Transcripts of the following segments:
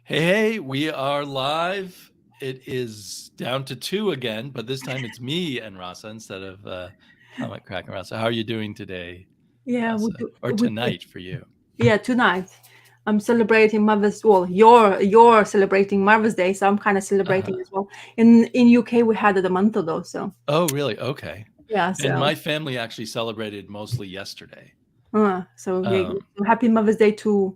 Hey, we are live. It is down to 2 again, but this time it's me and Rasa instead of Comic Crack and Rasa. How are you doing today, Yeah, we Rasa? do. Or tonight for you? Yeah, tonight. I'm celebrating Mother's. Well, you're celebrating Mother's Day, so I'm kind of celebrating Uh-huh. as well. In UK, we had it a month ago, so Oh, really? Okay. yeah. And So my family actually celebrated mostly yesterday. yeah, Um, happy Mother's Day to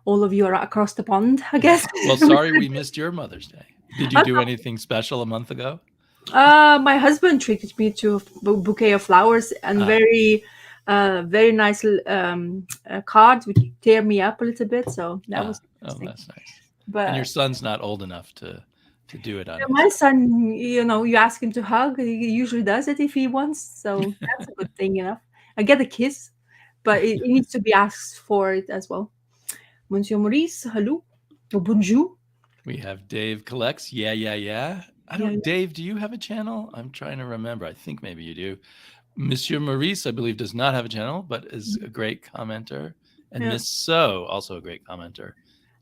all of you across the pond, I guess. well, sorry we missed your Mother's Day. Did you Okay. do anything special a month ago? My husband treated me to a bouquet of flowers and Ah, very nice cards, which tear me up a little bit. So that was oh, interesting. that's nice. And your But son's not old enough to do it on yeah, his my own. son, you ask him to hug, he usually does it if he wants. So that's a good thing enough. I get a kiss, but it needs to be asked for it as well. Monsieur Maurice, hello. Or bonjour. We have Dave Collects. Yeah, yeah, yeah. Yeah, yeah. Dave, do you have a channel? I'm trying to remember. I think maybe you do. Monsieur Maurice, I believe, does not have a channel, but is a great commenter. And Yeah. Miss So, also a great commenter.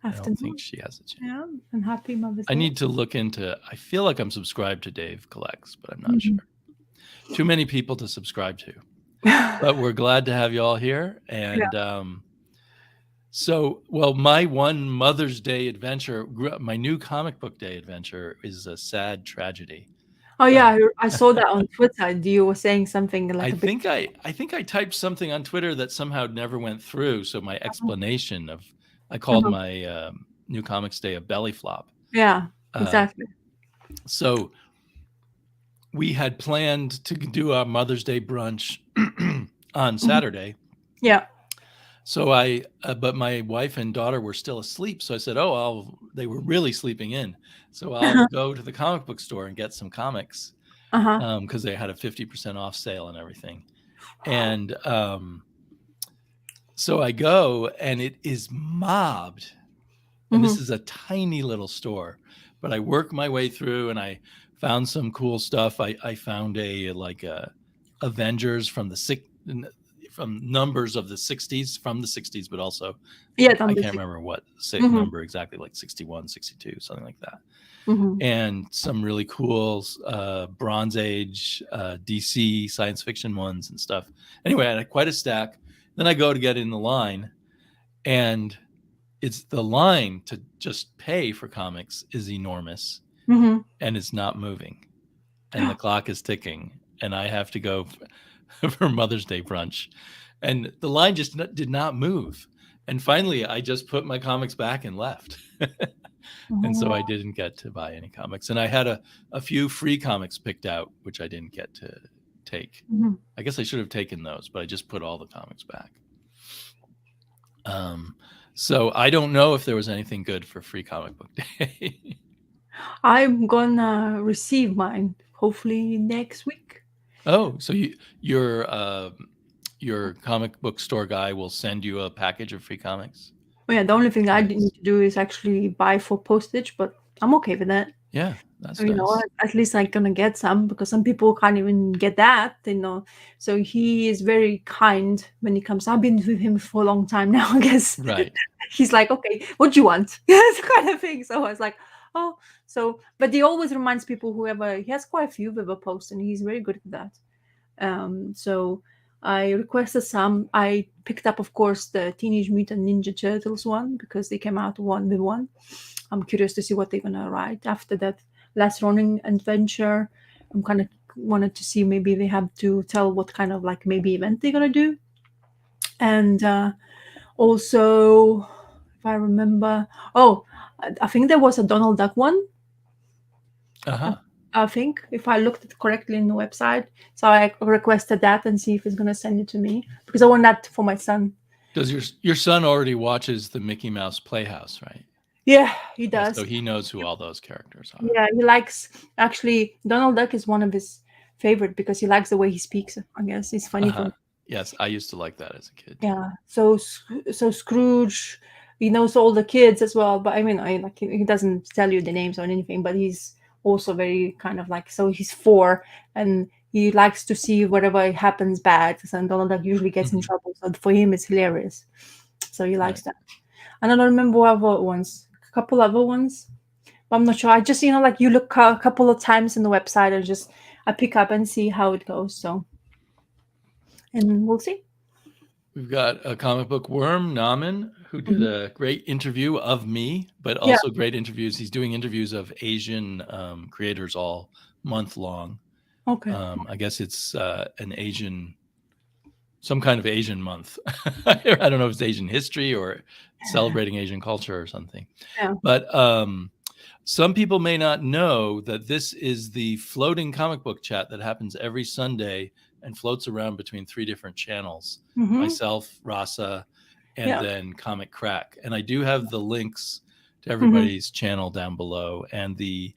I don't think Afternoon. she has a channel. Yeah. And happy Mother's I Day. need to look into, I feel like I'm subscribed to Dave Collects, but I'm not Mhm. sure. Too many people to subscribe to. But we're glad to have you all here. And well, my one Mother's Day adventure, my new comic book day adventure is a sad tragedy. Oh yeah, Uh, I saw that on Twitter. You were saying something like I a bit. think I typed something on Twitter that somehow never went through. So my explanation of I called Uh-huh. my new comics day a belly flop. Yeah, Uh, exactly. so we had planned to do our Mother's Day brunch on Mhm. Saturday. Yeah. So but my wife and daughter were still asleep. So I said, they were really sleeping in. So I'll go to the comic book store and get some comics Uh-huh. because they had a 50% off sale and everything. Wow. And so I go and it is mobbed. And this Hmm. is a tiny little store, but I work my way through and I found some cool stuff. I found a Avengers from numbers of the 60s, but also Yeah, I number can't 6. remember what Mm-hmm. number exactly, like 61, 62, something like that. Mm-hmm. And some really cool Bronze Age DC science fiction ones and stuff. Anyway, I had quite a stack. Then I go to get in the line, and it's the line to just pay for comics is enormous, Mm-hmm. and it's not moving, and the clock is ticking, and I have to go for Mother's Day brunch, and the line just did not move. And finally, I just put my comics back and left. And so I didn't get to buy any comics. And I had a few free comics picked out, which I didn't get to take. Mm-hmm. I guess I should have taken those, but I just put all the comics back. So I don't know if there was anything good for Free Comic Book Day. I'm gonna receive mine hopefully next week. Oh, so your comic book store guy will send you a package of free comics? Oh yeah, the only thing I need Nice. to do is actually buy for postage, but I'm okay with that. Yeah, that's You know, nice. at least I'm gonna get some because some people can't even get that. So he is very kind when he comes. I've been with him for a long time now, I guess. Right. He's like, okay, what do you want? That's kind of thing. So I was like, oh, but he always reminds people he has quite a few whoever posts, and he's very good at that. So I requested some. I picked up, of course, the Teenage Mutant Ninja Turtles one because they came out one with one. I'm curious to see what they're gonna write after that last running adventure. I'm kind of wanted to see maybe they have to tell what kind of like maybe event they're gonna do, and also if I remember, I think there was a Donald Duck one. Uh-huh. I think if I looked at correctly in the website, so I requested that and see if he's gonna send it to me because I want that for my son. Does your son already watches the Mickey Mouse Playhouse, right? Yeah, he Yeah, does. so he knows who all those characters are. Yeah, he likes actually Donald Duck is one of his favorite because he likes the way he speaks. I guess it's funny for Uh-huh. him. Yes, I used to like that as a kid too. Yeah. So Scrooge, he knows all the kids as well. But I mean, I like he doesn't tell you the names or anything. But he's also very kind of like so he's 4 and he likes to see whatever happens bad. So Donald Duck usually gets in Mhm. trouble. So for him, it's hilarious. So he likes Right. that. And I don't remember what ones. couple other ones. But I'm not sure. I just, like you look a couple of times in the website and I pick up and see how it goes. So, and we'll see. We've got a comic book worm, Naman, who did a great interview of me, but also great interviews. He's doing interviews of Asian creators all month long. Okay. I guess it's some kind of Asian month. I don't know if it's Asian history or celebrating Asian culture or something. Yeah. But some people may not know that this is the floating comic book chat that happens every Sunday and floats around between 3 different channels. Myself, Rasa, and then Comic Crack. And I do have the links to everybody's channel down below and the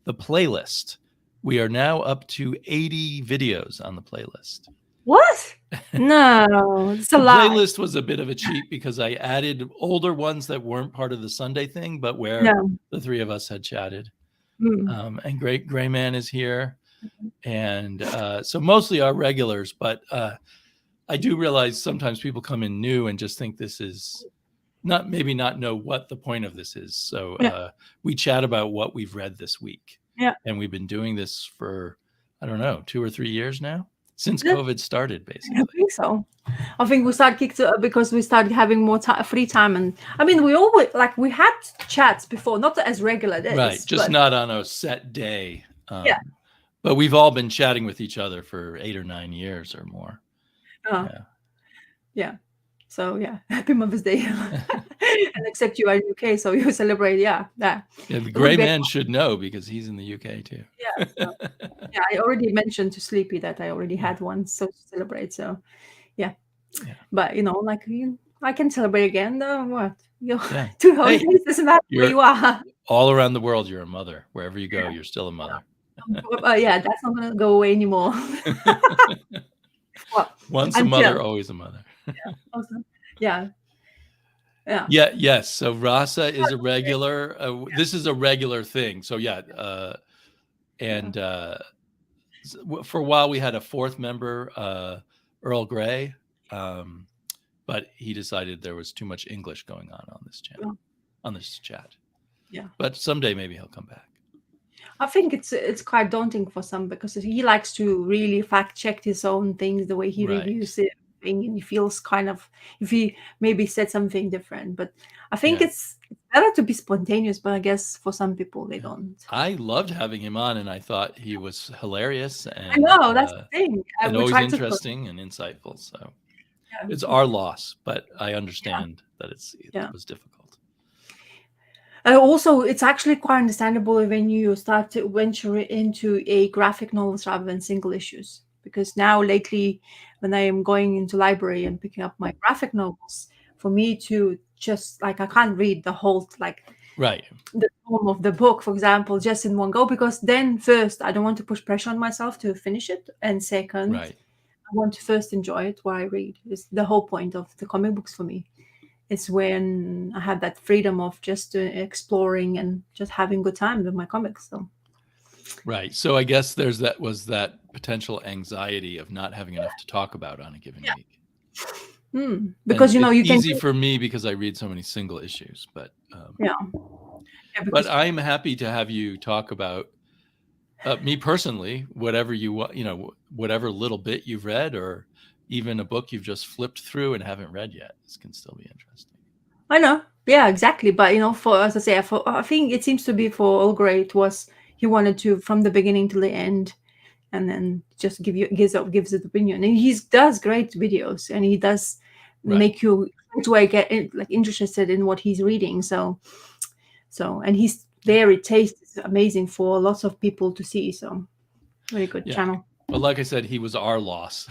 playlist. We are now up to 80 videos on the playlist. What? No, it's a lot. The playlist was a bit of a cheat because I added older ones that weren't part of the Sunday thing, but where the 3 of us had chatted. And Great Gray Man is here. And so mostly our regulars, but I do realize sometimes people come in new and just think this is not know what the point of this is. So we chat about what we've read this week. Yeah. And we've been doing this for, I don't know, 2 or 3 years now since COVID started, basically. I think so. I think we started because we started having more free time. And I mean, we always, we had chats before, not as regular days. Right. Just not on a set day. But we've all been chatting with each other for 8 or 9 years or more. Yeah. So happy Mother's Day. And except you are in UK, so you celebrate. The Gray Man should know because he's in the UK too. I already mentioned to Sleepy that I already had one, so to celebrate. So but I can celebrate again. Though what? 2 holidays doesn't matter where you are. All around the world, you're a mother. Wherever you go, you're still a mother. That's not gonna go away anymore. Once a mother, always a mother. Yes. So Rasa is a regular. This is a regular thing. So and for a while we had a 4th member, Earl Grey, but he decided there was too much English going on this channel, on this chat. But someday maybe he'll come back. I think it's quite daunting for some because he likes to really fact check his own things, the way he reviews it, and he feels kind of if he maybe said something different. But I think it's better to be spontaneous. But I guess for some people they don't. I loved having him on, and I thought he was hilarious. And, I know that's the thing, and always interesting and insightful. So it's our loss, but I understand that it was difficult. Also, it's actually quite understandable when you start to venture into a graphic novels rather than single issues. Because now lately, when I am going into library and picking up my graphic novels, for me to just I can't read the whole the form of the book, for example, just in one go. Because then first, I don't want to push pressure on myself to finish it, and second, I want to first enjoy it while I read. It's the whole point of the comic books for me. It's when I had that freedom of just exploring and just having a good time with my comics. So. Right. So I guess was that potential anxiety of not having enough to talk about on a given week. Because you it's can easy for me because I read so many single issues, but but I'm happy to have you talk about me personally, whatever you want, whatever little bit you've read or even a book you've just flipped through and haven't read yet. This can still be interesting. I know. Yeah, exactly. But, as I say, I think it seems to be for Earl Grey, he wanted to, from the beginning to the end, and then just gives his opinion. And he does great videos, and he does make you get interested in what he's reading. So, and he's very taste is amazing for lots of people to see. So, very good channel. Well, like I said, he was our loss.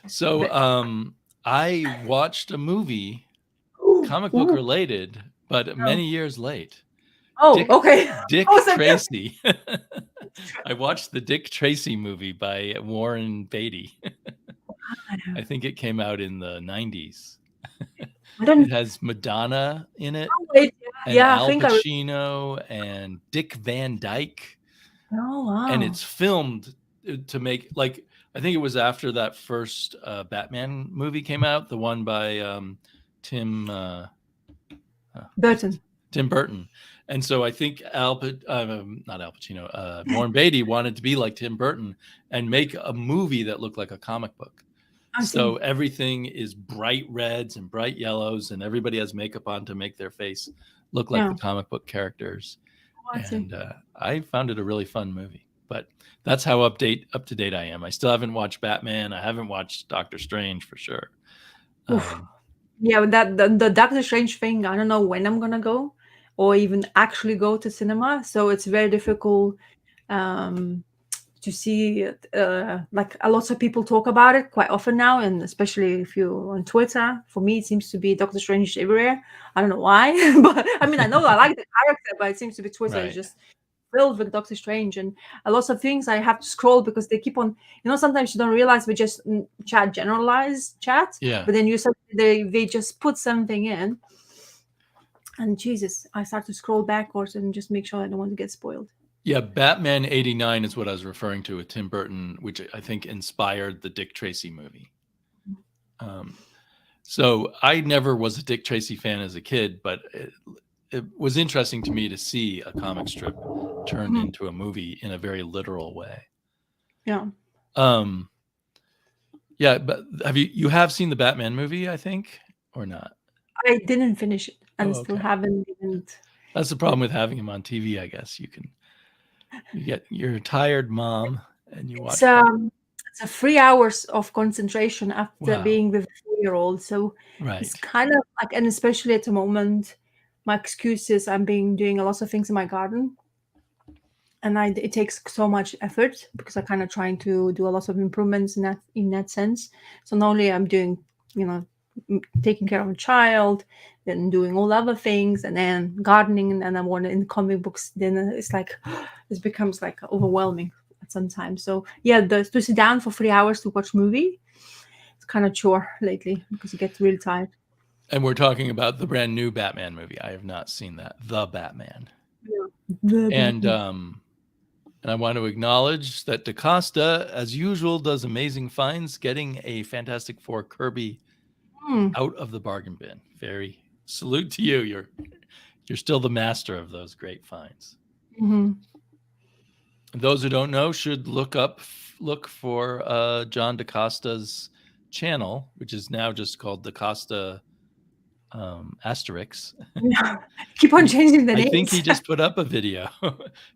So I watched a movie, comic book related, but many years late. Okay. Dick Tracy. I watched the Dick Tracy movie by Warren Beatty. I think it came out in the 90s. It has Madonna in it, and Al Pacino and Dick Van Dyke. Oh, wow. And it's filmed to make I think it was after that first Batman movie came out, the one by Tim Burton. Tim Burton. And so I think not Al Pacino, Warren Beatty wanted to be like Tim Burton and make a movie that looked like a comic book. I So see. everything is bright reds and bright yellows, and everybody has makeup on to make their face look like Yeah. the comic book characters. I see. And I found it a really fun movie. But that's how up to date I am. I still haven't watched Batman. I haven't watched Doctor Strange for sure. Yeah, that the Doctor Strange thing, I don't know when I'm gonna go or even actually go to cinema. So it's very difficult to see it. Like a lot of people talk about it quite often now, and especially if you're on Twitter. For me, it seems to be Doctor Strange everywhere. I don't know why, but I mean, I know I like the character, but it seems to be Twitter is just filled with Doctor Strange, and a lot of things I have to scroll because they keep on. Sometimes you don't realize we just generalize chat, Yeah. but then they just put something in, and Jesus, I start to scroll backwards and just make sure I don't want to get spoiled. Yeah, Batman '89 is what I was referring to with Tim Burton, which I think inspired the Dick Tracy movie. So I never was a Dick Tracy fan as a kid, but it was interesting to me to see a comic strip turned into a movie in a very literal way. Yeah. Yeah, but you have seen the Batman movie, I think, or not? I didn't finish it, and Oh, still okay. haven't even. That's the problem with having him on TV, I guess. You're a tired mom and you watch. It's 3 hours of concentration after Wow. being with a 4-year-old. So it's kind of like, and especially at the moment, my excuse is I'm doing a lot of things in my garden. And it takes so much effort because I'm kind of trying to do a lot of improvements in that sense. So not only I'm doing, taking care of a child, then doing all other things, and then gardening, and I want in comic books. Then it's like it becomes like overwhelming at some time. So yeah, to sit down for 3 hours to watch movie, it's kind of chore lately because you get really tired. And we're talking about the brand new Batman movie. I have not seen that, The Batman. Yeah. And I want to acknowledge that DaCosta, as usual, does amazing finds, getting a Fantastic Four Kirby out of the bargain bin. Very salute to you. You're still the master of those great finds. Mm-hmm. Those who don't know should look for John DaCosta's channel, which is now just called DaCosta Asterix. Keep on changing the names. I think he just put up a video.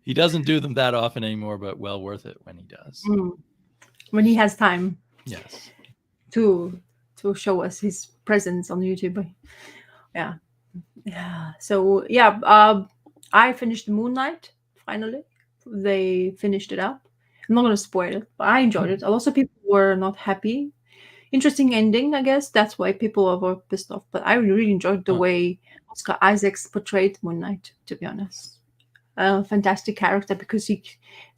He doesn't do them that often anymore, but well worth it when he does. When he has time. Yes. To show us his presence on YouTube. Yeah. So yeah, I finished Moon Knight finally. They finished it up. I'm not going to spoil it, but I enjoyed it. A lot of people were not happy. Interesting ending, I guess. That's why people were pissed off. But I really enjoyed the way Oscar Isaacs portrayed Moon Knight, to be honest. Fantastic character because he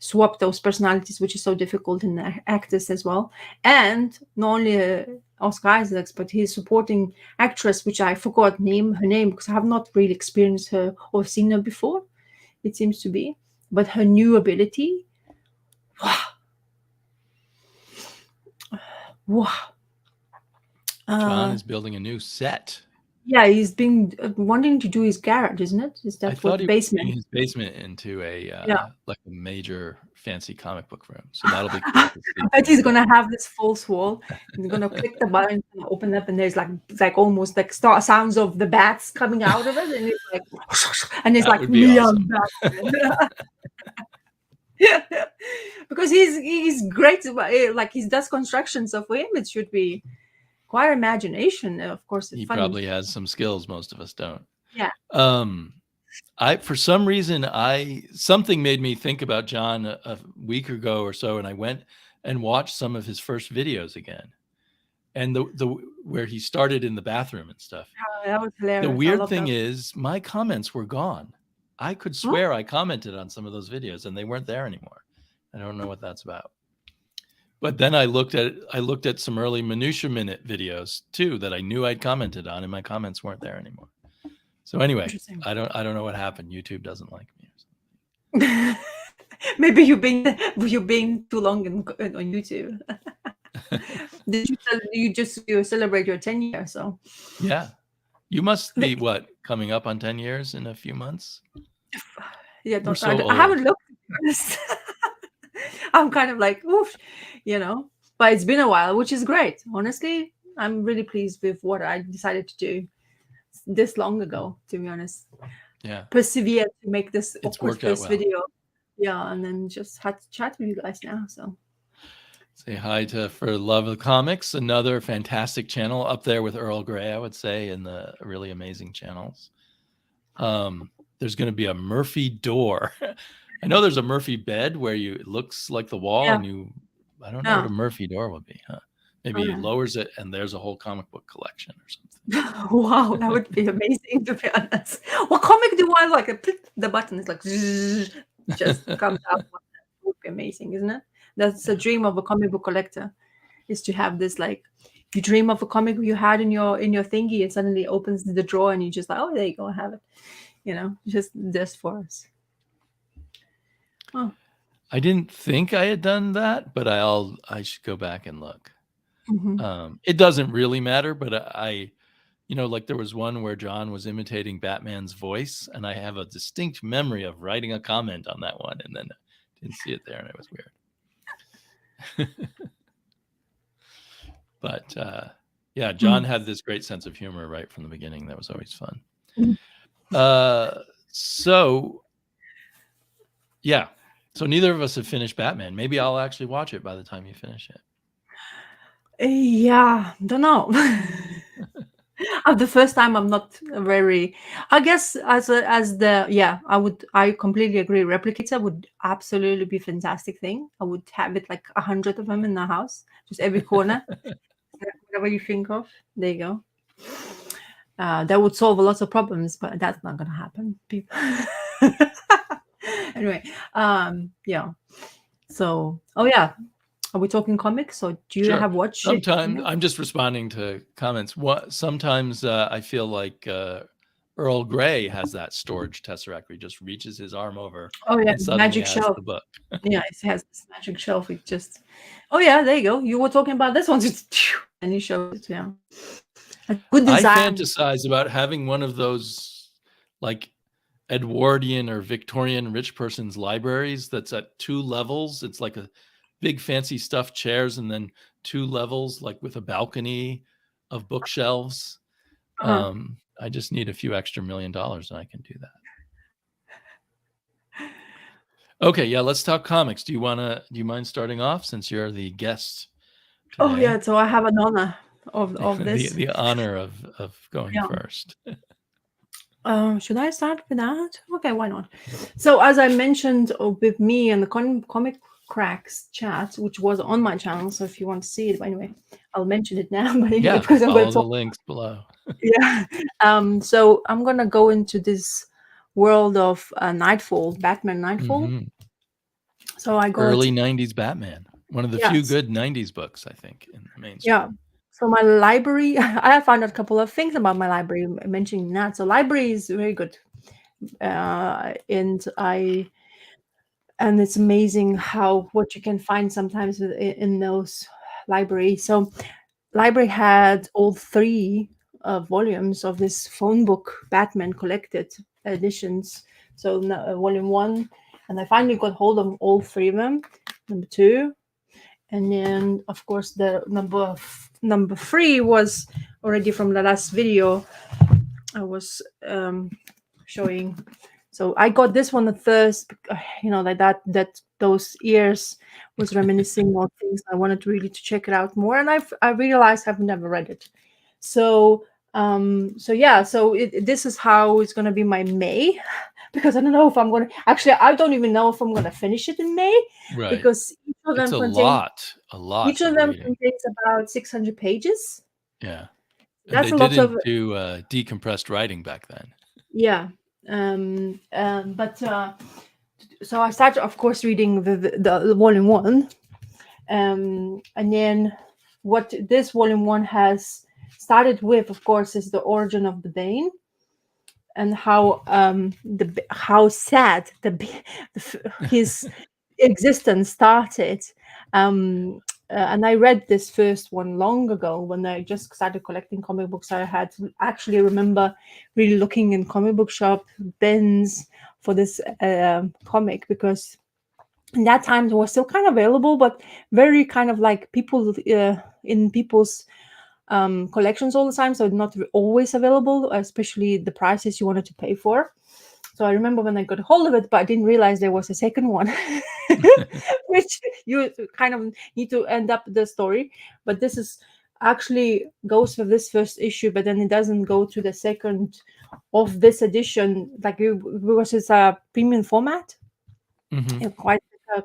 swapped those personalities, which is so difficult in actors as well. And not only Oscar Isaacs, but his supporting actress, which I forgot her name because I have not really experienced her or seen her before. It seems to be, but her new ability, wow. John is building a new set. Yeah, he's been wanting to do his garage, isn't it? Is that what the basement? His basement into like a major fancy comic book room. So that'll be cool. I bet he's gonna have this false wall. He's gonna click the button and open up, and there's like almost like sounds of the bats coming out of it, and it's like, and it's like me on Batman. Because he's great. Like he does construction, so for him it should be quite imagination. Of course, he probably has some skills most of us don't. Yeah. For some reason, something made me think about John a week ago or so, and I went and watched some of his first videos again, and the where he started in the bathroom and stuff. Oh, that was hilarious. The weird thing is, my comments were gone. I could swear I commented on some of those videos, and they weren't there anymore. I don't know what that's about. But then I looked at some early Minutia Minute videos too that I knew I'd commented on, and my comments weren't there anymore. So anyway, I don't know what happened. YouTube doesn't like me or something. Maybe you've been too long on YouTube. Did you celebrate your 10 years? So yeah, You must be what, coming up on 10 years in a few months? Yeah, We're so I old. haven't looked, to be honest. I'm kind of like, oof, but it's been a while, which is great. Honestly, I'm really pleased with what I decided to do this long ago, to be honest. Yeah. Persevere to make this It's awkward worked out first well. video. Yeah, and then just had to chat with you guys now. So Say hi to For Love of Comics, another fantastic channel up there with Earl Grey, I would say, in the really amazing channels. There's going to be a Murphy door. I know there's a Murphy bed where it looks like the wall, yeah. and I don't know what a Murphy door would be, huh? Maybe Oh, it lowers it and there's a whole comic book collection or something. wow, that would be amazing, to be honest. What comic do I like? The button is like just comes out. It would be amazing, isn't it? That's a dream of a comic book collector, is to have this, like, you dream of a comic you had in your thingy, and suddenly it opens the drawer and you just like, oh, there you go, I have it. Just this for us. Oh. I didn't think I had done that, but I should go back and look. It doesn't really matter, but like there was one where John was imitating Batman's voice, and I have a distinct memory of writing a comment on that one, and then didn't see it there, and it was weird. But yeah, John had this great sense of humor right from the beginning. That was always fun. So yeah, so neither of us have finished Batman. Maybe I'll actually watch it by the time you finish it. Yeah, don't know. The first time I'm not very, I guess, I completely agree. Replicator would absolutely be a fantastic thing. I would have it like 100 of them in the house, just every corner. Whatever you think of, there you go. That would solve a lot of problems, but that's not gonna happen, people. Anyway, yeah. So, are we talking comics, or do you have watched? Sometimes I'm just responding to comments. Sometimes I feel like Earl Grey has that storage tesseract where he just reaches his arm over. Oh yeah, and suddenly magic has shelf. The book. Yeah, it has this magic shelf. It just. Oh yeah, there you go. You were talking about this one, and he showed it. Yeah. Good design. I fantasize about having one of those, like, Edwardian or Victorian rich person's libraries that's at 2 levels. It's like a big fancy stuffed chairs, and then 2 levels, like with a balcony of bookshelves. I just need a few extra $1 million and I can do that. Okay, yeah, let's talk comics. Do you mind starting off, since you're the guest today? Oh yeah, so I have an honor of this. the honor of going first. Should I start with that? Okay, why not? So as I mentioned with me and the Comic Cracks chat, which was on my channel, so if you want to see it, but anyway, I'll mention it now. But anyway, because I'm follow the links below. Yeah. So I'm gonna go into this world of Nightfall, Batman Nightfall. So I got early 90s Batman, one of the few good 90s books, I think, in the mainstream. Yeah. So my library, I found out a couple of things about my library, mentioning that. So library is very good, and it's amazing what you can find sometimes in those libraries. So library had all 3 volumes of this phone book Batman collected editions. So volume 1, and I finally got hold of all 3 of them. Number 2. And then, of course, the number 3 was already from the last video I was showing. So I got this one at first, like that those ears was reminiscing of things. I wanted really to check it out more, and I realized I've never read it. So this is how it's going to be my May. Because I don't know if I'm going to... Actually, I don't even know if I'm going to finish it in May. Right. Because each of them it's a lot. Each of them contains about 600 pages. Yeah. That's a lot of... do decompressed writing back then. Yeah. So I started, of course, reading the volume 1. And then what this volume 1 has started with, of course, is the origin of the Bane. And how sad his existence started, and I read this first one long ago when I just started collecting comic books. I had to actually remember really looking in comic book shop bins for this comic, because in that time it was still kind of available, but very kind of like people in people's collections all the time, so not always available, especially the prices you wanted to pay for. So I remember when I got a hold of it, but I didn't realize there was a second one, which you kind of need to end up the story. But this is actually goes for this first issue, but then it doesn't go to the second of this edition, like because it's a premium format, Mhm. quite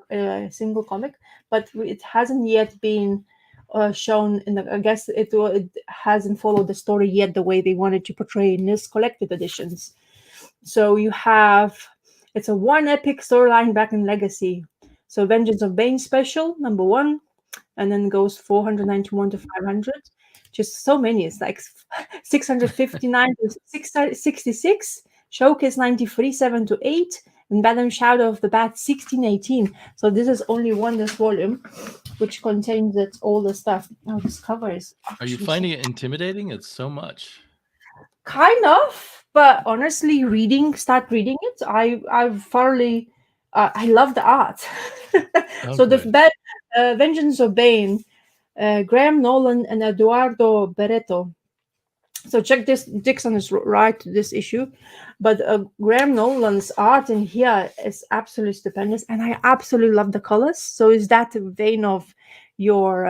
a single comic, but it hasn't yet been shown in the. I guess it hasn't followed the story yet the way they wanted to portray in this collected editions. So you have, it's a one epic storyline back in Legacy. So Vengeance of Bane special number 1, and then goes 491 to 500. Just so many. It's like 659 to 666. Showcase 93 7 to 8, and Batman Shadow of the Bat 1618. So this is only one this volume, which contains all the stuff. Oh, this cover is. Are you finding it intimidating? It's so much. Kind of, but honestly, start reading it. I've thoroughly, I love the art. Oh, So the good. Vengeance of Bane, Graham Nolan and Eduardo Barreto. So check this. Dixon is right to this issue, but Graham Nolan's art in here is absolutely stupendous, and I absolutely love the colors. So is that vein of your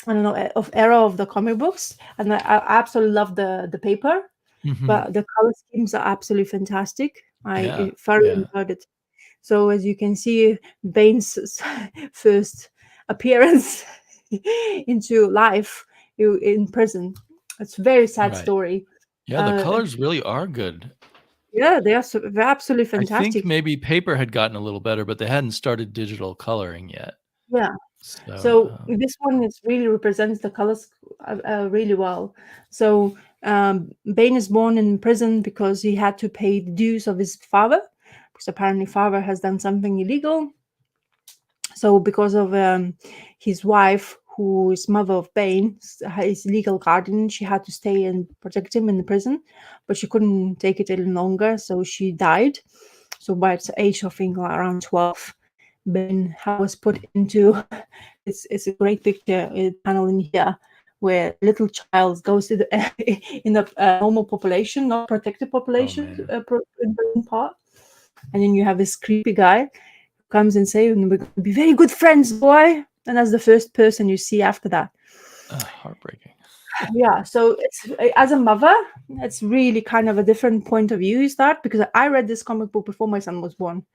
I don't know, of era of the comic books, and I absolutely love the paper, Mhm. but the color schemes are absolutely fantastic. Yeah, I thoroughly yeah. enjoyed it. So as you can see, Bane's first appearance into life in prison. It's a very sad Right. story. Yeah, the Uh, colors really are good. yeah, they're absolutely I think fantastic. maybe paper had gotten a little better, but they hadn't started digital coloring yet. Yeah. So, So this one is really represents the colors really well. So Bane is born in prison because he had to pay the dues of his father, because apparently father has done something illegal. So because of his wife, who is mother of Bane, his legal guardian, she had to stay and protect him in the prison, but she couldn't take it any longer, so she died. So by the age of, I think, around 12, Ben was put into it's a great picture panel in here where little child goes to in the normal population, not protected oh population man. part, and then you have this creepy guy who comes and says, "We're going to be very good friends, boy," and that's the first person you see after that. Heartbreaking. Yeah, so it's, as a mother, it's really kind of a different point of view you start, because I read this comic book before my son was born,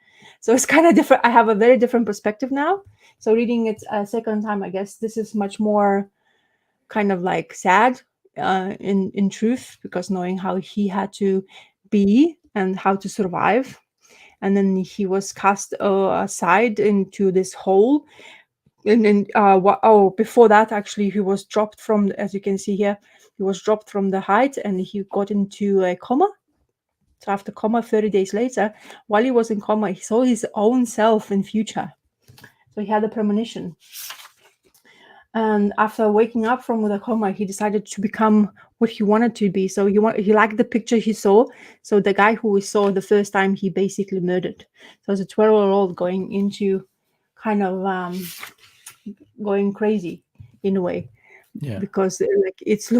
so it's kind of different. I have a very different perspective now, so reading it a second time, I guess this is much more kind of like sad in truth, because knowing how he had to be and how to survive, and then he was cast aside into this hole, and then before that, actually, he was dropped from, as you can see here, he was dropped from the height and he got into a coma. So after coma, 30 days later, while he was in coma, he saw his own self in future. So he had a premonition, and after waking up from the coma, he decided to become what he wanted to be. So he liked the picture he saw. So the guy who he saw the first time, he basically murdered. So as a 12-year-old going into kind of going crazy in a way, Yeah. because like it's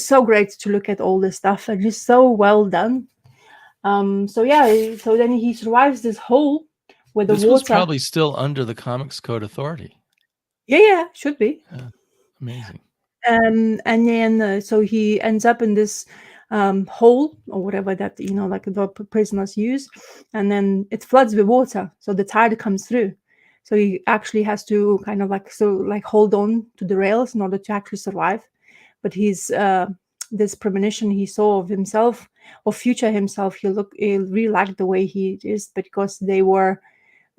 so great to look at all this stuff, and it's so well done. So yeah, so then he survives this hole with the This was water. probably still under the Comics Code Authority. Yeah, should be. Yeah. Amazing. And then so he ends up in this hole or whatever that, like the prisoners use, and then it floods with water, so the tide comes through. So he actually has to kind of like hold on to the rails in order to actually survive. But he's this premonition he saw of himself, or future himself, he really liked the way he is, because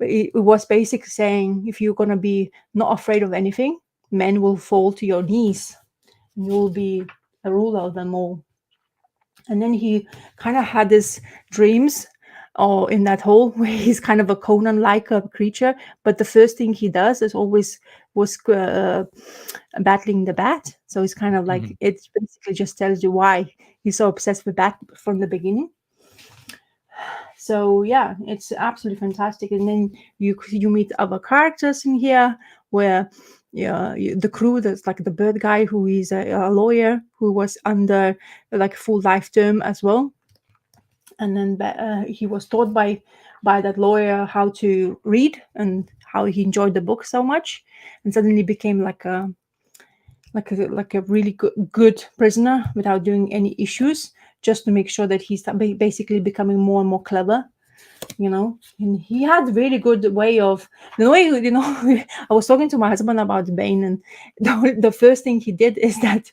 it was basically saying, if you're going to be not afraid of anything, men will fall to your knees and you will be a ruler of them all. And then he kind of had his dreams or in that hole where he's kind of a Conan-like creature, but the first thing he does is always was battling the bat. So it's kind of like, Mhm. it basically just tells you why he's so obsessed with bat from the beginning. So yeah, it's absolutely fantastic. And then you meet other characters in here, where yeah, the crew, that's like the bird guy, who is a lawyer who was under like full life term as well. And then he was taught by that lawyer how to read, and how he enjoyed the book so much, and suddenly became like a really good prisoner without doing any issues, just to make sure that he's basically becoming more and more clever, you know. And he had really good way of the way, you know. I was talking to my husband about Bane, and the first thing he did is that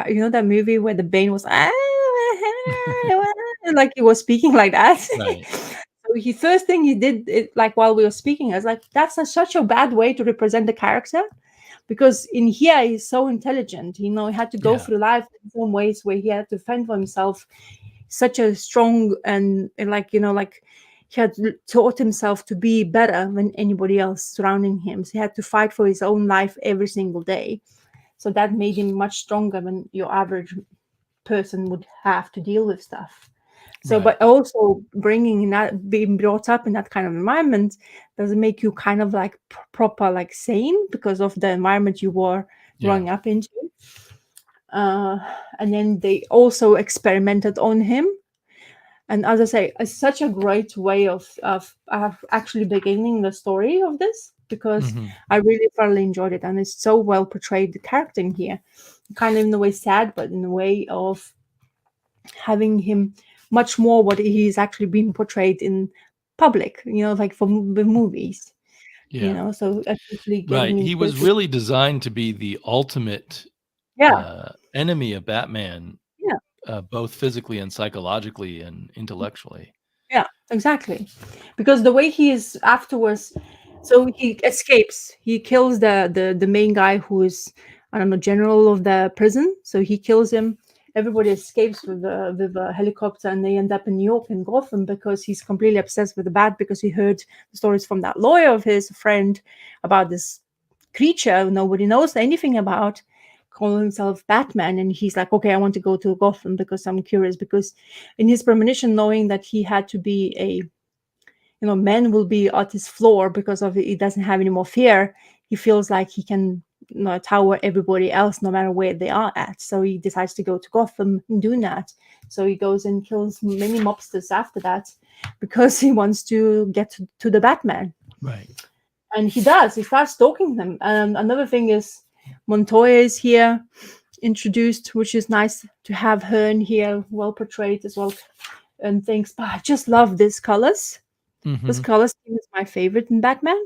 you know that movie where the Bane was like he was speaking like that. Right. So he first thing he did it, like while we were speaking, I was like, that's such a bad way to represent the character, because in here he's so intelligent. You know, he had to go Yeah. through life in some ways where he had to fend for himself. Such a strong and like, you know, like he had taught himself to be better than anybody else surrounding him. So he had to fight for his own life every single day. So that made him much stronger than your average person would have to deal with stuff. So, Right. but also bringing that, being brought up in that kind of environment, doesn't make you kind of like proper, like sane, because of the environment you were Yeah. growing up into. And then they also experimented on him. And as I say, it's such a great way of actually beginning the story of this, because Mhm. I really thoroughly enjoyed it, and it's so well portrayed, the character in here, kind of in a way sad, but in a way of having him much more what he's actually been portrayed in public, you know, like for the movies, you Yeah. know. So actually Right. getting He into was really designed to be the ultimate yeah, enemy of Batman, yeah. both physically and psychologically and intellectually. Yeah, exactly. Because the way he is afterwards, so he escapes. He kills the main guy who is, I don't know, general of the prison. So he kills him. Everybody escapes with a helicopter, and they end up in New York and Gotham, because he's completely obsessed with the bat, because he heard the stories from that lawyer of his, a friend, about this creature nobody knows anything about, calling himself Batman. And he's like, okay, I want to go to Gotham because I'm curious. Because in his premonition, knowing that he had to be a, you know, man will be at his floor because of he doesn't have any more fear, he feels like he can, you know, tower everybody else no matter where they are at. So he decides to go to Gotham and do that. So he goes and kills many mobsters after that, because he wants to get to the Batman. Right. And he does. He starts stalking them. And another thing is, Montoya is here introduced, which is nice to have her in here, well portrayed as well, and things. But I just love these colors. This Mhm. color scheme is my favorite in Batman,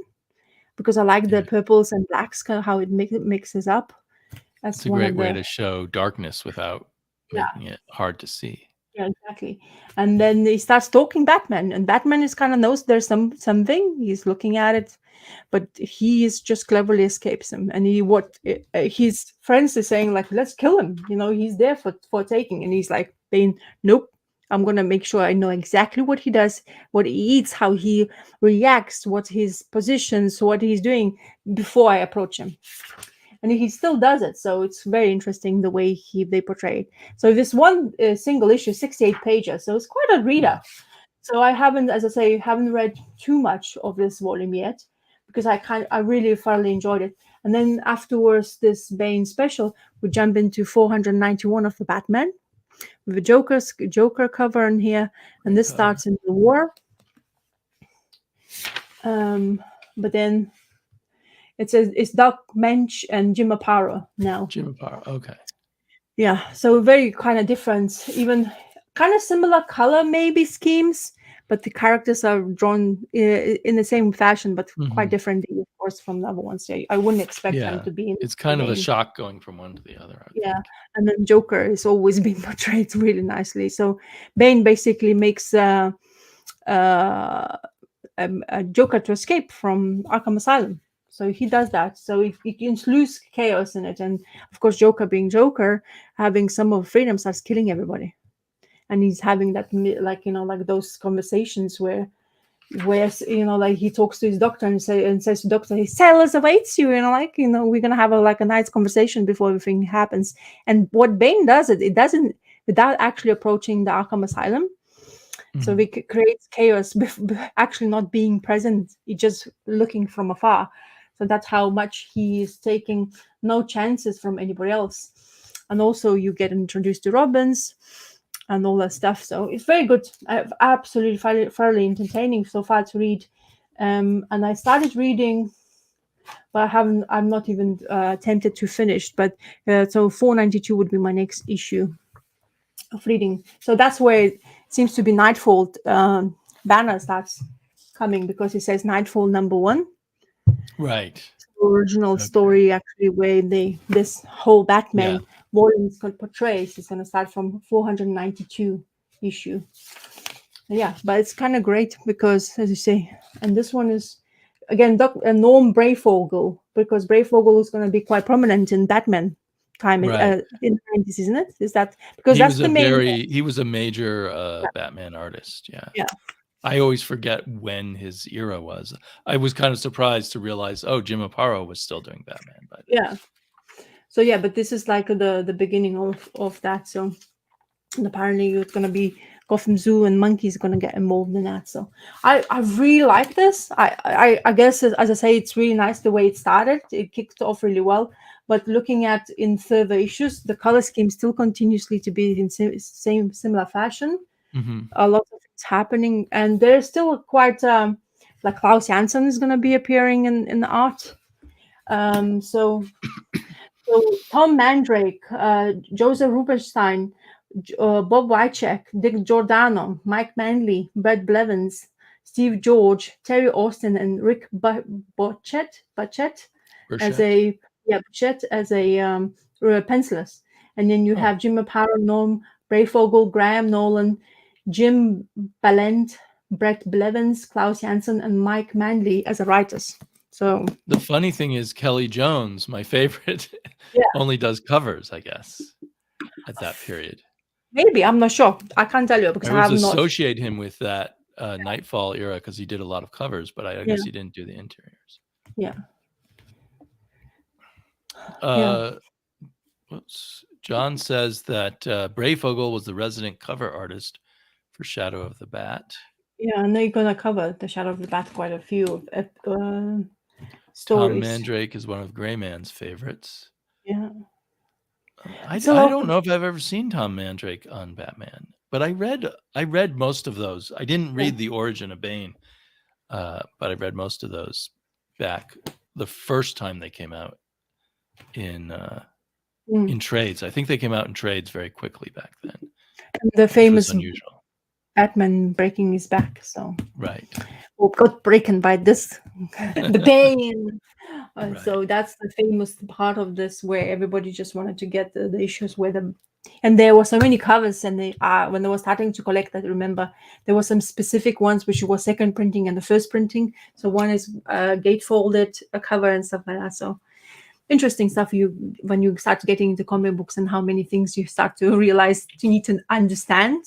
because I like the Yeah. purples and blacks, kind of how it mixes up. That's It's a one great of way the to show darkness without yeah. making it hard to see. Yeah, exactly. And then he starts stalking Batman, and Batman is kind of knows there's something. He's looking at it, but he is just cleverly escapes him. And his friends is saying like, let's kill him. You know, he's there for taking, and he's like, Bane, nope. I'm gonna make sure I know exactly what he does, what he eats, how he reacts, what his positions, what he's doing before I approach him, and he still does it. So it's very interesting the way they portray it. So this one single issue, 68 pages, so it's quite a reader. Yeah. So I haven't, as I say, haven't read too much of this volume yet, because I really thoroughly enjoyed it. And then afterwards, this Bane special, we jump into 491 of the Batman with the Joker cover in here, and Great this cover. starts in the war. But then it says it's Doc Mensch and Jim Aparo now. Jim Aparo. Okay. Yeah, so very kind of different, even kind of similar color maybe schemes, but the characters are drawn in the same fashion, but quite Mhm. differently, of course, from the other ones. Yeah, I wouldn't expect them Yeah. to be in It's the kind of a game. shock going from one to the other, I would Yeah, think. and then Joker is always been portrayed really nicely. So Bane basically makes uh, a Joker to escape from Arkham Asylum. So he does that. So it includes chaos in it. And of course, Joker being Joker, having some of freedom, starts killing everybody. And he's having that, like, you know, like those conversations where where like he talks to his doctor and says to doctor, his Silas awaits you, like we're gonna have a nice conversation before everything happens. And what Bane does, it doesn't, without actually approaching the Arkham Asylum. So Mhm. it creates chaos, actually not being present, he's just looking from afar. So that's how much he is taking no chances from anybody else. And also you get introduced to Robins and all that stuff. So it's very good. I've absolutely thoroughly entertaining so far to read. And I started reading, but I'm not even tempted to finish. But so 492 would be my next issue of reading. So that's where it seems to be Nightfall banner starts coming, because it says Nightfall #1. Right. Original Okay. story actually where this whole Batman Yeah. volume portrays is going to start from 492 issue. Yeah, but it's kind of great because, as you say, and this one is again Norm Brayfogle, because Brayfogle is going to be quite prominent in Batman time Right. in the 90s, isn't it? Is that because He that's was the main? he was a major Batman artist. Yeah. Yeah. I always forget when his era was. I was kind of surprised to realize, oh, Jim Aparo was still doing Batman, but Yeah. So yeah, but this is like the beginning of that. So, and apparently it's gonna be Gotham Zoo and monkeys are gonna get involved in that. So I really like this. I guess as I say, it's really nice the way it started. It kicked off really well. But looking at in further issues, the color scheme still continuously to be in same similar fashion. Mhm. A lot of things happening, and there's still quite like Klaus Janson is gonna be appearing in the art. So Tom Mandrake, Joseph Rubenstein, Bob Wycheck, Dick Giordano, Mike Manley, Brett Blevins, Steve George, Terry Austin, and Rick Butchett as Burchett. a Butchett as a pencilist. And then you Oh, have Jim Aparo, Norm Brayfogle, Graham Nolan, Jim Balent, Brett Blevins, Klaus Janson, and Mike Manley as the writers. So the funny thing is Kelly Jones, my favorite, yeah, only does covers, I guess, at that period. maybe I'm not sure. I can't tell you because I I always have not. associate him with that Nightfall era because he did a lot of covers, but I Yeah, guess he didn't do the interiors. yeah, yeah, Uh, John says that Brayfogle was the resident cover artist for Shadow of the Bat. yeah. I know you're gonna cover the Shadow of the Bat quite a few Tom stories. Mandrake is one of Grayman's favorites. Yeah, I it's a lot don't of know if I've ever seen Tom Mandrake on Batman, but I read most of those. I didn't read The Origin of Bane, but I read most of those back the first time they came out in trades. I think they came out in trades very quickly back then, the which was famous unusual. Batman breaking his back. So Right. got broken by this, the Bane. Right. So that's the famous part of this where everybody just wanted to get the issues where the, and there were so many covers, and they when they were starting to collect, I remember there were some specific ones which was second printing and the first printing. So one is gatefolded a cover and stuff like that. So interesting stuff when you start getting into comic books and how many things you start to realize you need to understand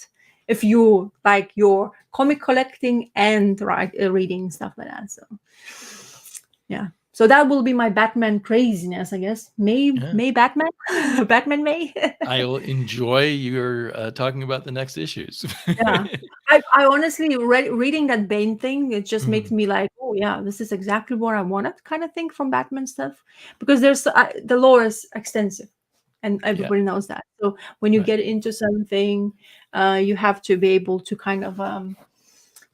if you like your comic collecting and reading stuff like that. So yeah, so that will be my Batman craziness, I guess. May Batman Batman May. I'll enjoy your talking about the next issues. Yeah, I honestly reading that Bane thing, it just makes me like, oh yeah, this is exactly what I wanted, kind of thing from Batman stuff, because there's the lore is extensive, and everybody knows that. So when you get into something, you have to be able to kind of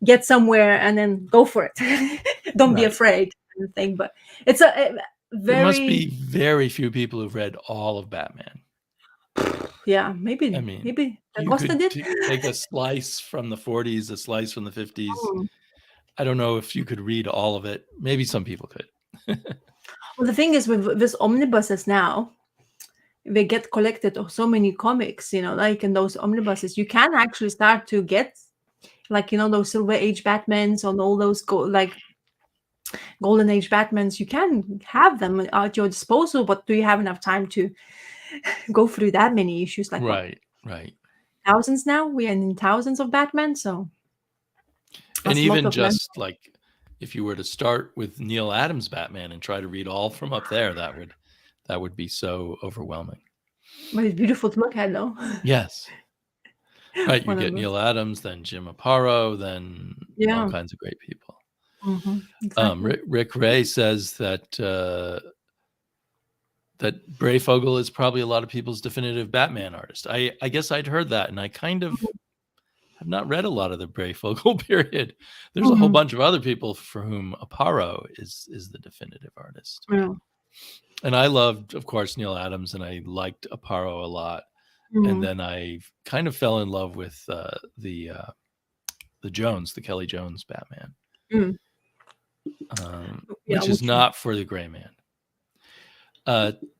get somewhere and then go for it. Don't be afraid, kind of thing. But it's a very, there must be very few people who've read all of Batman. Yeah, maybe. I mean, maybe you could take a slice from the 40s, a slice from the 50s. I don't know if you could read all of it. Maybe some people could. Well, the thing is, with this omnibuses now, they get collected of so many comics, like in those omnibuses, you can actually start to get, like, those Silver Age Batmans and all those Golden Age Batmans. You can have them at your disposal, but do you have enough time to go through that many issues? Like, right. thousands now? We are in thousands of Batman, so And That's a lot even of length. just like if you were to start with Neil Adams' Batman and try to read all from up there, that would be so overwhelming. But it's beautiful to look at, though. Yes. Right. You One of get those. Neil Adams, then Jim Aparo, then all Yeah. kinds of great people. Exactly. Rick Ray says that that Breyfogle is probably a lot of people's definitive Batman artist. I guess I'd heard that, and I kind of have not read a lot of the Breyfogle period. There's a whole bunch of other people for whom Aparo is the definitive artist. Yeah. And I loved, of course, Neil Adams, and I liked Aparo a lot. And then I kind of fell in love with the Kelly Jones Batman, which is not for the gray man.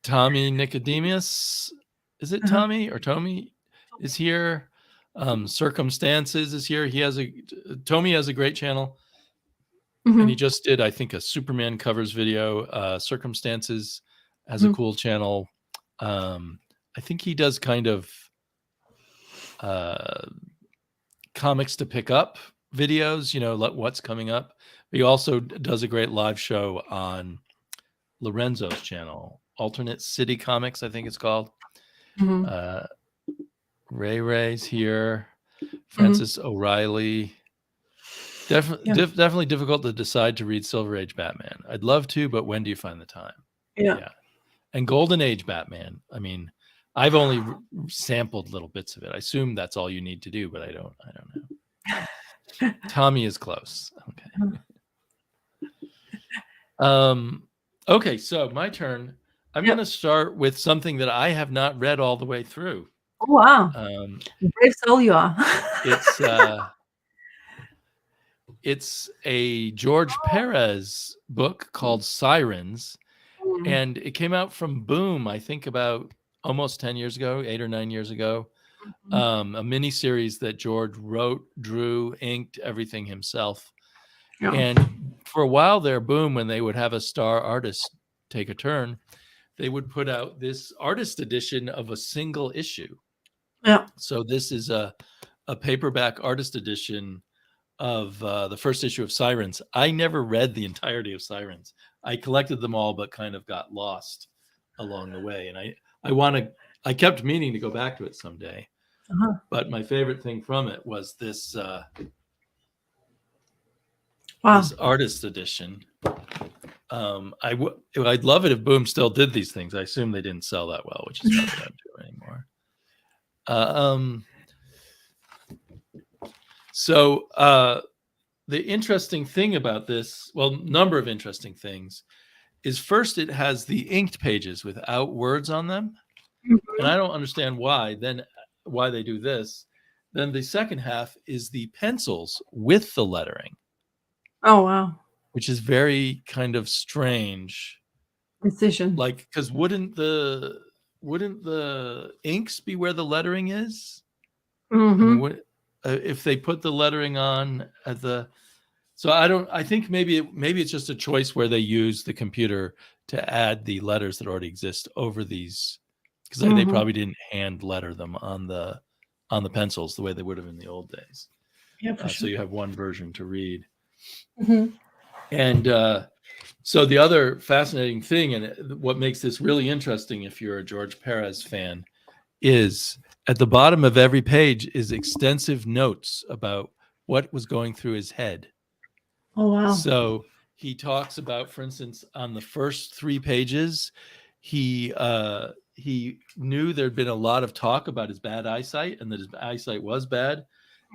Tommy Nicodemus, is it Tommy or Tommy, is here. Circumstances is here. Tommy has a great channel, and he just did, I think, a Superman covers video. Circumstances has a cool channel. I think he does kind of comics to pick up videos, what's coming up. But he also does a great live show on Lorenzo's channel, Alternate City Comics, I think it's called. Ray's here. Francis O'Reilly. Definitely difficult to decide to read Silver Age Batman. I'd love to, but when do you find the time? Yeah. And Golden Age Batman. I mean, I've only sampled little bits of it. I assume that's all you need to do, but I don't know. Tommy is close. Okay. Okay, so my turn. I'm going to start with something that I have not read all the way through. Oh, wow. Brave soul you are. It's a George Perez book called Sirens, and it came out from Boom, I think about almost 10 years ago, 8 or 9 years ago. A mini series that George wrote, drew, inked, everything himself. And for a while there, Boom, when they would have a star artist take a turn, they would put out this artist edition of a single issue. Yeah. So this is a paperback artist edition of the first issue of Sirens. I never read the entirety of Sirens. I collected them all, but kind of got lost along the way. And I kept meaning to go back to it someday. But my favorite thing from it was this this artist edition. I'd love it if Boom still did these things. I assume they didn't sell that well, which is not what I'm doing anymore. So the interesting thing about this, number of interesting things, is first it has the inked pages without words on them. And I don't understand why they do this. Then the second half is the pencils with the lettering. Oh, wow. Which is very kind of strange decision. Like, because wouldn't the inks be where the lettering is? I mean, if they put the lettering on at the, so I think maybe it's just a choice where they use the computer to add the letters that already exist over these, because they probably didn't hand letter them on the pencils the way they would have in the old days. Yeah, for sure. So you have one version to read. And so the other fascinating thing, and what makes this really interesting if you're a George Perez fan, is at the bottom of every page is extensive notes about what was going through his head. Oh, wow. So he talks about, for instance, on the first 3 pages, he knew there'd been a lot of talk about his bad eyesight and that his eyesight was bad.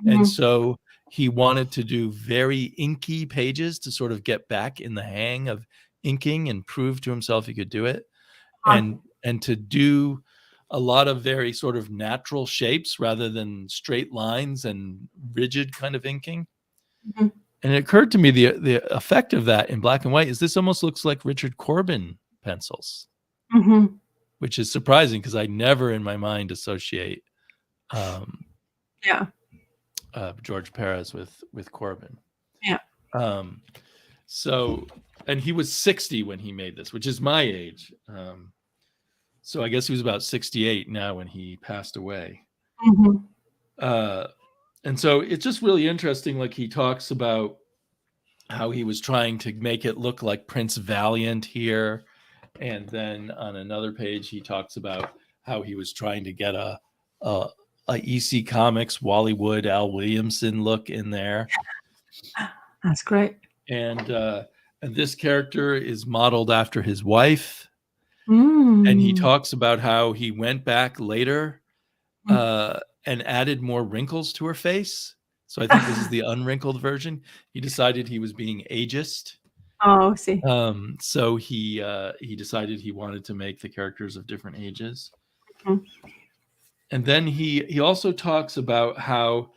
And so he wanted to do very inky pages to sort of get back in the hang of inking and prove to himself he could do it. And to do a lot of very sort of natural shapes rather than straight lines and rigid kind of inking. And it occurred to me the effect of that in black and white is this almost looks like Richard Corbin pencils, which is surprising because I never in my mind associate George Perez with Corbin. So, and he was 60 when he made this, which is my age. So I guess he was about 68 now when he passed away. And And so it's just really interesting. Like he talks about how he was trying to make it look like Prince Valiant here. And then on another page, he talks about how he was trying to get a EC Comics Wally Wood, Al Williamson look in there. That's great. And this character is modeled after his wife. Mm. And he talks about how he went back later and added more wrinkles to her face. So I think this is the unwrinkled version. He decided he was being ageist. Oh, see. So he decided he wanted to make the characters of different ages. Mhm. And then he also talks about how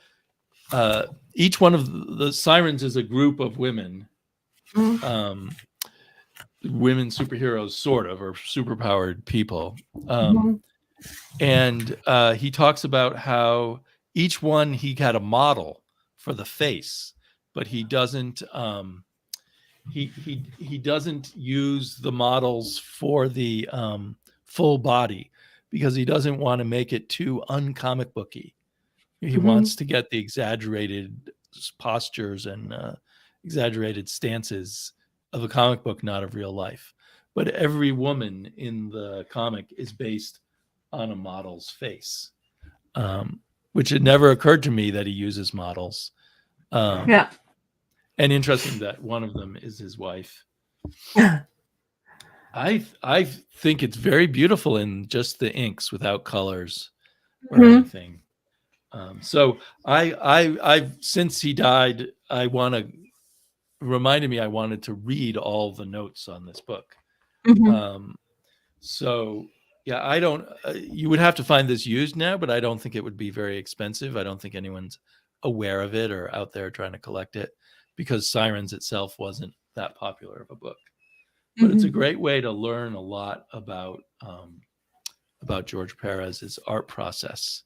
each one of the sirens is a group of women, Mhm. Women superheroes, sort of, or superpowered people. Mhm. And he talks about how each one he had a model for the face, but he doesn't he doesn't use the models for the full body because he doesn't want to make it too uncomic booky. He Mhm. wants to get the exaggerated postures and exaggerated stances of a comic book, not of real life. But every woman in the comic is based on a model's face, which it never occurred to me that he uses models. Yeah. And interesting that one of them is his wife. I think it's very beautiful in just the inks without colors or Mhm. anything. So I've since he died, I reminded me I wanted to read all the notes on this book. Mhm. So yeah, I don't. You would have to find this used now, but I don't think it would be very expensive. I don't think anyone's aware of it or out there trying to collect it because Sirens itself wasn't that popular of a book. But it's a Mhm. great way to learn a lot about George Perez's art process,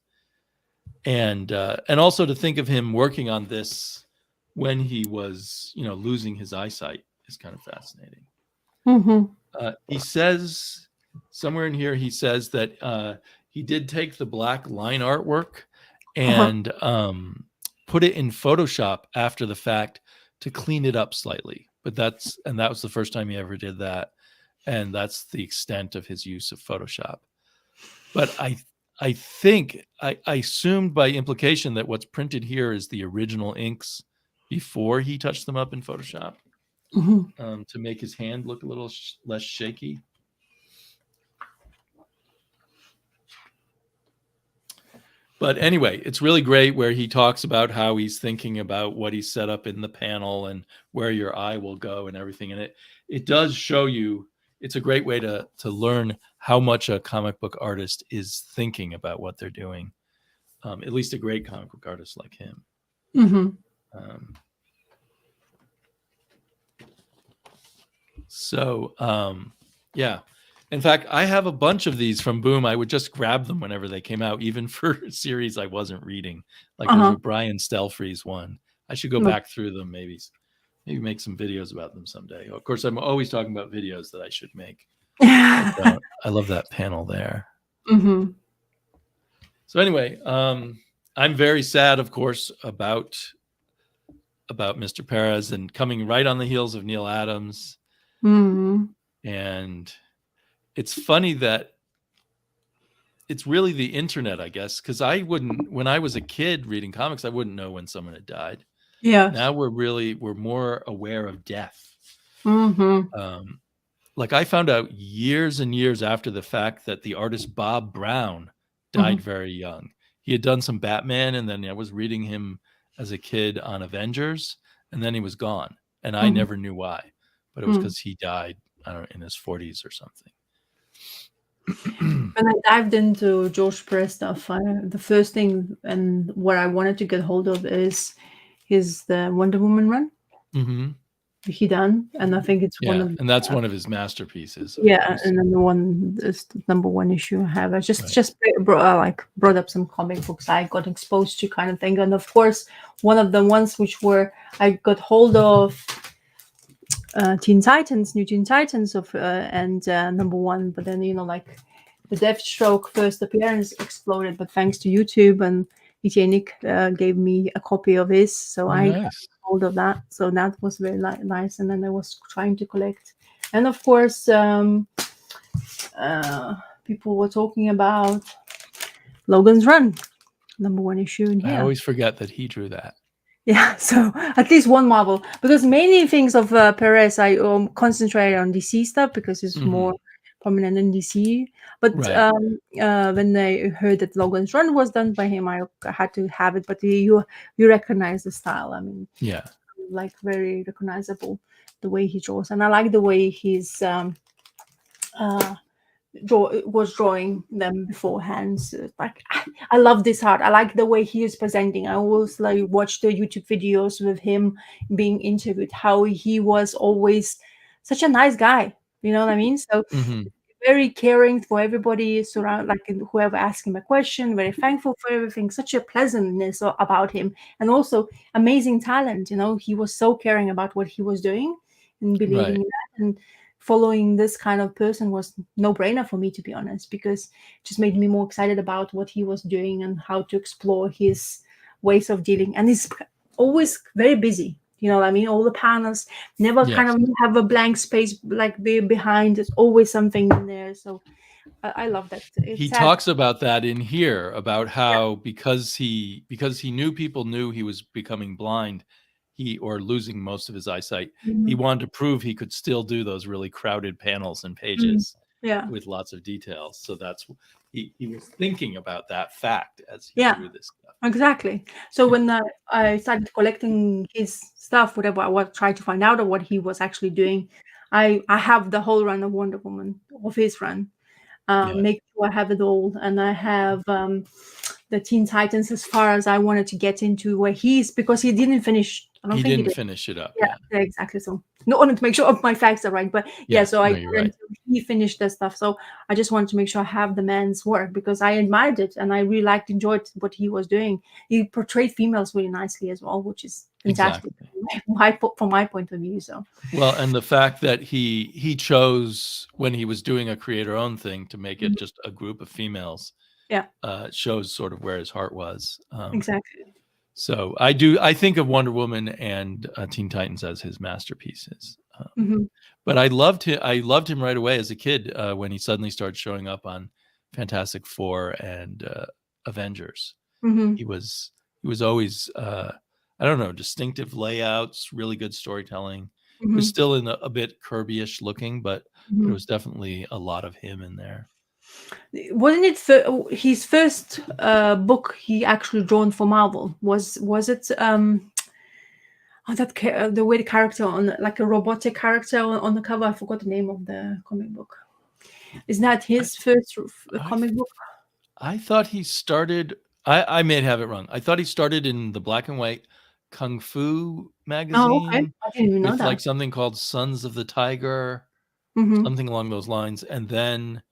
and also to think of him working on this when he was, losing his eyesight is kind of fascinating. Mhm. He says somewhere in here, he says that he did take the black line artwork and put it in Photoshop after the fact to clean it up slightly. But that was the first time he ever did that. And that's the extent of his use of Photoshop. But I think I assumed by implication that what's printed here is the original inks before he touched them up in Photoshop Mhm. to make his hand look a little less shaky. But anyway, it's really great where he talks about how he's thinking about what he set up in the panel and where your eye will go and everything. And it does show you, it's a great way to learn how much a comic book artist is thinking about what they're doing. At least a great comic book artist like him. Mhm. Yeah. In fact, I have a bunch of these from Boom. I would just grab them whenever they came out, even for series I wasn't reading. Like there's a Brian Stelfreeze one. I should go back through them, maybe make some videos about them someday. Of course, I'm always talking about videos that I should make. I love that panel there. Mhm. So anyway, I'm very sad, of course, about Mr. Perez and coming right on the heels of Neil Adams. Mhm. And it's funny that it's really the internet, I guess, because when I was a kid reading comics, I wouldn't know when someone had died. Yes. Now we're more aware of death. Mhm. Like I found out years and years after the fact that the artist Bob Brown died very young. He had done some Batman, and then I was reading him as a kid on Avengers, and then he was gone, and I never knew why, but it was because he died, I don't know, in his 40s or something. When I dived into George Perez stuff, the first thing and what I wanted to get hold of is the Wonder Woman run. Mm-hmm. He done, and I think it's one of and that's one of his masterpieces. and then the one is the number one issue I have. I just brought up some comic books I got exposed to, kind of thing, and of course one of the ones which I got hold of. New Teen Titans and number one, but then like the Deathstroke first appearance exploded, but thanks to YouTube and Nick gave me a copy of his, so Oh, I got nice. hold of that. So that was very nice. And then I was trying to collect, and of course, people were talking about Logan's Run, #1 issue in I here. always forget that he drew that. Yeah, so at least one Marvel, because mainly things of Perez, I concentrate on DC stuff because it's more prominent in DC. But Right. when I heard that Logan's Run was done by him, I had to have it. But you recognize the style. I mean, Yeah. like very recognizable the way he draws, and I like the way he's was drawing them beforehand. So, like, I love this art. I like the way he is presenting. I always like watch the YouTube videos with him being interviewed. How he was always such a nice guy. You know what I mean? So very caring for everybody surround, like whoever asked him a question. Very thankful for everything. Such a pleasantness about him, and also amazing talent. You know, he was so caring about what he was doing and believing Right. in that, and following this kind of person was no brainer for me, to be honest, because it just made me more excited about what he was doing and how to explore his ways of dealing. And he's always very busy. You know what I mean? All the panels never kind Yes. of have a blank space like behind. There's always something in there. So I love that. It's He sad. talks about that in here, about how because he knew people knew he was becoming blind, or losing most of his eyesight, he Mhm. wanted to prove he could still do those really crowded panels and Mm. pages Yeah. with lots of details. So that's he was thinking about that fact as he Yeah. drew this stuff. Exactly. So when I started collecting his stuff, whatever I was trying to find out of what he was actually doing, I have the whole run of Wonder Woman, of his run. Yeah. Make sure I have it all, and I have the Teen Titans as far as I wanted to get into where he's, because he didn't finish. I don't He think he didn't did. finish it up. Yeah, Yeah. exactly. So not wanted to make sure my facts are right, but yeah. Yes. So I No, got you're right. until he finished the stuff. So I just wanted to make sure I have the man's work because I admired it and I really enjoyed what he was doing. He portrayed females really nicely as well, which is fantastic from my point of view. So well, and the fact that he chose, when he was doing a creator-owned thing, to make it just a group of females, yeah, shows sort of where his heart was. exactly. So I think of Wonder Woman and Teen Titans as his masterpieces. But I loved him right away as a kid when he suddenly started showing up on Fantastic Four and Avengers. He was always I don't know, distinctive layouts, really good storytelling. It was still in a bit Kirby-ish looking, but there was definitely a lot of him in there. Wasn't it his first book he actually drawn for Marvel? Was it the way the character on, like a robotic character on the cover? I forgot the name of the comic book. Is that his first comic book? I thought he started. I may have it wrong. I thought he started in the black and white Kung Fu magazine. Oh, okay. I didn't even know with that. like something called Sons of the Tiger, something along those lines. And then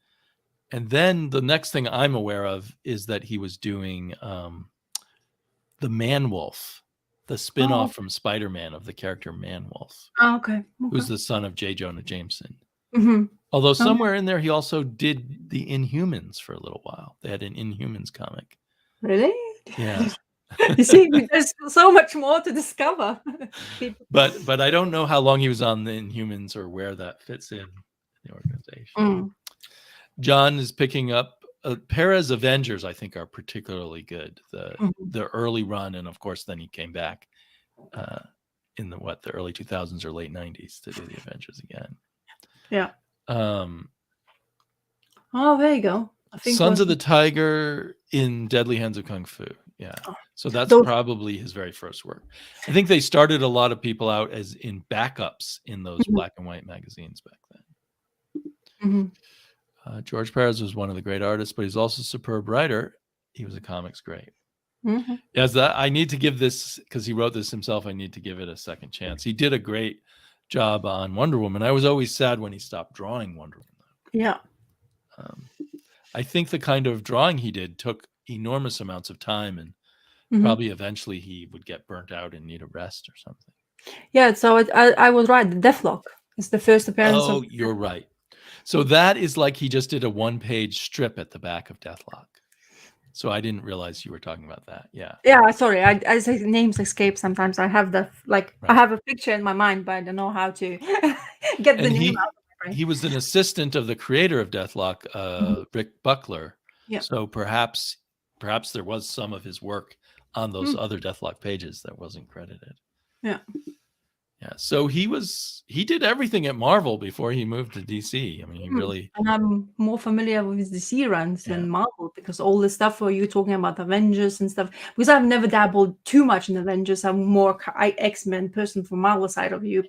the next thing I'm aware of is that he was doing the Man-Wolf, the spin-off from Spider-Man of the character Man-Wolf, Oh, okay. who's the son of J. Jonah Jameson. Mm-hmm. Although somewhere in there, he also did the Inhumans for a little while. They had an Inhumans comic. Really? Yeah. You see, there's so much more to discover. But I don't know how long he was on the Inhumans or where that fits in the organization. John is picking up Perez Avengers. I think are particularly good. The early run, and of course, then he came back in the early 2000s or late 90s to do the Avengers again. Yeah. Oh, there you go. I think Sons of the Tiger in Deadly Hands of Kung Fu. Yeah. So that's probably his very first work. I think they started a lot of people out as in backups in those black and white magazines back then. George Perez was one of the great artists, but he's also a superb writer. He was a comics great. Yes, I need to give this, because he wrote this himself, I need to give it a second chance. He did a great job on Wonder Woman. I was always sad when he stopped drawing Wonder Woman. Yeah. I think the kind of drawing he did took enormous amounts of time, and probably eventually he would get burnt out and need a rest or something. Yeah, so I was right. The Deathlock is the first appearance. Oh, you're right. So that is like he just did a one-page strip at the back of Deathlock. So I didn't realize you were talking about that. Yeah. Yeah, sorry, I say names escape sometimes. I have I Right. have a picture in my mind, but I don't know how to get the And name out of my brain. he was an assistant of the creator of Deathlock, Rick Buckler. Yeah. So perhaps there was some of his work on those Mm. other Deathlock pages that wasn't credited. Yeah. Yeah. So he did everything at Marvel before he moved to DC. I mean, he really. And I'm more familiar with DC runs than Marvel, because all the stuff where you're talking about Avengers and stuff, because I've never dabbled too much in Avengers. I'm more X-Men person from Marvel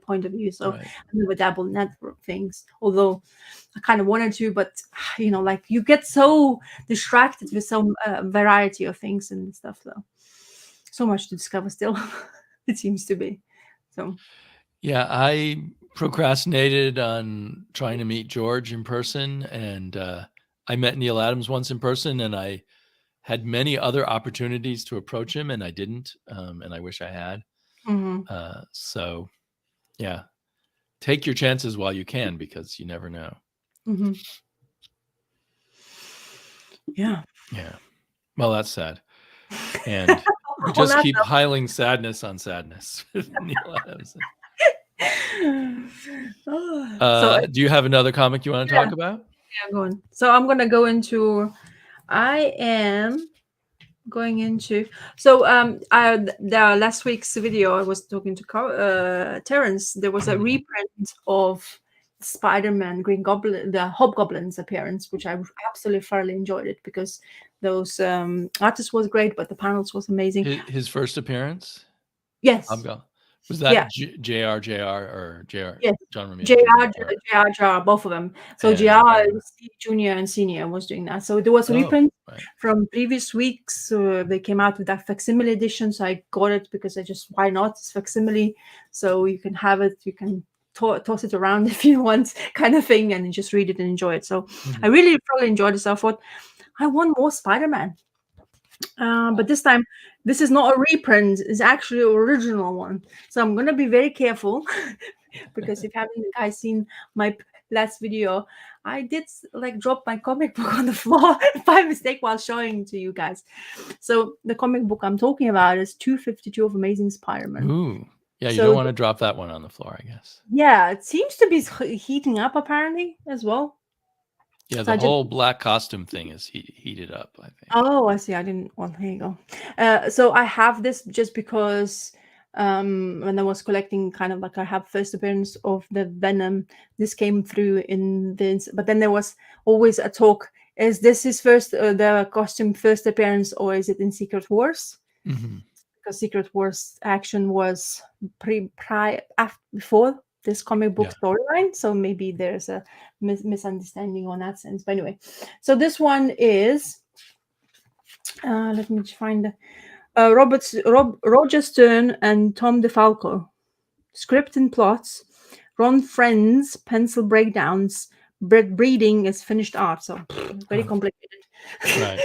point of view. So Right. I never dabbled in that things, although I kind of wanted to, but like you get so distracted with some variety of things and stuff, though. So much to discover still, it seems to be. So Yeah, I procrastinated on trying to meet George in person, and I met Neil Adams once in person, and I had many other opportunities to approach him, and I didn't, and I wish I had. So, yeah, take your chances while you can, because you never know. Yeah. Well, that's sad, and we just keep piling sadness on sadness with Neil Adams. Do you have another comic you want to talk about? Yeah, go on. So I'm gonna go into. I am going into. So the last week's video, I was talking to Terrence. There was a reprint of Spider-Man Green Goblin, the Hobgoblin's appearance, which I absolutely thoroughly enjoyed it, because those artists was great, but the panels was amazing. His first appearance? Yes. Was that JR or JR? Yes. John Romita JR, both of them. So JR, Junior and Senior was doing that. So there was a reprint from previous weeks. They came out with that facsimile edition. So I got it because why not? It's facsimile. So you can have it. You can toss it around if you want, kind of thing, and just read it and enjoy it. So I really probably enjoyed it. So I thought, I want more Spider-Man. But this time, this is not a reprint. It's actually an original one. So I'm going to be very careful, because if you haven't guys seen my last video, I did drop my comic book on the floor by mistake while showing to you guys. So the comic book I'm talking about is 252 of Amazing Spider-Man. Ooh. Yeah, you don't want to drop that one on the floor, I guess. Yeah, it seems to be heating up apparently as well. Yeah, the whole black costume thing is heated up, I think. Oh, I see. I didn't. Well, here you go. So I have this just because when I was collecting, kind of I have first appearance of the Venom. This came through in this, but then there was always a talk: is this his first, the costume first appearance, or is it in Secret Wars? Because Secret Wars action was before this comic book storyline, so maybe there's a misunderstanding on that sense. But anyway, so this one is let me find Roger Stern and Tom DeFalco. Script and plots, Ron Friend's pencil breakdowns, Brett Breeding is finished art. So very complicated. Right.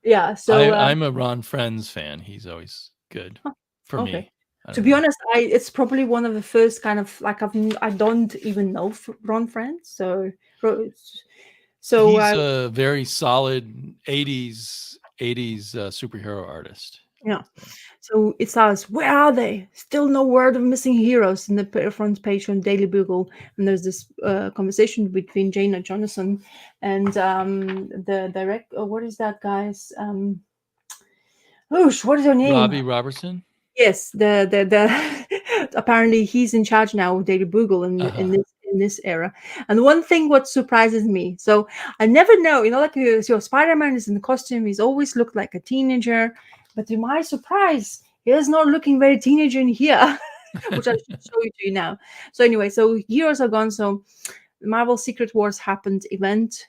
Yeah. So I'm a Ron Friends fan. He's always good for me. To be honest, it's probably one of the first kind of I don't even know Ron Friends. So he's a very solid 80s superhero artist. Yeah. So it starts, where are they? Still no word of missing heroes in the front page on Daily Bugle. And there's this conversation between Jana Jonathan and the director. What is that guy's? What is her name? Robbie Robertson. Yes, the apparently he's in charge now of Daily Bugle in this era. And one thing what surprises me, so I never know, your Spider-Man is in the costume, he's always looked like a teenager, but to my surprise, he is not looking very teenager in here, which I should show you to you now. So anyway, so years are gone. So Marvel Secret Wars happened event,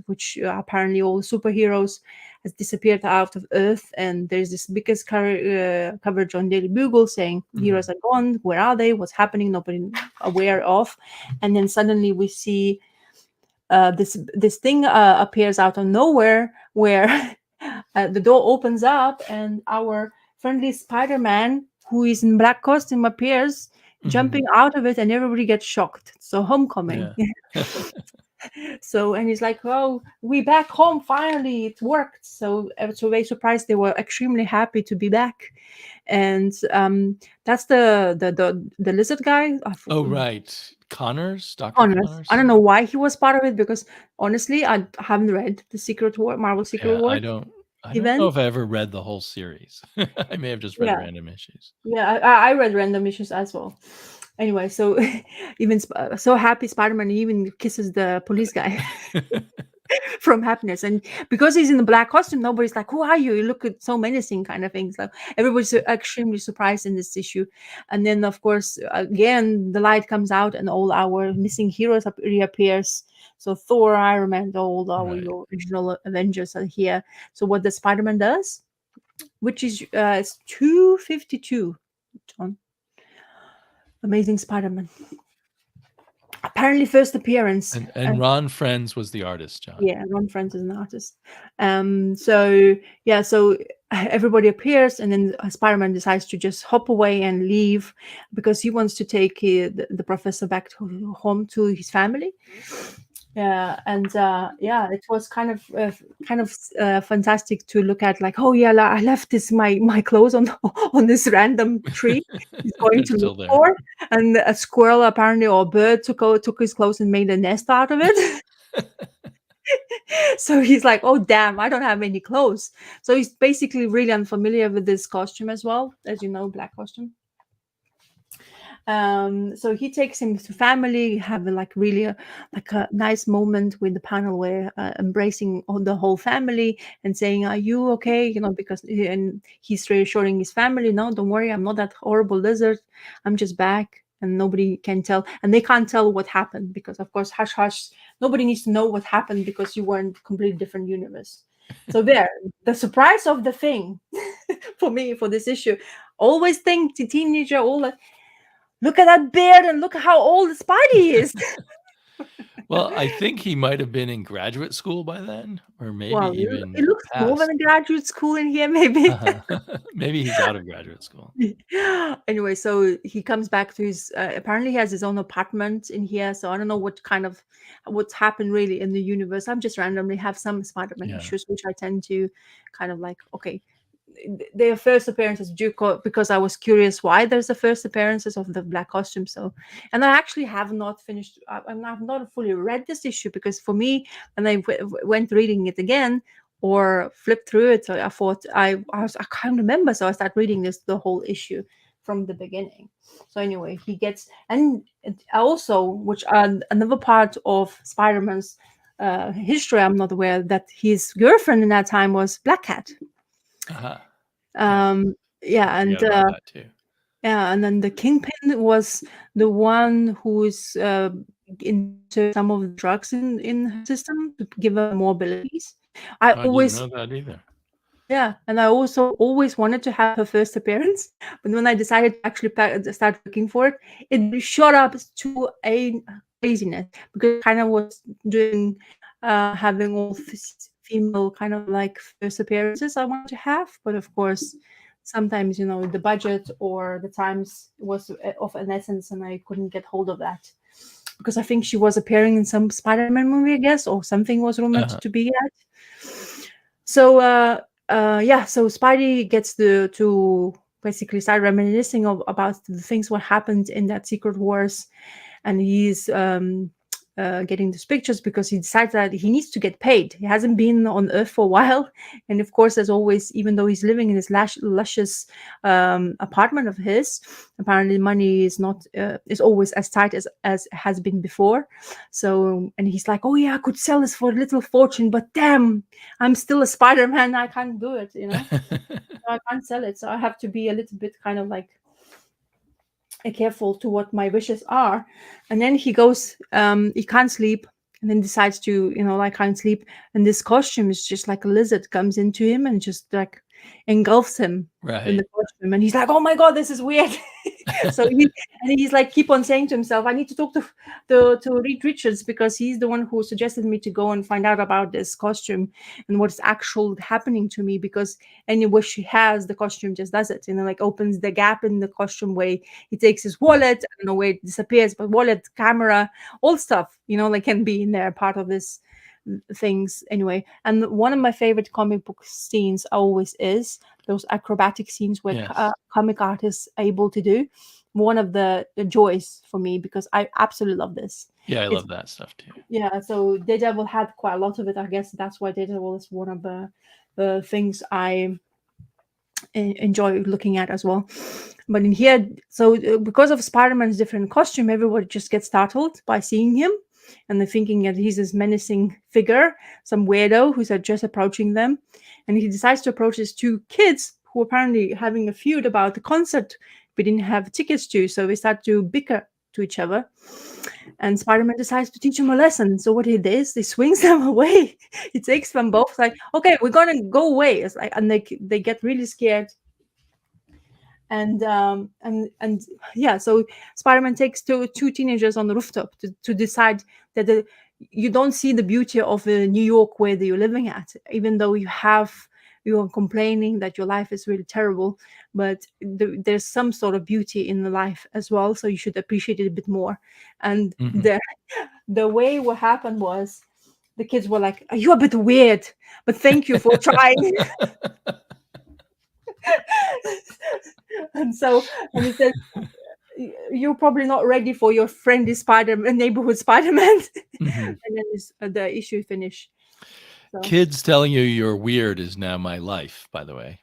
which apparently all the superheroes has disappeared out of Earth, and there's this biggest coverage on Daily Bugle saying heroes are gone, where are they, what's happening, nobody aware of. And then suddenly we see this thing appears out of nowhere, where the door opens up and our friendly Spider-Man, who is in black costume, appears jumping out of it, and everybody gets shocked. So Homecoming. Yeah. So, and he's like, "Oh, we back home finally. It worked." So they surprised. They were extremely happy to be back, and that's the lizard guy. Oh, right. Connors, Dr. Honest, I Connors. don't know why he was part of it because honestly, I haven't read the Secret War, Marvel Secret Yeah, War I don't know event. if I ever read the whole series. I may have just read Yeah, random issues. yeah, I read random issues as well. Anyway, so even so happy Spider-Man even kisses the police guy from happiness, and because he's in the black costume, nobody's like, "Who are you? You look so menacing," kind of things. Like everybody's extremely surprised in this issue, and then of course again the light comes out, and all our missing heroes reappears. So Thor, Iron Man, all our Right. your original Avengers are here. So what the Spider-Man does, which is it's 252, John. Amazing Spider-Man. Apparently, first appearance. And Ron Friends was the artist, John. Yeah, Ron Friends is an artist. So yeah, so everybody appears, and then Spider-Man decides to just hop away and leave because he wants to take the professor back to home to his family. Yeah, and yeah, it was kind of fantastic to look at. Like, oh yeah, I left this my clothes on on this random tree. He's going They're to still look there. for, and a squirrel apparently or a bird took his clothes and made a nest out of it. So he's like, oh damn, I don't have any clothes. So he's basically really unfamiliar with this costume as well, as you know, black costume. So he takes him to family, having like really like a nice moment with the panel where embracing the whole family and saying, "Are you okay?" You know, because and he's reassuring his family, "No, don't worry, I'm not that horrible lizard. I'm just back." And nobody can tell, and they can't tell what happened because, of course, hush hush. Nobody needs to know what happened because you were in a completely different universe. So there, the surprise of the thing for me for this issue. Always think the teenager, all that. Look at that beard and look at how old Spidey is. Well, I think he might have been in graduate school by then, or maybe Well, even it looks more past. than a graduate school in here, maybe. Maybe he's out of graduate school. Anyway, so he comes back to his. Apparently, he has his own apartment in here. So I don't know what's happened really in the universe. I'm just randomly have some Spider-Man Yeah. issues, which I tend to kind of like. Okay, their first appearances because I was curious why there's the first appearances of the black costume. So, and I actually have not finished. I've not fully read this issue because for me, when I went reading it again or flipped through it, I thought I can't remember. So I started reading the whole issue from the beginning. So anyway, he gets and also which another part of Spider-Man's history. I'm not aware that his girlfriend in that time was Black Cat. Uh-huh. Yeah, and Forgot about that too. yeah, and then the Kingpin was the one who's into some of the drugs in her system to give her more abilities. I I didn't always know that either. Yeah, and I also always wanted to have her first appearance, but when I decided to actually start looking for it, it shot up to a craziness because I kind of was doing having all female kind of like first appearances I wanted to have, but of course, sometimes the budget or the times was of an essence, and I couldn't get hold of that because I think she was appearing in some Spider-Man movie, I guess, or something was rumored to be at. So yeah, so Spidey gets to basically start reminiscing about the things what happened in that Secret Wars, and he's getting these pictures because he decides that he needs to get paid. He hasn't been on Earth for a while, and of course, as always, even though he's living in this luscious apartment of his, apparently money is not is always as tight as has been before. So, and he's like, "Oh yeah, I could sell this for a little fortune, but damn, I'm still a Spider-Man. I can't do it, I can't sell it. So I have to be a little bit kind of like careful to what my wishes are." And then he goes, he can't sleep, and then decides to, I can't sleep. And this costume is just like a lizard comes into him and just like engulfs him in the Right. costume, and he's like, "Oh my god, this is weird." So he's like keep on saying to himself, "I need to talk to Reed Richards because he's the one who suggested me to go and find out about this costume and what's actual happening to me, because any wish he has, the costume just does it, like opens the gap in the costume way. He takes his wallet, I don't know where it disappears, but wallet, camera, all stuff, like can be in there, part of this things anyway. And one of my favorite comic book scenes always is those acrobatic scenes where Yes. comic artists are able to do. One of the joys for me, because I absolutely love this. Yeah, I It's love that stuff too. yeah, so Daredevil had quite a lot of it. I guess that's why Daredevil is one of the things I enjoy looking at as well. But in here, so because of Spider-Man's different costume, everybody just gets startled by seeing him, and they're thinking that he's this menacing figure, some weirdo who's just approaching them. And he decides to approach his two kids who are apparently having a feud about the concert we didn't have tickets to, so they start to bicker to each other. And Spider-Man decides to teach him a lesson. So what he does, he swings them away. He takes them both, like, okay, we're gonna go away. It's like, and they get really scared. And yeah, so Spider-Man takes two teenagers on the rooftop to decide that you don't see the beauty of New York where you're living at, even though you are complaining that your life is really terrible, but there's some sort of beauty in the life as well, so you should appreciate it a bit more. And the way what happened was the kids were like, "You're a bit weird, but thank you for trying." and he said, "You're probably not ready for your friendly neighborhood Spider-Man." And then the issue finished. So. Kids telling you're weird is now my life, by the way.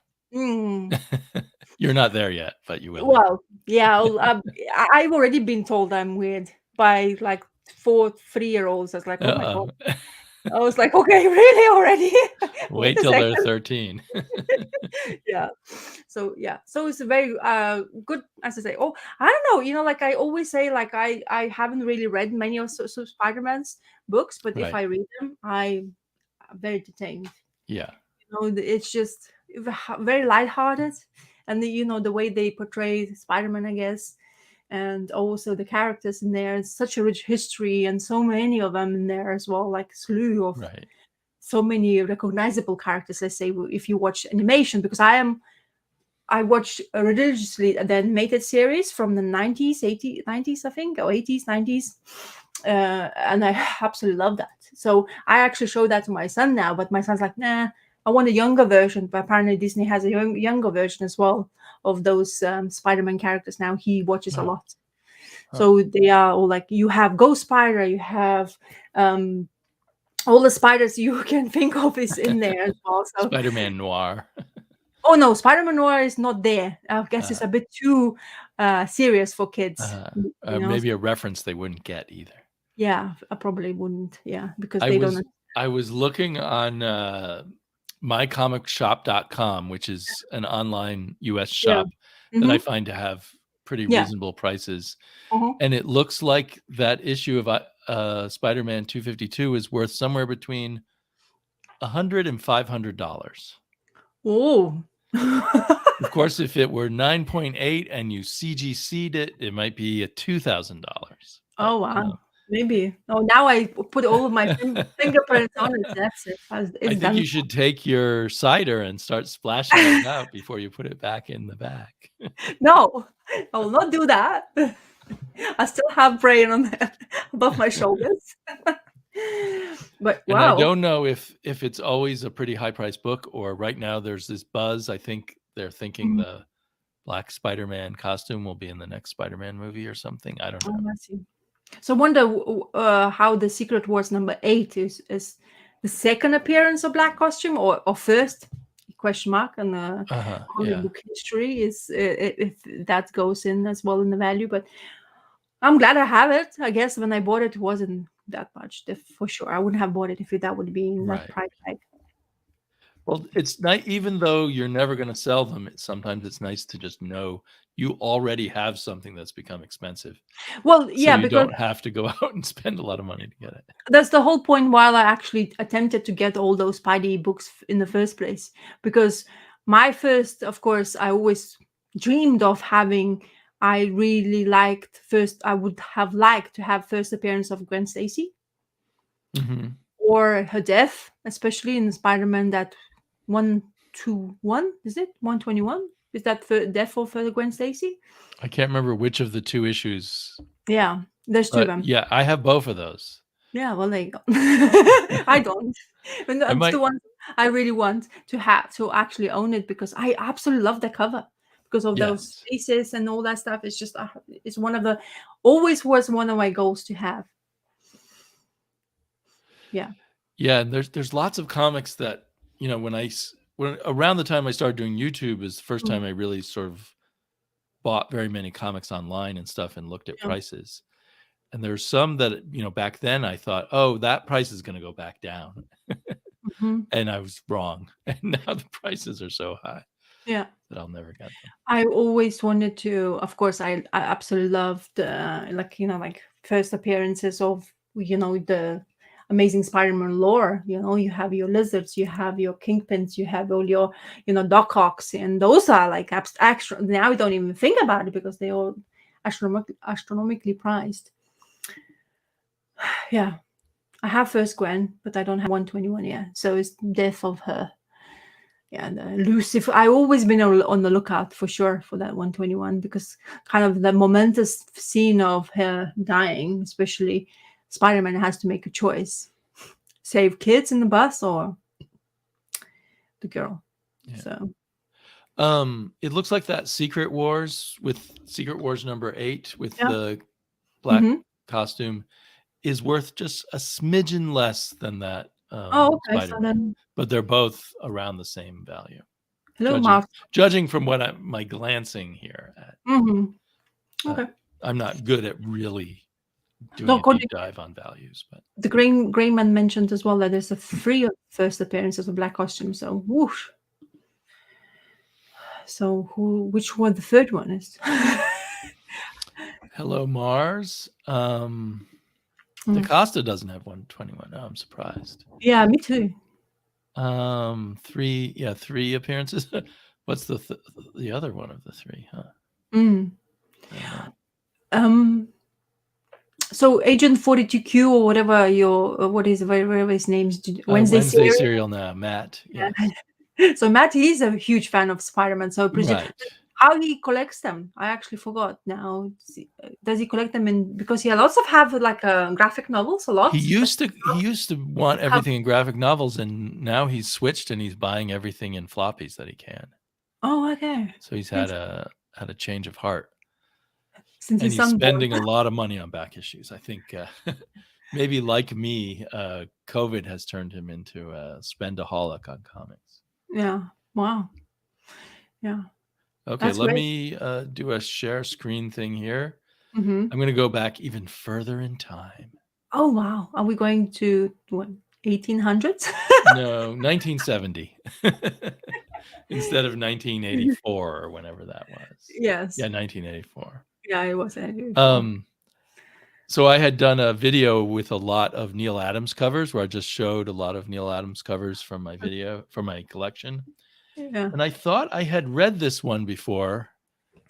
You're not there yet, but you will. Well, yeah, I've already been told I'm weird by like 3-year-olds. I was like, oh my god. I was like, okay, really already? Wait till they're 13. Yeah. So it's a very good, as I say. Oh, I don't know. Like I always say, like I haven't really read many of Spider-Man's books, but if I read them, I'm very entertained. Yeah. It's just very lighthearted, and the way they portray Spider-Man, I guess. And also the characters in there, it's such a rich history, and so many of them in there as well, like slew of so many recognizable characters. Let's say if you watch animation, because I watched religiously the animated series from the 90s, 80s, 90s, I think, or 80s, 90s. And I absolutely love that. So I actually show that to my son now, but my son's like, nah, I want a younger version. But apparently Disney has a younger version as well of those Spider-Man characters now. He watches a lot. So they are all like, you have Ghost Spider, you have all the spiders you can think of is in there as well. So Spider-Man Noir. Oh no, Spider-Man Noir is not there. I guess it's a bit too serious for kids. Maybe a reference they wouldn't get either. Yeah, I probably wouldn't. Yeah, because they don't. I was looking on mycomicshop.com, which is an online US shop that I find to have pretty reasonable prices. And it looks like that issue of Spider-Man 252 is worth somewhere between $100 and $500. Oh. Of course, if it were 9.8 and you CGC'd it, it might be $2,000. Oh wow. Maybe. Oh, now I put all of my fingerprints on it. That's it. I think you should take your cider and start splashing it out before you put it back in the bag. No, I will not do that. I still have brain on above my shoulders. But wow. And I don't know if it's always a pretty high-priced book, or right now there's this buzz. I think they're thinking the Black Spider-Man costume will be in the next Spider-Man movie or something. I don't know. I see. So I wonder how the Secret Wars number 8 is the second appearance of Black costume or first ? And comic book history is if that goes in as well in the value. But I'm glad I have it. I guess when I bought it, it wasn't that much for sure. I wouldn't have bought it if that would be in that price tag. Well, it's nice, even though you're never going to sell them. Sometimes it's nice to just know you already have something that's become expensive. Well, yeah, so you because don't have to go out and spend a lot of money to get it. That's the whole point. While I actually attempted to get all those Spidey books in the first place, because my first, of course, I always dreamed of having. I really liked first. I would have liked to have first appearance of Gwen Stacy Mm-hmm. or her death, especially in Spider-Man that 121. Is it 121? Is that the death of Gwen Stacy? I can't remember which of the two issues, Yeah, there's two of but them. yeah, I have both of those. Yeah, well, there you go. I don't. And I that's the might, one I really want to have to actually own it because I absolutely love the cover because of those yes. faces and all that stuff. It's just it's one of the always was one of my goals to have. Yeah. Yeah, and there's lots of comics that, you know, when around the time I started doing YouTube is the first time I really sort of bought very many comics online and stuff and looked at Yeah. prices. And there's some that, you know, back then I thought, oh, that price is going to go back down. Hmm. And I was wrong. And now the prices are so high Yeah. that I'll never get them. I always wanted to, of course, I absolutely loved like, like first appearances of, the Amazing Spider-Man lore. You have your lizards, you have your kingpins, you have all your, Doc Ocks, and those are like extra. Now we don't even think about it because they all astronomically priced. Yeah, I have first Gwen, but I don't have 121 yet. So it's death of her. Yeah, Lucifer. I always been on the lookout for sure for that 121 because kind of the momentous scene of her dying, especially Spider-Man has to make a choice: save kids in the bus or the girl. Yeah. So It looks like that Secret Wars number 8 with yeah. the black Mhm. costume is worth just a smidgen less than that Oh, okay. So Spider-Man, then, but they're both around the same value. hello, Mark. Judging from what my glancing here at. Mm-hmm. Okay. I'm not good at really doing No, a deep dive on values, but the Green Man mentioned as well that there's a 3 first appearances of black costume. So whoosh. So which one the third one is? hello Mars. DaCosta doesn't have 121. Oh, I'm surprised. Yeah, me too. 3 appearances. What's the other one of the 3, huh? Mm. I don't know. So Agent 42Q or whatever whatever his name's Wednesday serial now, Matt. Yes. So Matt, he's a huge fan of Spider-Man. So Right. how he collects them, I actually forgot now. Does he collect them because he lots of have like graphic novels a lot? He used to want everything in graphic novels, and now he's switched and he's buying everything in floppies that he can. Oh, okay. So he's had a change of heart. Since and he's spending a lot of money on back issues. I think maybe like me, COVID has turned him into a spendaholic on comics. Yeah. Wow. Yeah. Okay, let me do a share screen thing here. Mm-hmm. I'm going to go back even further in time. Oh, wow. Are we going to what, 1800s? No, 1970 instead of 1984 or whenever that was. Yes. Yeah, 1984. Yeah, it was 1984. So I had done a video with a lot of Neil Adams covers where I just showed a lot of Neil Adams covers from my collection. Yeah. And I thought I had read this one before,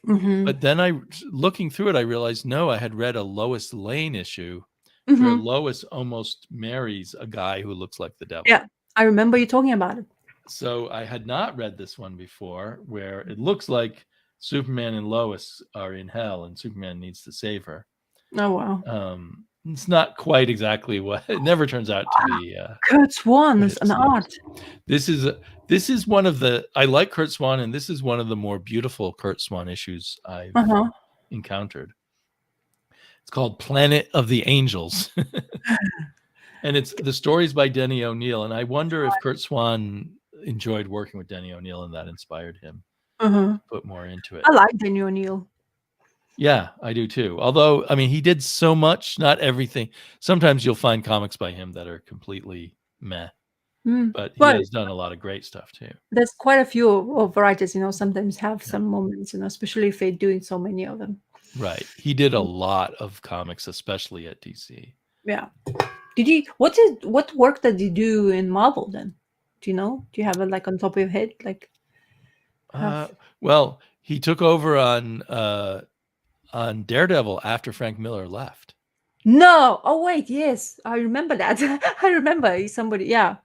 Mm-hmm. but then looking through it, I realized, no, I had read a Lois Lane issue Mm-hmm. where Lois almost marries a guy who looks like the devil. Yeah, I remember you talking about it. So I had not read this one before where it looks like Superman and Lois are in hell and Superman needs to save her. Oh, wow. It's not quite exactly what it never turns out to be. Kurt Swan is an art. This is one of the, I like Kurt Swan, and this is one of the more beautiful Kurt Swan issues I've encountered. It's called Planet of the Angels. And it's the stories by Denny O'Neil. And I wonder if Kurt Swan enjoyed working with Denny O'Neil and that inspired him to put more into it. I like Denny O'Neil. Yeah, I do too. Although, I mean, he did so much, not everything. Sometimes you'll find comics by him that are completely meh. But he has done a lot of great stuff too. There's quite a few varieties, sometimes have some moments, especially if they're doing so many of them. Right. He did a lot of comics, especially at DC. Yeah. What work did you do in Marvel then? Do you know? Do you have it like on top of your head? Like, Well, he took over on Daredevil after Frank Miller left. No. Oh wait, yes, I remember that. I remember somebody. Yeah.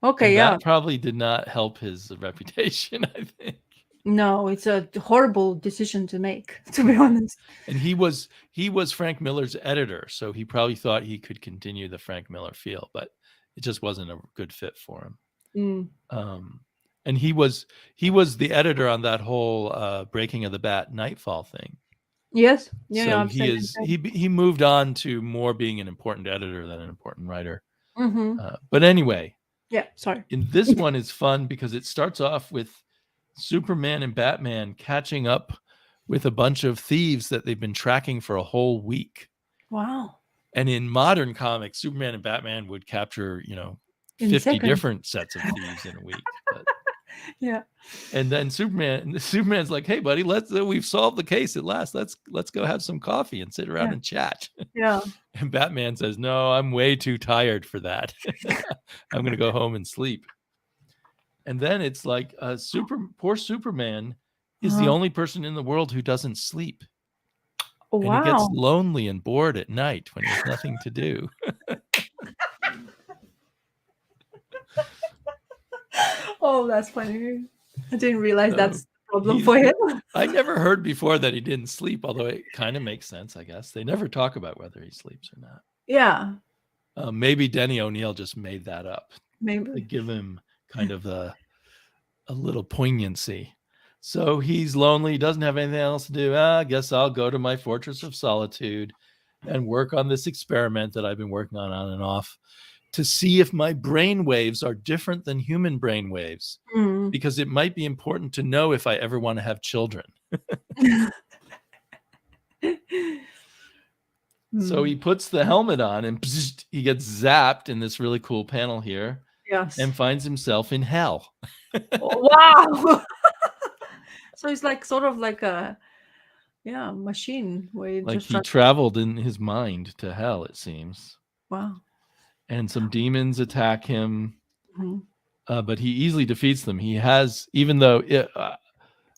Okay. And Yeah. that probably did not help his reputation, I think. No, it's a horrible decision to make, to be honest. And he was Frank Miller's editor, so he probably thought he could continue the Frank Miller feel, but it just wasn't a good fit for him. And he was the editor on that whole Breaking of the Bat Nightfall thing. Yes. Yeah. So Yeah, he moved on to more being an important editor than an important writer. Mm-hmm. But anyway, Yeah. Sorry. in this one is fun because it starts off with Superman and Batman catching up with a bunch of thieves that they've been tracking for a whole week. Wow. And in modern comics, Superman and Batman would capture, In 50 seconds. different sets of thieves in a week. But, Yeah. and then Superman's like, "Hey, buddy, we've solved the case at last. Let's go have some coffee and sit around and chat." Yeah. And Batman says, "No, I'm way too tired for that. I'm going to go home and sleep." And then it's like poor Superman is the only person in the world who doesn't sleep. Oh, And he gets wow. lonely and bored at night when he has nothing to do. Oh, that's funny. I didn't realize So that's the problem for him. I never heard before that he didn't sleep, although it kind of makes sense, I guess. They never talk about whether he sleeps or not. Yeah. Maybe Denny O'Neil just made that up to Maybe. give him kind of a little poignancy. So he's lonely, he doesn't have anything else to do. I guess I'll go to my Fortress of Solitude and work on this experiment that I've been working on and off to see if my brain waves are different than human brain waves, because it might be important to know if I ever want to have children. So he puts the helmet on and he gets zapped in this really cool panel here. Yes. And finds himself in hell. Wow. So it's like sort of like a machine where you Like just he traveled in his mind to hell, it seems. Wow. And some demons attack him, but he easily defeats them. He has, even though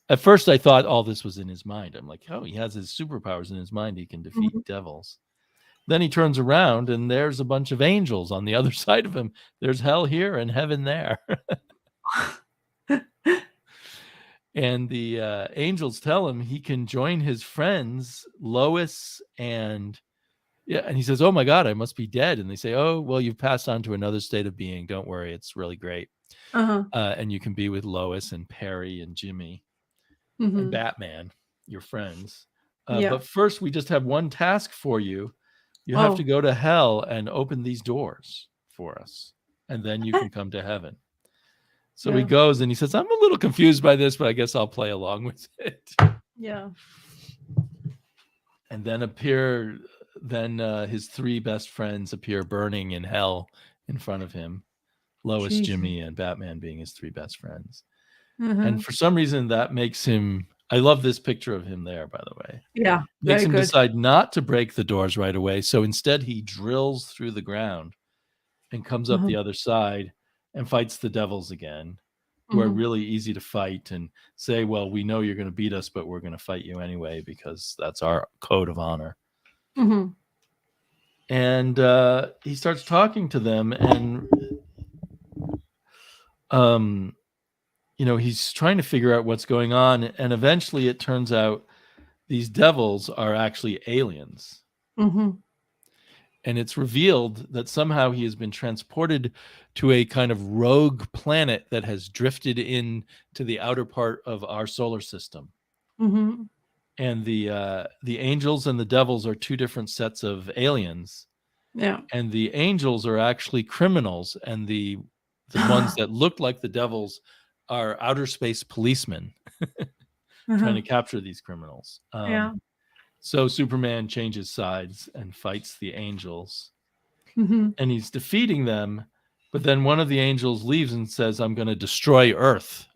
at first I thought all this was in his mind. I'm like, oh, he has his superpowers in his mind. He can defeat devils. Then he turns around and there's a bunch of angels on the other side of him. There's hell here and heaven there. And the angels tell him he can join his friends, Lois and he says, "Oh my God, I must be dead." And they say, "Oh, well, you've passed on to another state of being. Don't worry, it's really great." And you can be with Lois and Perry and Jimmy and Batman, your friends. But first, we just have one task for you. You have to go to hell and open these doors for us, and then you can come to heaven. So he goes and he says, "I'm a little confused by this, but I guess I'll play along with it." Yeah. And then his three best friends appear burning in hell in front of him. Lois, Jimmy, and Batman being his three best friends. And for some reason that makes him, I love this picture of him there, by the way. Yeah. Makes him decide not to break the doors right away. So instead he drills through the ground and comes up the other side and fights the devils again, who are really easy to fight and say, well, we know you're going to beat us, but we're going to fight you anyway because that's our code of honor. And he starts talking to them and, he's trying to figure out what's going on. And eventually it turns out these devils are actually aliens. And it's revealed that somehow he has been transported to a kind of rogue planet that has drifted into the outer part of our solar system. And the angels and the devils are two different sets of aliens. Yeah. And the angels are actually criminals, and the ones that look like the devils are outer space policemen trying to capture these criminals. So Superman changes sides and fights the angels, and he's defeating them. But then one of the angels leaves and says, "I'm going to destroy Earth."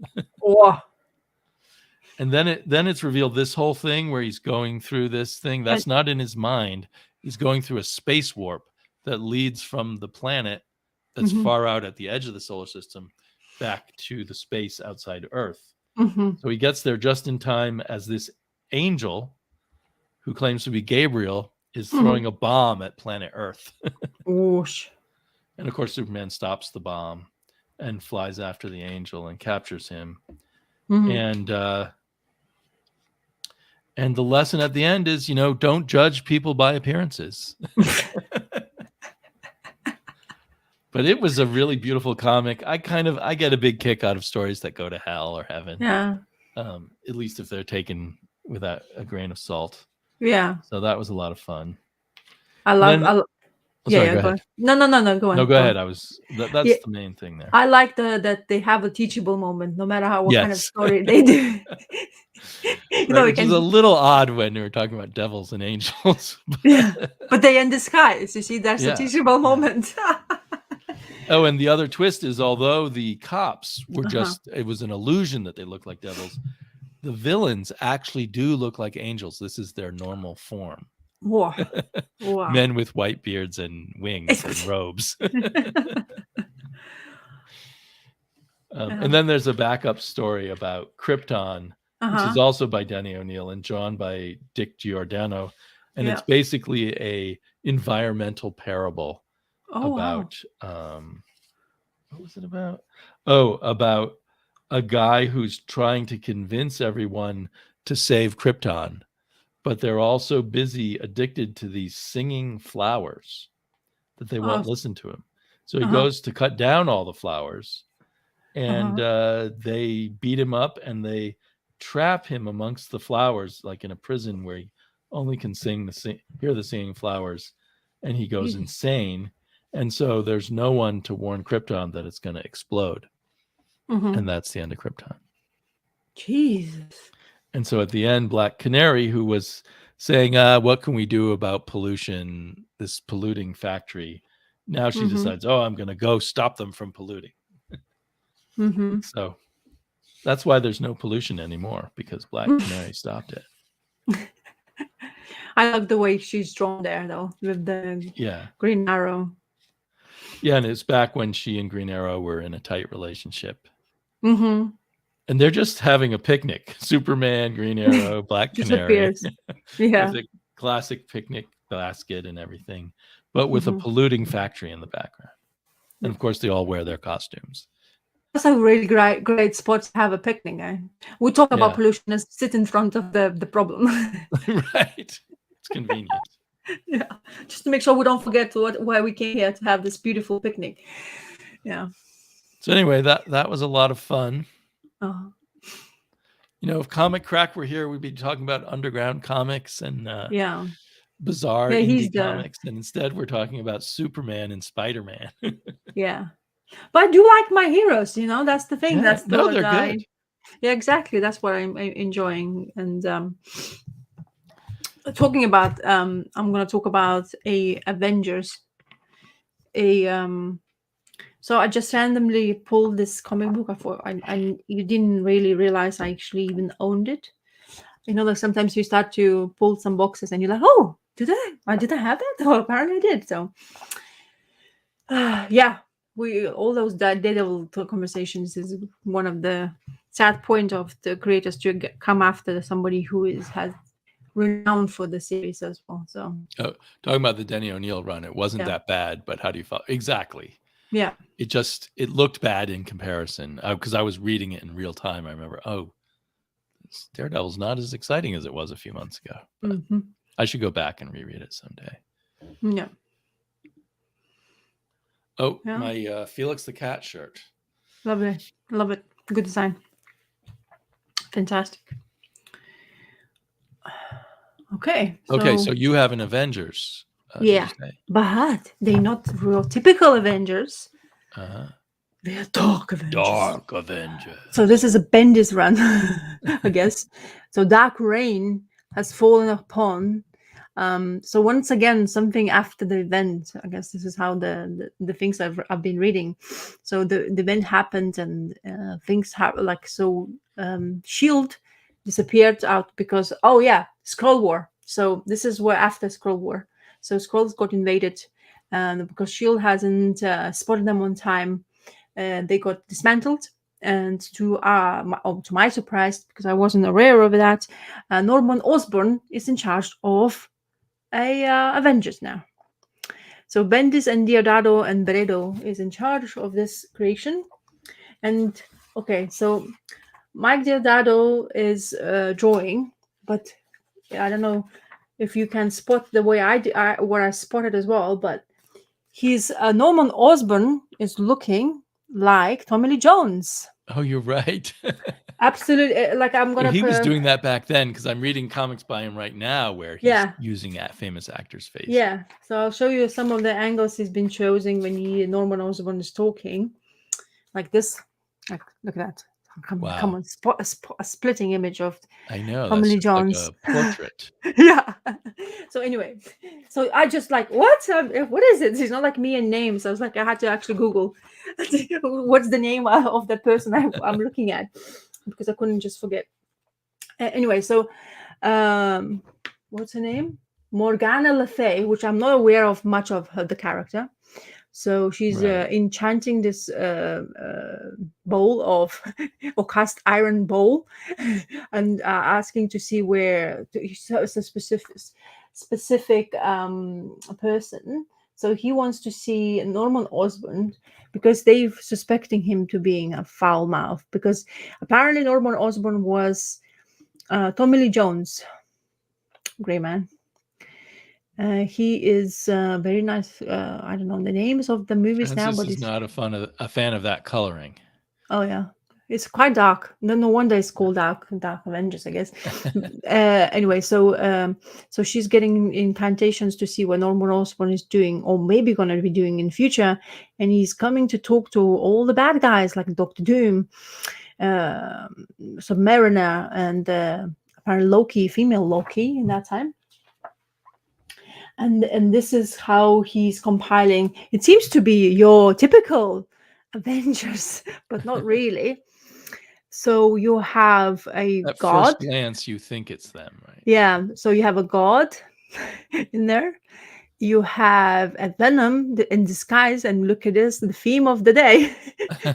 And then it's revealed this whole thing where he's going through this thing that's not in his mind. He's going through a space warp that leads from the planet that's far out at the edge of the solar system back to the space outside Earth. Mm-hmm. So he gets there just in time as this angel, who claims to be Gabriel, is throwing a bomb at planet Earth. Whoosh. And of course, Superman stops the bomb and flies after the angel and captures him. Mm-hmm. And the lesson at the end is, don't judge people by appearances. But it was a really beautiful comic. I get a big kick out of stories that go to hell or heaven. Yeah. At least if they're taken with a grain of salt. Yeah. So that was a lot of fun. I love. Go Go ahead. ahead. No, go on. No, go ahead. On. That's Yeah. the main thing there. I like that they have a teachable moment, no matter what kind of Yes. story they do. Which is a little odd when we're talking about devils and angels. But they're in disguise. You see, there's a teachable moment. Oh, and the other twist is, although the cops were it was an illusion that they looked like devils, the villains actually do look like angels. This is their normal form. Wow. Men with white beards and wings and robes. And then there's a backup story about Krypton, which is also by Denny O'Neil and drawn by Dick Giordano. And it's basically a environmental parable about what was it about? About a guy who's trying to convince everyone to save Krypton, but they're also busy addicted to these singing flowers that they won't listen to him. So he goes to cut down all the flowers, and they beat him up and they trap him amongst the flowers, like in a prison where he only can hear the singing flowers, and he goes insane. And so there's no one to warn Krypton that it's going to explode. And that's the end of Krypton. Jesus. And so at the end, Black Canary, who was saying, what can we do about pollution, this polluting factory? Now she decides, I'm going to go stop them from polluting. So that's why there's no pollution anymore, because Black Canary stopped it. I like the way she's drawn there, though, with the Green Arrow. Yeah, and it's back when she and Green Arrow were in a tight relationship. And they're just having a picnic. Superman, Green Arrow, Black Canary. With a classic picnic basket and everything, but with a polluting factory in the background. And of course, they all wear their costumes. That's a really great spot to have a picnic. Eh? We talk about pollution and sit in front of the problem. Right. It's convenient. Yeah, just to make sure we don't forget why we came here to have this beautiful picnic. Yeah. So anyway, that was a lot of fun. If Comic Crack were here, we'd be talking about underground comics and bizarre indie comics, and instead we're talking about Superman and Spider-Man. Yeah, but I do like my heroes. That's the thing. That's they're good. Yeah, exactly. That's what I'm enjoying. And talking about, I'm going to talk about a Avengers. So I just randomly pulled this comic book. I you didn't really realize I actually even owned it. Like sometimes you start to pull some boxes and you're like, oh, did I have that? Oh, apparently I did. So all those Daredevil conversations is one of the sad point of the creators to come after somebody who has renowned for the series as well. So talking about the Denny O'Neil run, it wasn't that bad, but how do you follow? Exactly. Yeah. It looked bad in comparison because I was reading it in real time. I remember, Daredevil's not as exciting as it was a few months ago. But I should go back and reread it someday. Yeah. My Felix the Cat shirt. Lovely. Love it. Good design. Fantastic. Okay. So you have an Avengers. But they're not real typical Avengers. They're Dark Avengers. Dark Avengers. So this is a Bendis run, I guess. So Dark Reign has fallen upon. So once again, something after the event. I guess this is how the things I've been reading. So the event happened and things happen Shield disappeared out because Skrull War. So this is where after Skrull War. So Skrulls got invaded, because Shield hasn't spotted them on time. They got dismantled, And to my surprise, because I wasn't aware of that, Norman Osborn is in charge of Avengers now. So Bendis and Diodado and Bredo is in charge of this creation. And okay, so Mike Diodado is drawing, but I don't know if you can spot the way what I spotted as well, but his Norman Osborn is looking like Tommy Lee Jones. Oh, you're right. Absolutely. Like I'm gonna. He was doing that back then, because I'm reading comics by him right now where he's using that famous actor's face. Yeah. So I'll show you some of the angles he's been choosing when Norman Osborn is talking, like this. Like, look at that. Come on, a splitting image of Tommy Lee Jones. Like a portrait. Yeah. So anyway, so I just like, what is it? It's not like me and names. I was like, I had to actually Google what's the name of the person I'm looking at, because I couldn't just forget. Anyway, so what's her name? Morgana Le Fay, which I'm not aware of much of the character. So she's enchanting this bowl of or cast iron bowl, and asking to see where it's a specific person. So he wants to see Norman Osborn, because they're suspecting him to being a foul mouth, because apparently Norman Osborn was Tommy Lee Jones, Grey Man. He is very nice. I don't know the names of the movies now, but he's not a fan of that coloring. Oh yeah, it's quite dark. No wonder it's called Dark Avengers, I guess. Anyway, so she's getting incantations to see what Norman Osborn is doing, or maybe going to be doing in future, and he's coming to talk to all the bad guys like Doctor Doom, Submariner, and apparently Loki, female Loki in that time. And this is how he's compiling. It seems to be your typical Avengers, but not really. So you have a At god. First glance, you think it's them, right? Yeah. So you have a god in there. You have a Venom in disguise, and look at this, the theme of the day,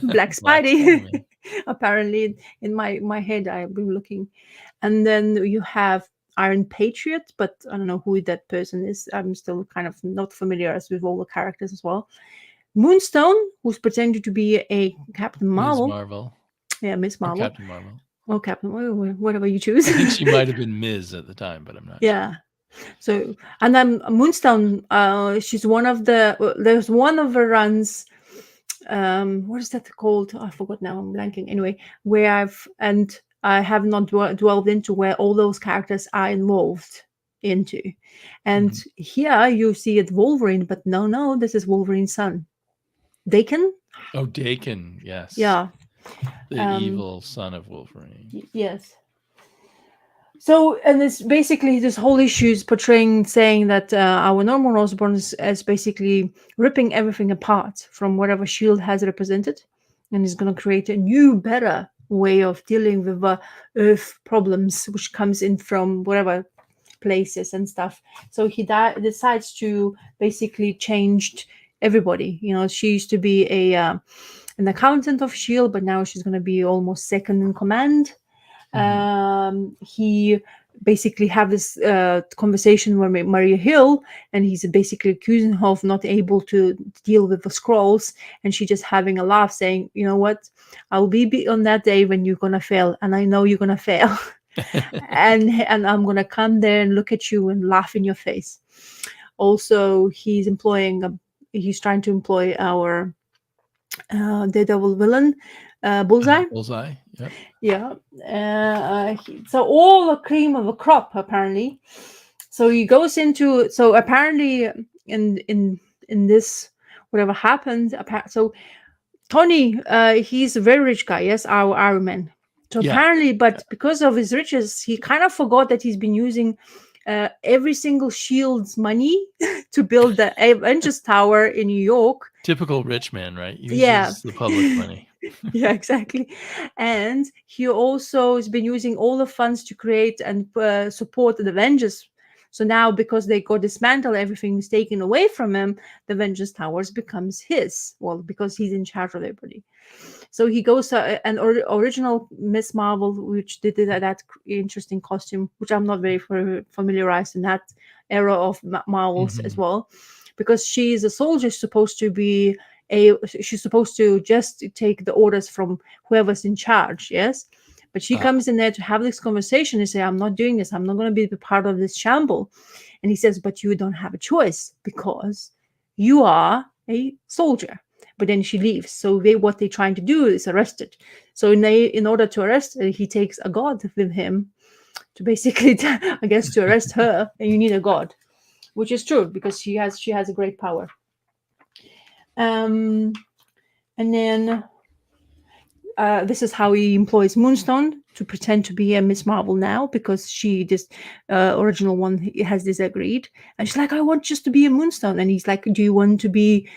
Black Spidey. Apparently, in my head, I've been looking, and then you have Iron Patriot, but I don't know who that person is. I'm still kind of not familiar with all the characters as well. Moonstone, who's pretending to be a Captain Marvel. Ms. Marvel. Yeah, Miss Marvel. Or Captain Marvel. Oh, Captain, whatever you choose. I think she might have been Ms. at the time, but I'm not sure. So, and then Moonstone, she's one of there's one of her runs, what is that called? I forgot now, I'm blanking. Anyway, where I have not dwelled into where all those characters are involved into. And here you see it Wolverine, but no, this is Wolverine's son. Daken? Oh, Daken, yes. Yeah. The evil son of Wolverine. Yes. So, and it's basically this whole issue is saying that our Norman Osborn is basically ripping everything apart from whatever S.H.I.E.L.D. has represented, and is going to create a new, better way of dealing with Earth problems, which comes in from whatever places and stuff. So he decides to basically change everybody. You know, she used to be an accountant of S.H.I.E.L.D., but now she's going to be almost second in command. He basically have this conversation with Maria Hill, and he's basically accusing her of not able to deal with the scrolls, and she just having a laugh, saying, you know what, I'll be on that day when you're gonna fail, and I know you're gonna fail. and I'm gonna come there and look at you and laugh in your face. Also, he's trying to employ our Daredevil villain, Bullseye. Bullseye, yep. Yeah. So all the cream of the crop, apparently. So he goes into. So apparently, in this whatever happened. So Tony, he's a very rich guy. Yes, our Iron Man. So apparently, but because of his riches, he kind of forgot that he's been using every single S.H.I.E.L.D.'s money to build the Avengers Tower in New York. Typical rich man, right? Uses the public money. Yeah, exactly. And he also has been using all the funds to create and support the Avengers. So now, because they got dismantled, everything is taken away from him, the Vengeance Towers becomes his. Well, because he's in charge of everybody. So he goes an original Miss Marvel, which did that interesting costume, which I'm not very familiarized in that era of Marvels as well, because she is a soldier supposed to be she's supposed to just take the orders from whoever's in charge, yes. But she comes in there to have this conversation and say, I'm not doing this. I'm not going to be part of this shamble. And he says, but you don't have a choice because you are a soldier. But then she leaves. So what they're trying to do is arrest it. So in order to arrest her, he takes a god with him to basically, I guess, to arrest her. And you need a god, which is true because she has a great power. And then this is how he employs Moonstone to pretend to be a Miss Marvel now, because this original one has disagreed. And she's like, I want just to be a Moonstone. And he's like, do you want to be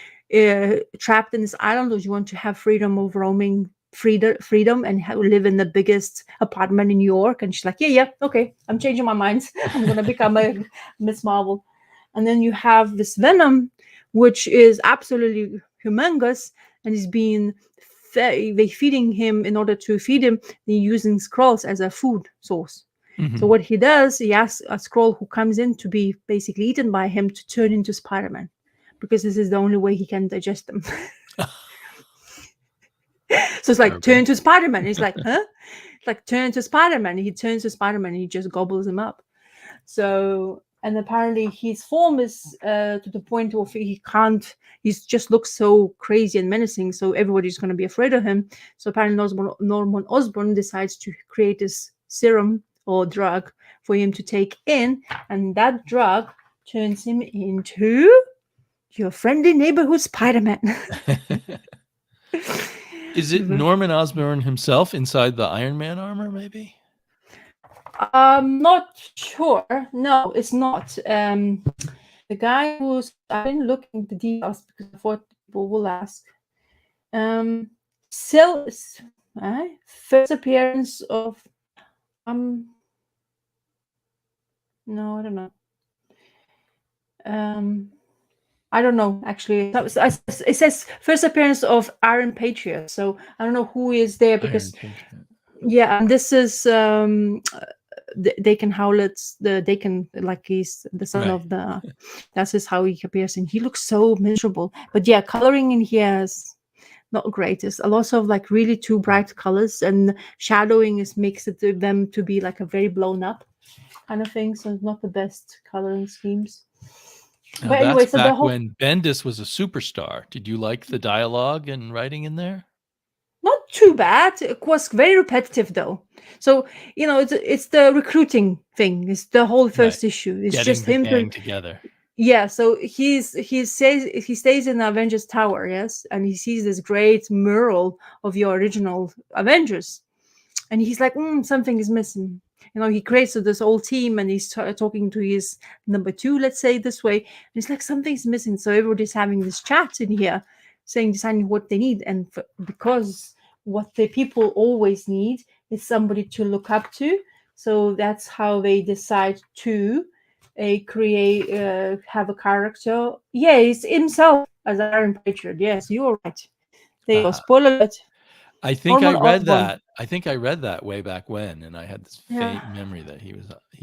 trapped in this island, or do you want to have freedom of roaming, freedom and live in the biggest apartment in New York? And she's like, yeah, okay, I'm changing my mind. I'm going to become a Miss Marvel. And then you have this Venom, which is absolutely humongous, and is being they feeding him. In order to feed him, they're using Skrulls as a food source. So what he does, he asks a Skrull who comes in to be basically eaten by him to turn into Spider-Man, because this is the only way he can digest them. So it's like, turn to Spider-Man. He's like, huh? It's like, turn to Spider-Man. He turns to Spider-Man and he just gobbles him up. So, and apparently his form is to the point of he just looks so crazy and menacing. So everybody's going to be afraid of him. So apparently Norman Osborn decides to create this serum or drug for him to take in. And that drug turns him into your friendly neighborhood Spider-Man. Is it Norman Osborn himself inside the Iron Man armor, maybe? I'm not sure. No, it's not. The guy who's... I didn't look into the details because I thought people will ask. First appearance of... No, I don't know. I don't know, actually. It says first appearance of Iron Patriots, so I don't know who is there, because and this is Dakin Howlett's he's the son of the... That's just how he appears, and he looks so miserable. But yeah, coloring in here is not great. It's a lot of like really too bright colors, and shadowing makes them to be like a very blown up kind of thing, so it's not the best coloring schemes. Now, but anyway, so when Bendis was a superstar, did you like the dialogue and writing in there? Not too bad. It was very repetitive, though. So it's the recruiting thing. It's the whole first issue. It's getting just him gang together. Yeah. So he stays in the Avengers Tower, yes, and he sees this great mural of your original Avengers, and he's like, something is missing. He creates this whole team, and he's talking to his number 2, let's say this way. And it's like, something's missing. So everybody's having this chat in here, deciding what they need. And because what the people always need is somebody to look up to. So that's how they decide to create, have a character. Yeah, it's himself as Iron Patriot. Yes, you're right. There you go. Spoiler alert. I think I read that. I think I read that way back when, and I had this faint memory that he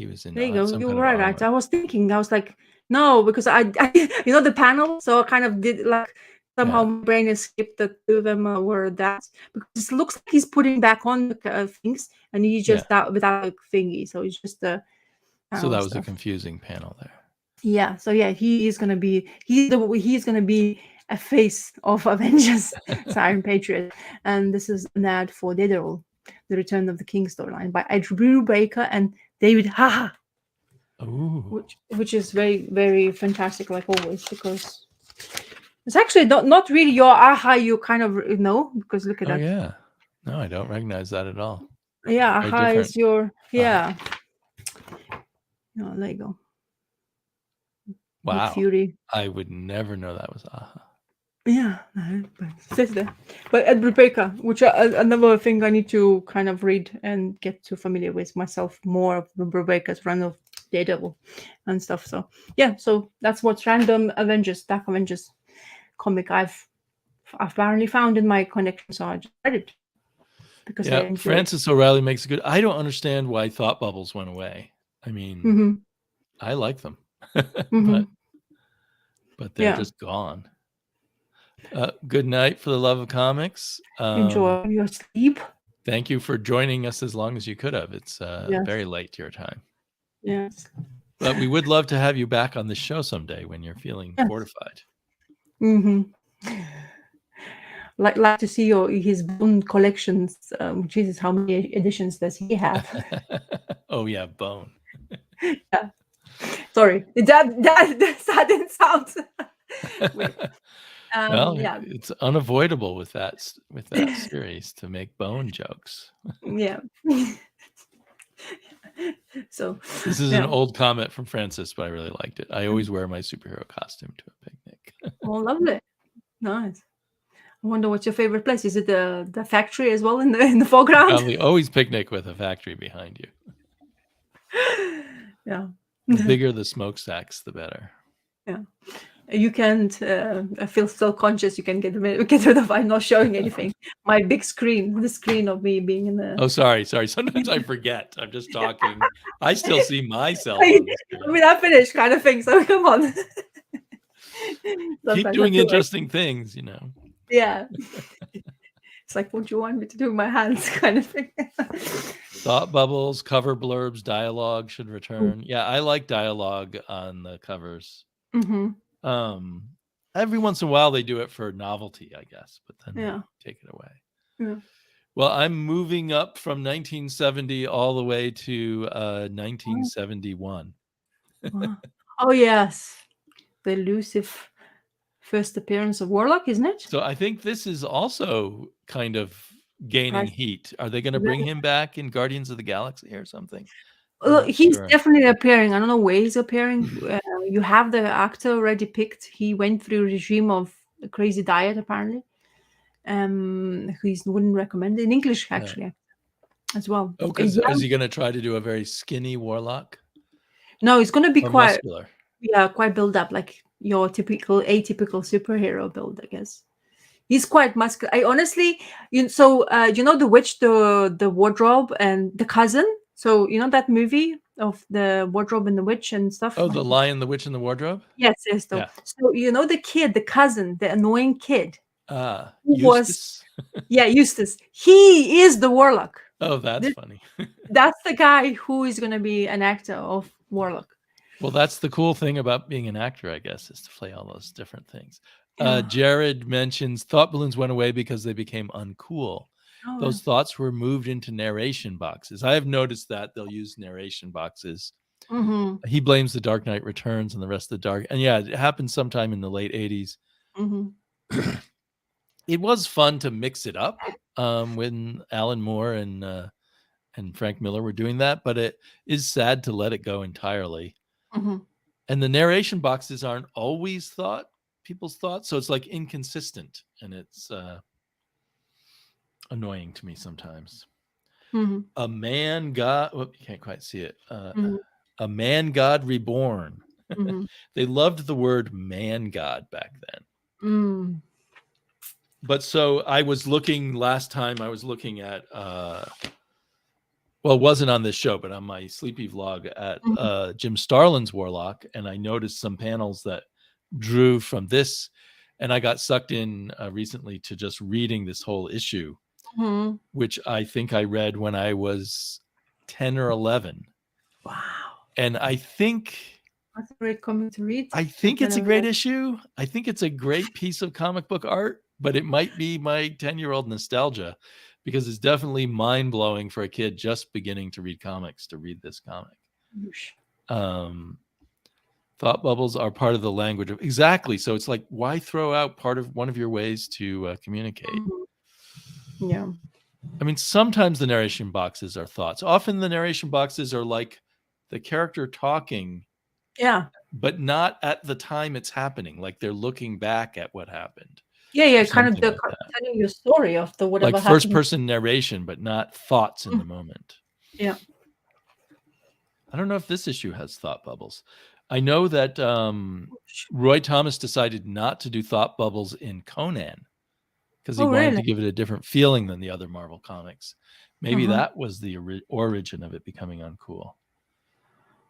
was in. There you go. You were right. I was thinking. I was like, no, because I the panel. So I kind of did like somehow my brain escaped that 2 of them were that, because it looks like he's putting back on things, and he's just without a thingy. So it's just the. So that was a confusing panel there. Yeah. So yeah, he's gonna be a face of Avengers, Iron Patriot. And this is an ad for Daredevil, The Return of the King storyline by Drew Baker and David Haha. Which is very, very fantastic, like always, because it's actually not really your aha, you kind of know, because look at that. Yeah. No, I don't recognize that at all. Yeah, very aha different. Is your... Yeah. No, there you go. Wow. Fury. I would never know that was aha. Yeah, but it says there. But Edward Baker, which another thing I need to kind of read and get too familiar with myself more of Edward Baker's run of Daredevil and stuff. So yeah, so that's what random Avengers, Dark Avengers comic I've apparently found in my connection. So I just read it because I Yeah, enjoy it. Francis O'Reilly makes a good. I don't understand why thought bubbles went away. I mean, Mm-hmm. I like them, Mm-hmm. but they're just gone. Good night for the love of comics. Enjoy your sleep. Thank you for joining us as long as you could have. It's Yes. very late your time. Yes. But we would love to have you back on the show someday when you're feeling fortified. Mm-hmm. Like to see his Bone collections. Jesus, how many editions does he have? Oh yeah, Bone. Yeah. Sorry, that didn't sound weird. Well, Yeah. it's unavoidable with that series to make Bone jokes. Yeah. So this is an old comment from Francis, but I really liked it. I always wear my superhero costume to a picnic. Oh, lovely, nice. I wonder what's your favorite place. Is it the factory as well in the foreground? Probably always picnic with a factory behind you. Yeah. The bigger the smokestacks, the better. Yeah. You can't feel self-conscious. You can get rid of. I'm not showing anything. My big screen, the screen of me being in the. Oh, sorry. Sometimes I forget. I'm just talking. I still see myself on the screen. I mean, I finished kind of thing. So come on. Keep doing interesting things, you know. Yeah. It's like, what do you want me to do with my hands, kind of thing. Thought bubbles, cover blurbs, dialogue should return. Yeah, I like dialogue on the covers. Mm-hmm. Every once in a while they do it for novelty, I guess, but then they take it away. Yeah. Well, I'm moving up from 1970 all the way to 1971. Oh yes, the elusive first appearance of Warlock, isn't it? So I think this is also kind of gaining heat. Are they going to bring him back in Guardians of the Galaxy or something? He's definitely appearing. I don't know where he's appearing. You have the actor already picked. He went through a regime of a crazy diet, apparently. He wouldn't recommend it in English, actually, as well. Oh, because is he going to try to do a very skinny Warlock? No, it's going to be quite muscular. Yeah, quite build up, like your atypical superhero build, I guess. He's quite muscular. I honestly, you know the witch, the wardrobe, and the cousin. So you know that movie of the wardrobe and the witch and stuff. Oh, the Lion, the Witch, and the Wardrobe. Yes. Yeah. So you know the kid, the cousin, the annoying kid. Eustace. Eustace. He is the Warlock. Oh, that's funny. That's the guy who is going to be an actor of Warlock. Well, that's the cool thing about being an actor, I guess, is to play all those different things. Jared mentions thought balloons went away because they became uncool. Those thoughts were moved into narration boxes. I have noticed that they'll use narration boxes. Mm-hmm. He blames The Dark Knight Returns and the rest of the Dark. And yeah, it happened sometime in the late 80s. Mm-hmm. It was fun to mix it up when Alan Moore and Frank Miller were doing that, but it is sad to let it go entirely. Mm-hmm. And the narration boxes aren't always people's thoughts, so it's like inconsistent, and it's annoying to me sometimes. Mm-hmm. A man god, you can't quite see it. A man god reborn. Mm-hmm. They loved the word man god back then. But so I was looking last time. I was looking at well, it wasn't on this show, but on my Sleepy vlog at Jim Starlin's Warlock, and I noticed some panels that drew from this, and I got sucked in recently to just reading this whole issue, which I think I read when I was 10 or 11. Wow. And I think that's a great comic to read. I think it's a great issue. I think it's a great piece of comic book art, but it might be my 10-year-old nostalgia, because it's definitely mind-blowing for a kid just beginning to read comics to read this comic. Thought bubbles are part of the language of exactly. So it's like, why throw out part of one of your ways to communicate? Yeah. I mean, sometimes the narration boxes are thoughts. Often the narration boxes are like the character talking. Yeah. But not at the time it's happening. Like they're looking back at what happened. Yeah, kind of telling your story of the whatever like happened. first person narration, but not thoughts in the moment. Yeah. I don't know if this issue has thought bubbles. I know that Roy Thomas decided not to do thought bubbles in Conan because he Oh, wanted really? to give it a different feeling than the other Marvel comics. Maybe Uh-huh. that was the origin of it becoming uncool.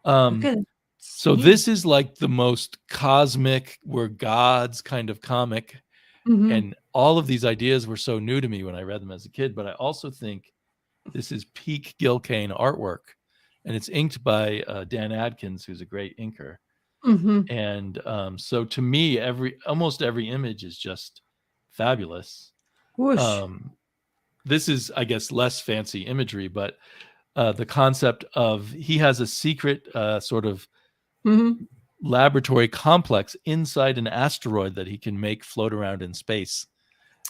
Okay. So See. this is like the most cosmic, we're gods kind of comic. Mm-hmm. And all of these ideas were so new to me when I read them as a kid. But I also think this is peak Gil Kane artwork. And it's inked by Dan Adkins, who's a great inker. Mm-hmm. And so to me, almost every image is just fabulous. Whoosh. This is, I guess, less fancy imagery, but the concept of he has a secret sort of Mm-hmm. laboratory complex inside an asteroid that he can make float around in space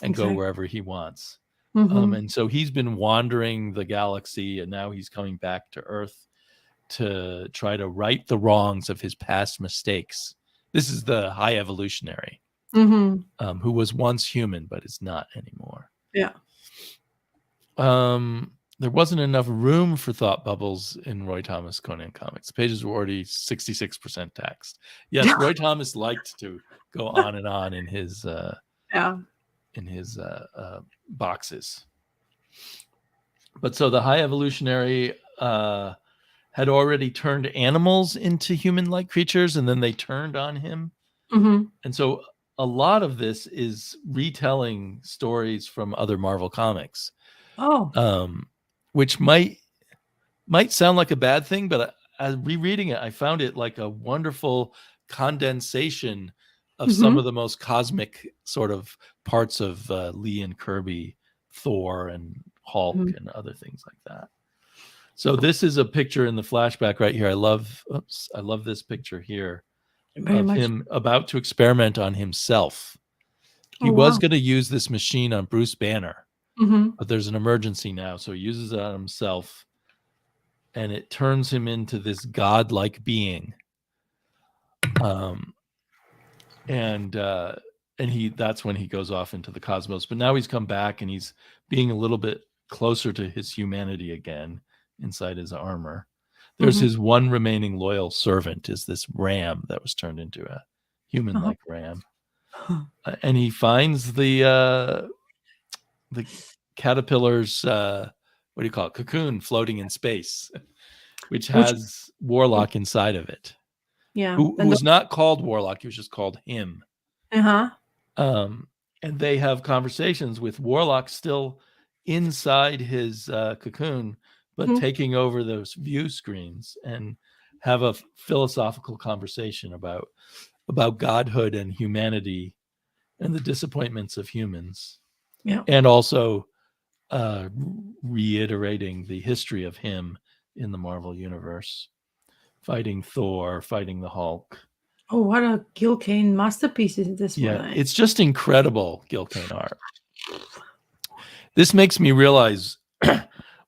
and go Exactly. wherever he wants. Mm-hmm. And so he's been wandering the galaxy, and now he's coming back to Earth to try to right the wrongs of his past mistakes. This is the high evolutionary, Mm-hmm. who was once human but is not anymore. Yeah. There wasn't enough room for thought bubbles in Roy Thomas Conan comics. The pages were already 66% text. Yes, Roy Thomas liked to go on and on in his Yeah. Boxes. But so the high evolutionary had already turned animals into human-like creatures, and then they turned on him. Mm-hmm. And so a lot of this is retelling stories from other Marvel comics. Oh. Which might sound like a bad thing, but as rereading it, I found it like a wonderful condensation of some Mm-hmm. of the most cosmic sort of parts of Lee and Kirby, Thor and Hulk Mm-hmm. and other things like that. So this is a picture in the flashback right here. I love this picture here Very of much. him about to experiment on himself. He Oh, was wow. going to use this machine on Bruce Banner, Mm-hmm. but there's an emergency now, so he uses it on himself, and it turns him into this godlike being. And that's when he goes off into the cosmos. But now he's come back, and he's being a little bit closer to his humanity again inside his armor. There's Mm-hmm. his one remaining loyal servant, is this ram that was turned into a human-like ram. And he finds the caterpillar's what do you call it, cocoon floating in space, which has Warlock inside of it. Yeah. Who was not called Warlock, he was just called him. Uh-huh. And they have conversations with Warlock still inside his cocoon, but taking over those view screens, and have a philosophical conversation about godhood and humanity and the disappointments of humans. Yeah. And also reiterating the history of him in the Marvel universe, fighting Thor, fighting the Hulk. Oh, what a Gil Kane masterpiece is this one. Yeah, it's just incredible Gil Kane art. This makes me realize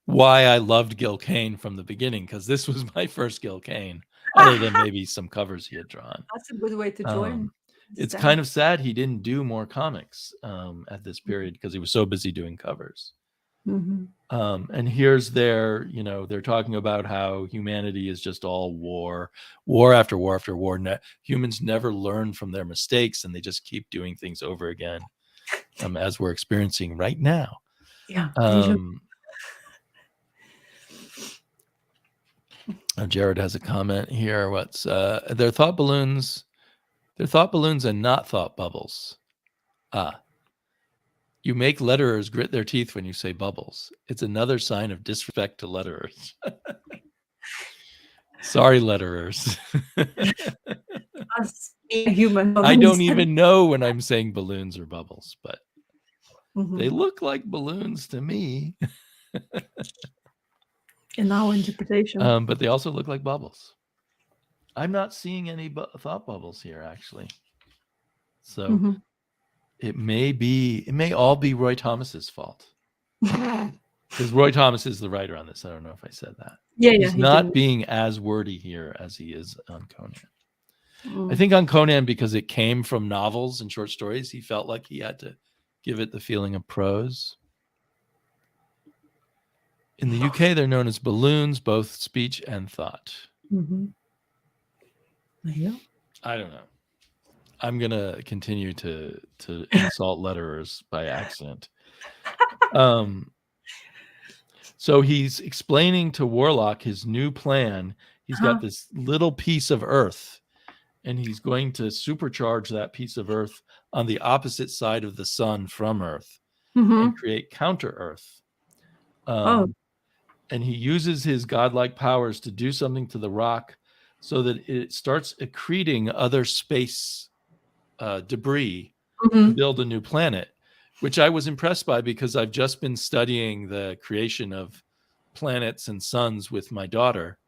why I loved Gil Kane from the beginning, because this was my first Gil Kane, other than maybe some covers he had drawn. That's a good way to join. It's kind of sad he didn't do more comics at this period because he was so busy doing covers. Mm-hmm. And here's they're talking about how humanity is just all war after war after war. Humans never learn from their mistakes, and they just keep doing things over again, as we're experiencing right now. Yeah. Jared has a comment here. What's they're thought balloons? They're thought balloons and not thought bubbles. You make letterers grit their teeth when you say bubbles. It's another sign of disrespect to letterers. Sorry, letterers. Us being human. I don't even know when I'm saying balloons or bubbles, but they look like balloons to me. In our interpretation. But they also look like bubbles. I'm not seeing any thought bubbles here, actually. So it may all be Roy Thomas's fault. Because Roy Thomas is the writer on this. I don't know if I said that. Yeah, he's not being as wordy here as he is on Conan. I think on Conan, because it came from novels and short stories, he felt like he had to give it the feeling of prose. In the UK, they're known as balloons, both speech and thought. Mm-hmm. Yeah. I don't know. I'm gonna continue to insult letterers by accident. So he's explaining to Warlock his new plan. He's got this little piece of Earth, and he's going to supercharge that piece of Earth on the opposite side of the sun from Earth Mm-hmm. and create counter Earth. Oh. And he uses his godlike powers to do something to the rock so that it starts accreting other space debris to Mm-hmm. build a new planet, which I was impressed by because I've just been studying the creation of planets and suns with my daughter,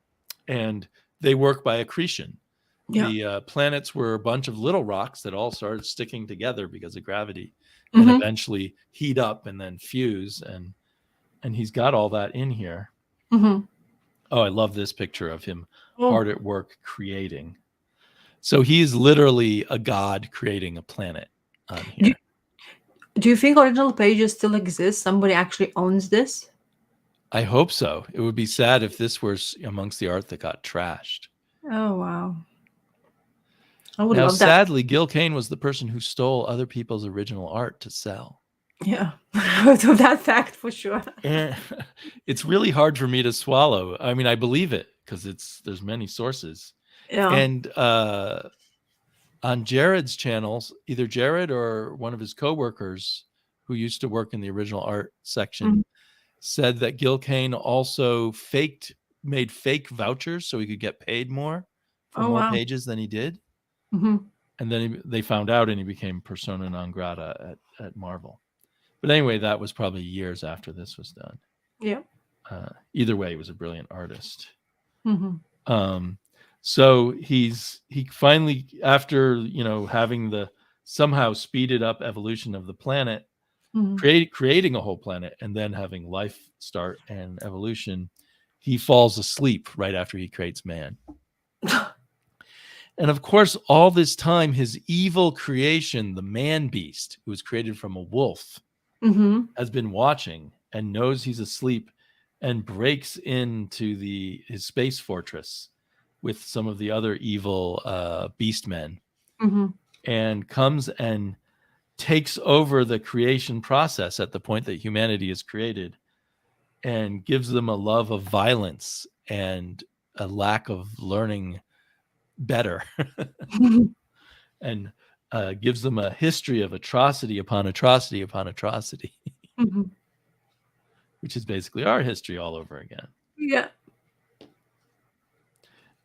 and they work by accretion. Yeah. The planets were a bunch of little rocks that all started sticking together because of gravity, and Mm-hmm. eventually heat up and then fuse. And he's got all that in here. Mm-hmm. Oh, I love this picture of him Oh. hard at work creating. So he is literally a god creating a planet on here. Do you think original pages still exist? Somebody actually owns this? I hope so. It would be sad if this were amongst the art that got trashed. Oh wow. I would Now, love that. sadly, Gil Kane was the person who stole other people's original art to sell. Yeah. So that fact for sure. And it's really hard for me to swallow. I mean, I believe it because there's many sources. Yeah. And on Jared's channels, either Jared or one of his coworkers who used to work in the original art section said that Gil Kane also made fake vouchers so he could get paid more for more pages than he did. Mm-hmm. And then they found out and he became persona non grata at Marvel. But anyway, that was probably years after this was done. Yeah. Either way, he was a brilliant artist. Mm-hmm. So he finally, after having the somehow speeded up evolution of the planet, creating a whole planet, and then having life start and evolution, he falls asleep right after he creates man. And of course, all this time, his evil creation, the man beast, who was created from a wolf, has been watching and knows he's asleep and breaks into his space fortress with some of the other evil beast men and comes and takes over the creation process at the point that humanity is created and gives them a love of violence and a lack of learning better and gives them a history of atrocity upon atrocity upon atrocity, which is basically our history all over again. Yeah.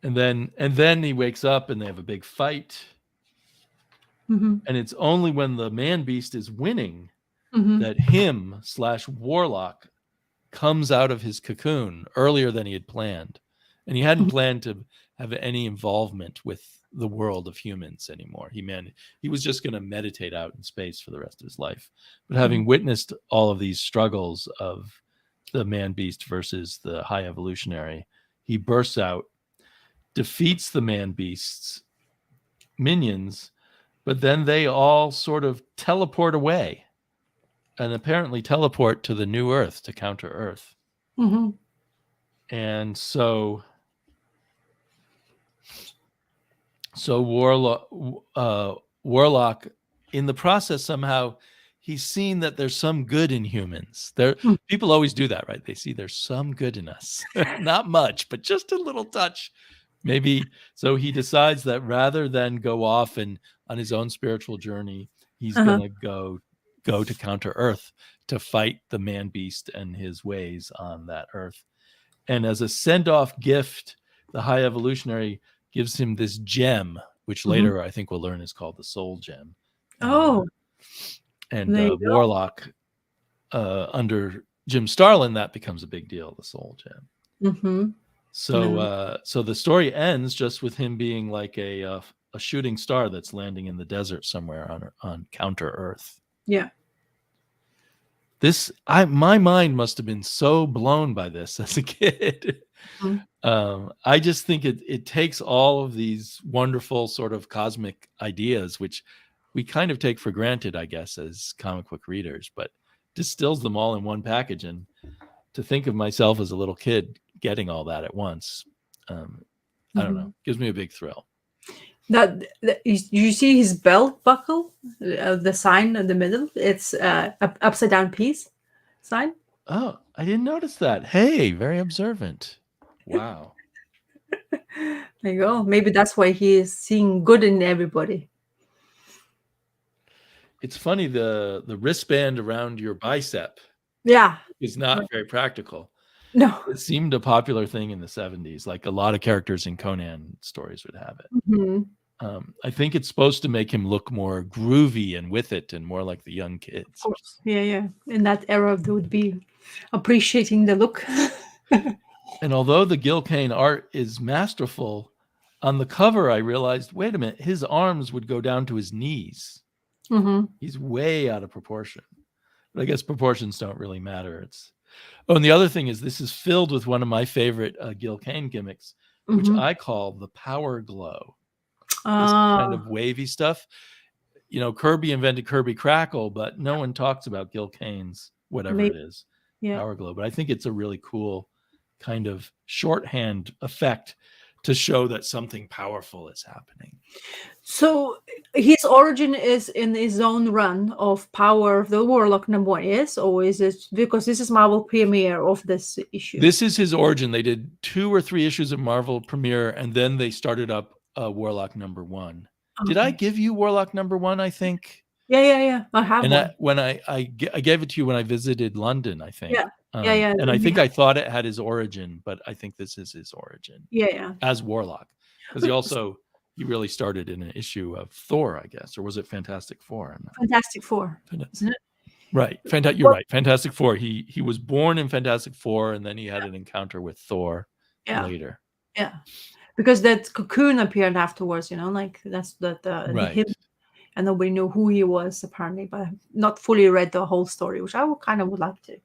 And then he wakes up and they have a big fight. And it's only when the man beast is winning that him/Warlock comes out of his cocoon earlier than he had planned. And he hadn't planned to have any involvement with the world of humans anymore. He was just going to meditate out in space for the rest of his life. But having witnessed all of these struggles of the man beast versus the high evolutionary, he bursts out, defeats the man beast's minions, but then they all sort of teleport away and apparently teleport to the new Earth to counter Earth. And so Warlock, in the process, somehow he's seen that there's some good in humans. People always do that, right? They see there's some good in us. Not much, but just a little touch. Maybe. So he decides that rather than go off and on his own spiritual journey, he's going to go to counter Earth to fight the man beast and his ways on that Earth. And as a send-off gift, the high evolutionary gives him this gem, which later I think we'll learn is called the soul gem. And Warlock, under Jim Starlin, that becomes a big deal, the soul gem. So the story ends just with him being like a shooting star that's landing in the desert somewhere on counter Earth. Yeah. My mind must have been so blown by this as a kid. I just think it takes all of these wonderful sort of cosmic ideas, which we kind of take for granted, I guess, as comic book readers, but distills them all in one package. And to think of myself as a little kid getting all that at once, I don't know. Gives me a big thrill. You see his belt buckle, the sign in the middle. It's upside down peace sign. Oh, I didn't notice that. Hey, very observant. Wow. There you go. Maybe that's why he is seeing good in everybody. It's funny, the wristband around your bicep Yeah. is not very practical. No. It seemed a popular thing in the 70s. Like a lot of characters in Conan stories would have it. Mm-hmm. I think it's supposed to make him look more groovy and with it and more like the young kids. Of course. Yeah, yeah. In that era, they would be appreciating the look. And although the Gil Kane art is masterful, on the cover I realized, wait a minute, his arms would go down to his knees. Mm-hmm. He's way out of proportion. But I guess proportions don't really matter. And the other thing is, this is filled with one of my favorite Gil Kane gimmicks, which I call the power glow. This kind of wavy stuff. You know, Kirby invented Kirby Crackle, but no one talks about Gil Kane's whatever it is, power glow. But I think it's a really cool kind of shorthand effect to show that something powerful is happening. So his origin is in his own run of Power of the Warlock #1, yes? Or is it because this is Marvel premiere of this issue? This is his origin. They did 2 or 3 issues of Marvel premiere, and then they started up Warlock #1. Okay. Did I give you Warlock #1, I think? Yeah. I have and one. I gave it to you when I visited London, I think. Yeah. And I think I thought it had his origin, but I think this is his origin. Yeah. As Warlock. Because he really started in an issue of Thor, I guess. Or was it Fantastic Four? Fantastic Four, isn't it? Right. You're right. Fantastic Four. He was born in Fantastic Four, and then he had an encounter with Thor later. Yeah. Because that Cocoon appeared afterwards, like that's right. him, and nobody knew who he was apparently, but I've not fully read the whole story, which I would like to.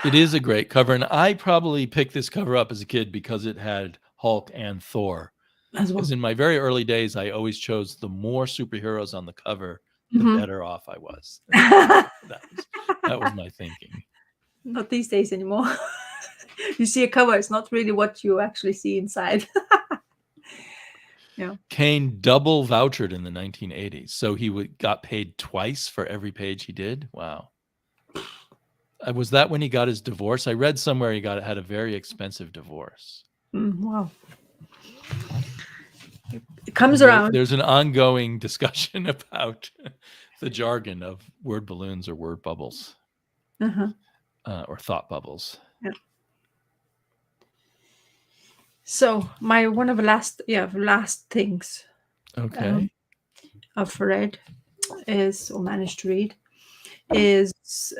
It is a great cover, and I probably picked this cover up as a kid because it had Hulk and Thor. As well. Because in my very early days, I always chose the more superheroes on the cover, the better off I was. that was my thinking. Not these days anymore. You see a cover, it's not really what you actually see inside. Yeah. Kane double vouchered in the 1980s, so he got paid twice for every page he did. Wow. Was that when he got his divorce? I read somewhere he had a very expensive divorce. Wow. It comes around. There's an ongoing discussion about the jargon of word balloons or word bubbles, or thought bubbles. Yeah. So one of the last things. Okay. I've read or managed to read is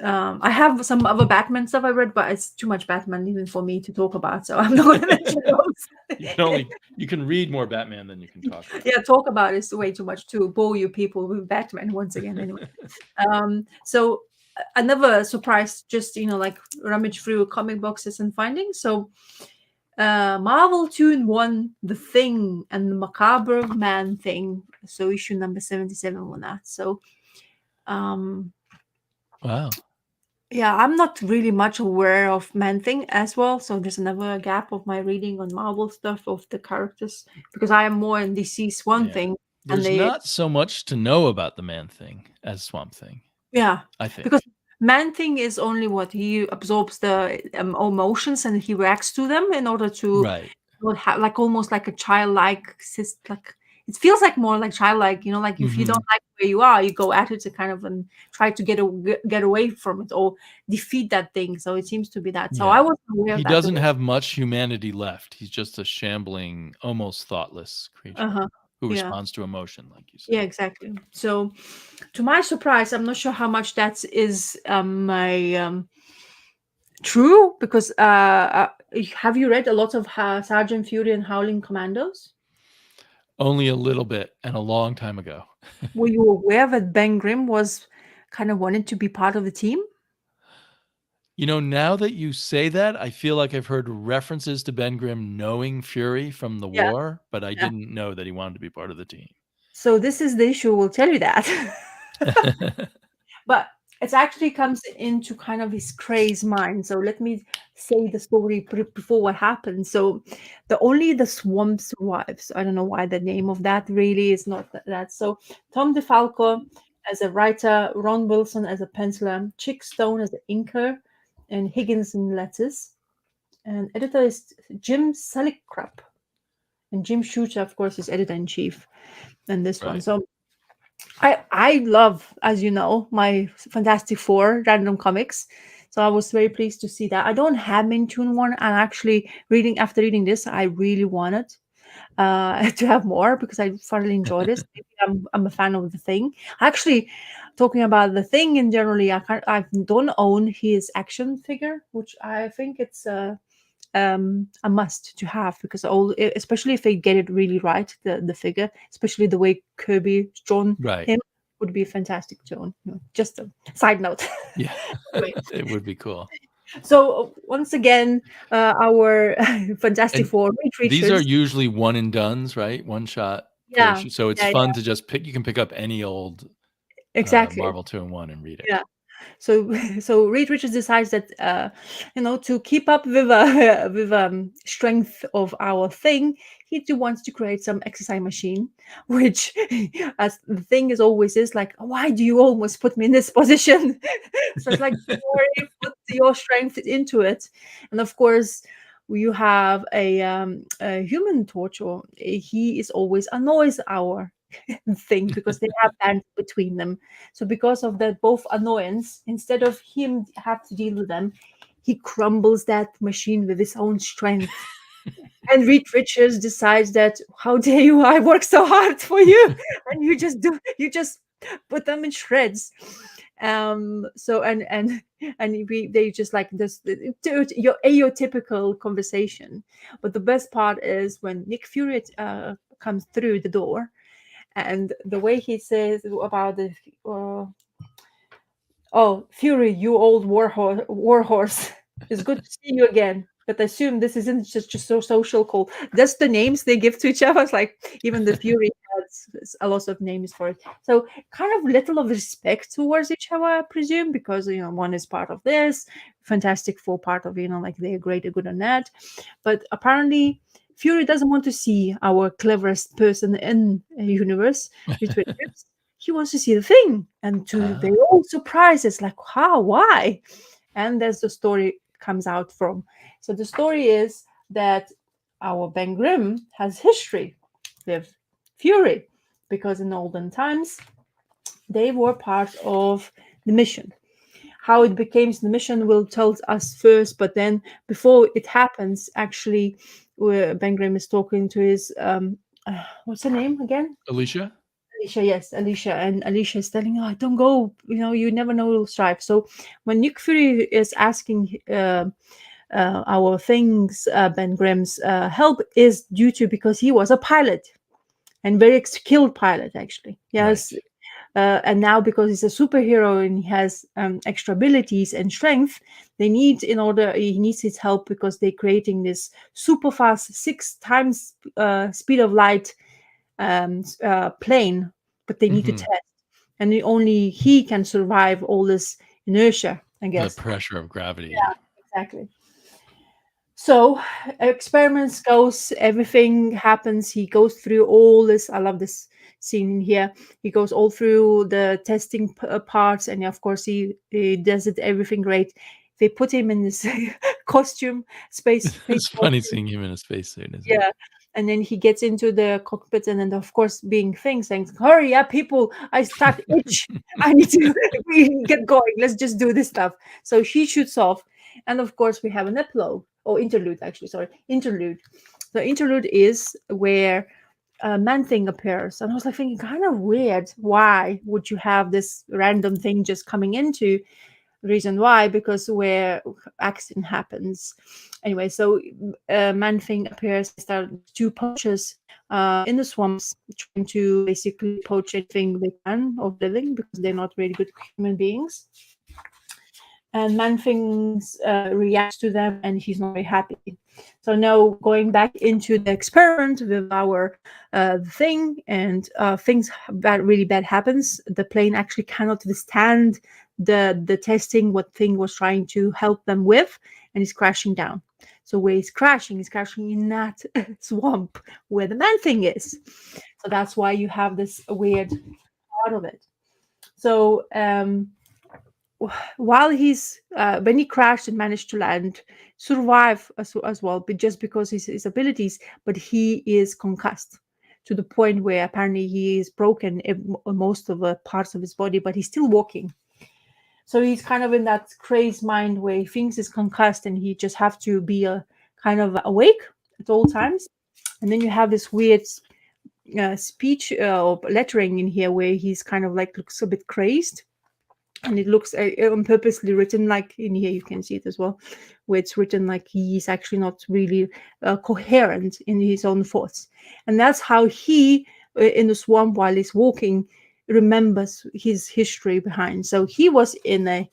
I have some other Batman stuff I read, but it's too much Batman even for me to talk about, so I'm not going to mention those. You can read more Batman than you can talk about. Yeah, talk about it is way too much to bore you people with Batman once again. Anyway, so another surprise, just like rummage through comic boxes and finding. So Marvel 2-in-1, The Thing and the Macabre Man Thing. So issue number 77 on that. So wow. Yeah, I'm not really much aware of Man Thing as well, so there's another gap of my reading on Marvel stuff of the characters, because I am more in DC's Swamp Thing. There's not so much to know about the Man Thing as Swamp Thing. Yeah, I think. Because Man Thing is only what he absorbs the emotions and he reacts to them in order to like almost like a childlike, like it feels like more like childlike, like if you don't like where you are, you go at it to kind of and try to get away from it or defeat that thing. So it seems to be that. So I wasn't aware of that. He doesn't have much humanity left. He's just a shambling, almost thoughtless creature who responds to emotion, like you said. Yeah, exactly. So to my surprise, I'm not sure how much that is true, because have you read a lot of Sergeant Fury and Howling Commandos? Only a little bit, and a long time ago. Were you aware that Ben Grimm was kind of wanted to be part of the team? Now that you say that, I feel like I've heard references to Ben Grimm knowing Fury from the war, but I didn't know that he wanted to be part of the team. So this is the issue. We'll tell you that. But it actually comes into kind of his crazed mind. So let me say the story before what happens. So the swamp survives. I don't know why the name of that really is not that. So Tom DeFalco as a writer, Ron Wilson as a penciler, Chick Stone as the inker, and Higgins in letters. And editor is Jim Salicrup. And Jim Shooter, of course, is editor in chief in this one. Right. So I love, as you know, my Fantastic Four random comics. So I was very pleased to see that. I don't have Main Tune one, and actually after reading this, I really wanted to have more because I thoroughly enjoyed this. Maybe I'm a fan of the Thing. Actually, talking about the Thing in generally, I don't own his action figure, which I think it's a must to have because especially if they get it really right, the figure, especially the way Kirby's drawn Right. him, would be fantastic to own. Just a side note. Yeah. Anyway, It would be cool. so once again, our Fantastic And Four these are creatures. usually one and dones, right? One shot per Yeah, issue. So it's yeah, fun yeah, to just pick. You can pick up any old exactly. Marvel 2-in-1 and read it. Yeah. So so Reed Richards decides that to keep up with with strength of our Thing, he too wants to create some exercise machine, which as the Thing is always is like, why do you almost put me in this position? So it's like, don't worry, put your strength into it. And of course you have a human torch, or he is always annoys our Thing because they have bands between them. So because of that both annoyance, instead of him have to deal with them, he crumbles that machine with his own strength. And Reed Richards decides that how dare you? I work so hard for you, and you just put them in shreds. So they just like this your atypical conversation. But the best part is when Nick Fury comes through the door, and the way he says about the oh, Fury, you old warhorse. It's good to see you again. But I assume this isn't just so social call. That's the names they give to each other. It's like even the Fury has a lot of names for it. So kind of little of respect towards each other, I presume, because one is part of this, Fantastic Four part of like they're great and good on that. But apparently Fury doesn't want to see our cleverest person in a universe, Reed Richards. He wants to see the Thing, and they're all surprised. It's like, how, why? And there's the story comes out from. So the story is that our Ben Grimm has history with Fury, because in olden times they were part of the mission. How it became the mission will tell us first, but then before it happens, actually, Ben Grimm is talking to his what's her name again? Alicia? Alicia, yes, Alicia. And Alicia is telling, oh, don't go, you never know it'll strike. So when Nick Fury is asking our Thing's Ben Grimm's help is due to because he was a pilot and very skilled pilot, actually. Yes. Right. And now because he's a superhero and he has extra abilities and strength, he needs his help because they're creating this super fast 6 times speed of light plane, but they need to test, and only he can survive all this inertia, I The guess. pressure of gravity. Yeah, exactly. So experiments goes, everything happens. He goes through all this. I love this scene in here. He goes all through the testing parts, and of course he does it everything great. They put him in this costume, space It's funny costume. seeing him in a spacesuit, isn't it? Yeah. And then he gets into the cockpit, and then of course being things saying, hurry up, people, I start itch. I need to get going. Let's just do this stuff. So she shoots off. And of course we have an epilogue, or interlude, actually, sorry. Interlude. The interlude is where Man-Thing appears. And I was like thinking, kind of weird. Why would you have this random thing just coming into? Reason why, because where accident happens. Anyway, so Man-Thing appears, start 2 poachers in the swamps trying to basically poach anything they can of living because they're not really good human beings. And Man-Thing reacts to them, and he's not very happy. So now going back into the experiment with our Thing, and things really bad happens. The plane actually cannot withstand the testing what thing was trying to help them with, and he's crashing down. So where he's crashing in that swamp where the man thing is. So that's why you have this weird part of it. So while he's when he crashed and managed to land, survive as well, but just because his abilities, but he is concussed to the point where apparently he is broken most of the parts of his body, but he's still walking. So he's kind of in that crazed mind where he thinks he's concussed and he just have to be kind of awake at all times. And then you have this weird speech or lettering in here where he's kind of like looks a bit crazed, and it looks on purposely written like in here, you can see it as well, where it's written like he's actually not really coherent in his own thoughts. And that's how he in the swamp while he's walking remembers his history behind. So he was in a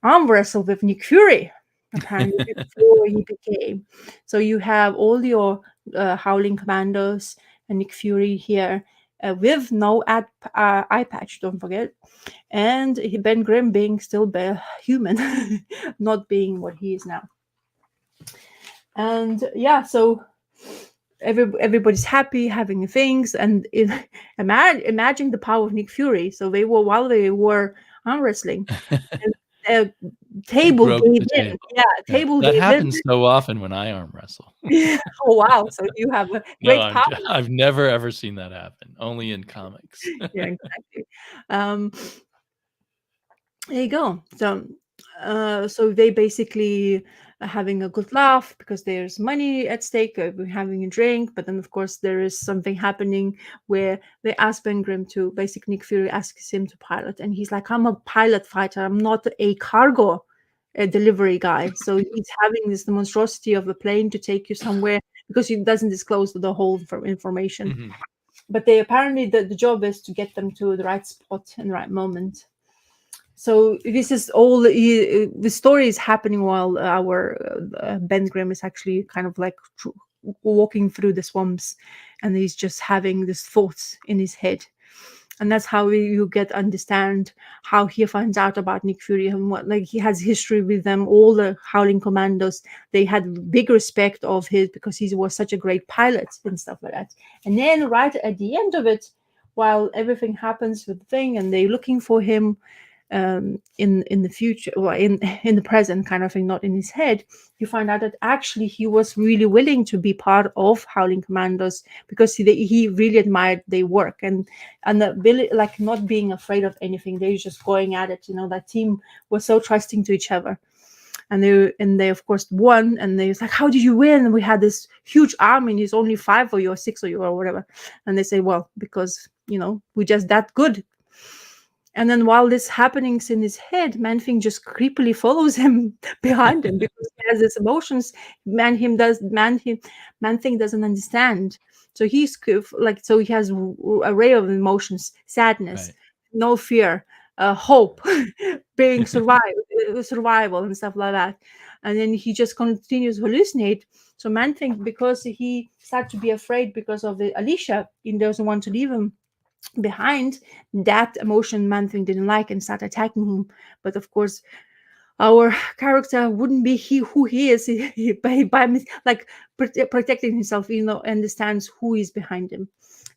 arm wrestle with Nick Fury apparently before he became. So you have all your Howling Commandos and Nick Fury here with no eye patch, don't forget. And Ben Grimm being still human, not being what he is now. And yeah, so everybody's happy, having things, and imagine the power of Nick Fury. So while they were arm wrestling, and, table gave in. Yeah, table that gave happens in. so often when I arm wrestle. Oh wow! So you have a great power. I've never ever seen that happen. Only in comics. Yeah, exactly. There you go. So they basically are having a good laugh because there's money at stake. We're having a drink, but then of course there is something happening where they ask Ben Grimm to basically Nick Fury asks him to pilot, and he's like, "I'm a pilot fighter. I'm not a cargo delivery guy." So he's having this monstrosity of a plane to take you somewhere because he doesn't disclose the whole information. Mm-hmm. But they apparently the job is to get them to the right spot in the right moment. So this is all the story is happening while our Ben Grimm is actually kind of like walking through the swamps, and he's just having these thoughts in his head. And that's how you understand how he finds out about Nick Fury and what, like, he has history with them. All the Howling Commandos, they had big respect of his because he was such a great pilot and stuff like that. And then right at the end of it, while everything happens with the thing, and they're looking for him in the future, or in the present kind of thing, not in his head, you find out that actually he was really willing to be part of Howling Commandos because he really admired their work and the ability, like not being afraid of anything. They're just going at it. That team was so trusting to each other. And they of course won, and they was like, "How did you win? And we had this huge army, and it's only 5 of you or 6 of you or whatever." And they say, "Well, because we're just that good." And then while this happening's in his head, Man-Thing just creepily follows him behind him because he has his emotions. Man-Thing doesn't understand. So he's like, so he has an array of emotions: sadness, Right. no fear, hope, being survival and stuff like that. And then he just continues to hallucinate. So Man-Thing, because he started to be afraid because of Alicia, he doesn't want to leave him behind. That emotion Man-Thing didn't like and started attacking him. But of course, our character wouldn't be who he is by like protecting himself, understands who is behind him.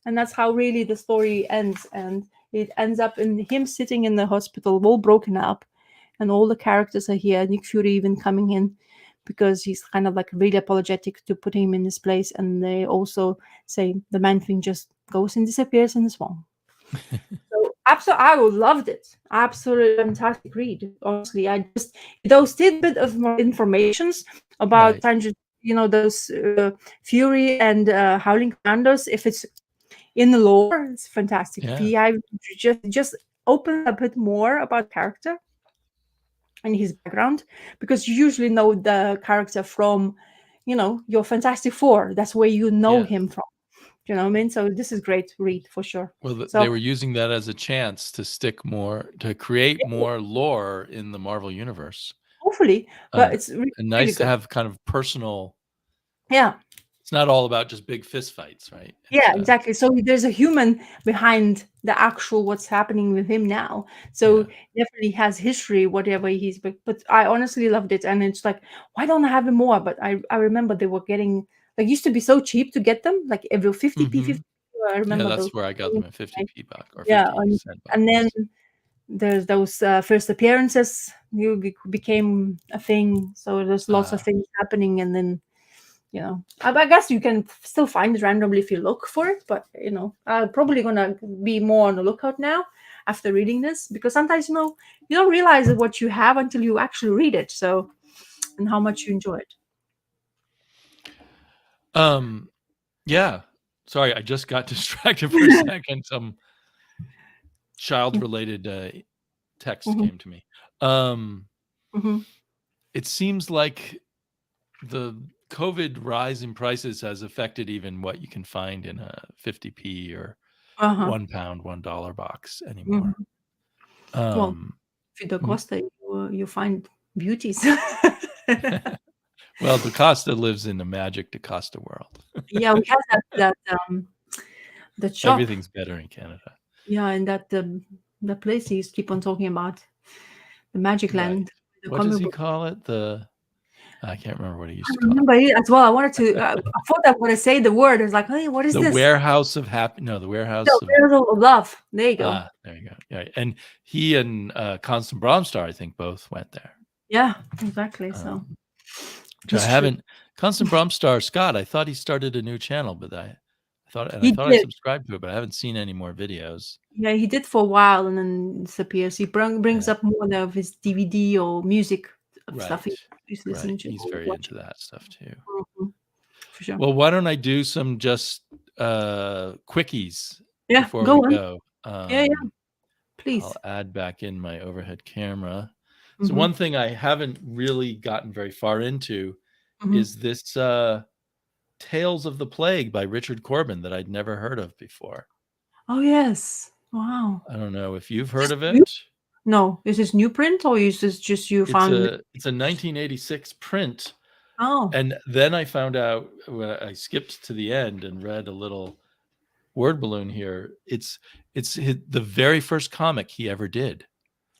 And that's how really the story ends. And it ends up in him sitting in the hospital, all broken up, and all the characters are here. Nick Fury even coming in because he's kind of like really apologetic to put him in this place. And they also say the Man-Thing just goes and disappears in the swamp. So absolutely, I loved it. Absolutely fantastic read. Honestly, I just those tidbit of more informations about those Fury and Howling Commandos. If it's in the lore, it's fantastic. Yeah. I just open a bit more about character and his background, because you usually know the character from, your Fantastic Four. That's where you know him from. You know what I mean? So this is great read for sure. Well, so they were using that as a chance to create more lore in the Marvel universe. Hopefully, but it's really and nice to have kind of personal. Yeah. It's not all about just big fist fights, right? Yeah, exactly. So there's a human behind the actual what's happening with him now. So definitely has history, whatever he's. But I honestly loved it, and it's like, why don't I have him more? But I remember they were getting like used to be so cheap to get them, like every 50p, 50. I remember those. that's where I got them at 50p buck or Yeah, 50 cent buck. and then there's those first appearances. You became a thing. So there's lots of things happening, and then. I guess you can still find it randomly if you look for it, but I'm probably gonna be more on the lookout now after reading this, because sometimes you don't realize what you have until you actually read it. So, and how much you enjoy it. Yeah. Sorry, I just got distracted for a second. Some child-related text came to me. It seems like the COVID rise in prices has affected even what you can find in a 50p or £1, $1 box anymore. Well, if you Costa, you find beauties. Well, DaCosta lives in the magic DaCosta world. Yeah, we have that shop. Everything's better in Canada. Yeah, and that the place you keep on talking about, the Magic Land. Right. What does he call it? I can't remember what he used to call it. Remember it as well. I wanted to. I thought I would say the word. I was like, "Hey, what is this?" The Warehouse of Happy. No, the Warehouse of Love. There you go. There you go. Yeah, and he and Constant Bromstar, I think, both went there. Yeah, exactly. So, which I haven't. Constant Bromstar Scott. I thought he started a new channel, but I thought I subscribed to it, but I haven't seen any more videos. Yeah, he did for a while and then disappears. He brings up more of his DVD or music stuff he's listening to. He's very into that stuff too. For sure. Well, why don't I do some just quickies before we go? Please. I'll add back in my overhead camera. So one thing I haven't really gotten very far into is this Tales of the Plague by Richard Corbin that I'd never heard of before. Oh, yes. Wow. I don't know if you've heard of it. No. Is this new print or is this just you found it? It's a 1986 print. Oh. And then I found out when I skipped to the end and read a little word balloon here. It's the very first comic he ever did.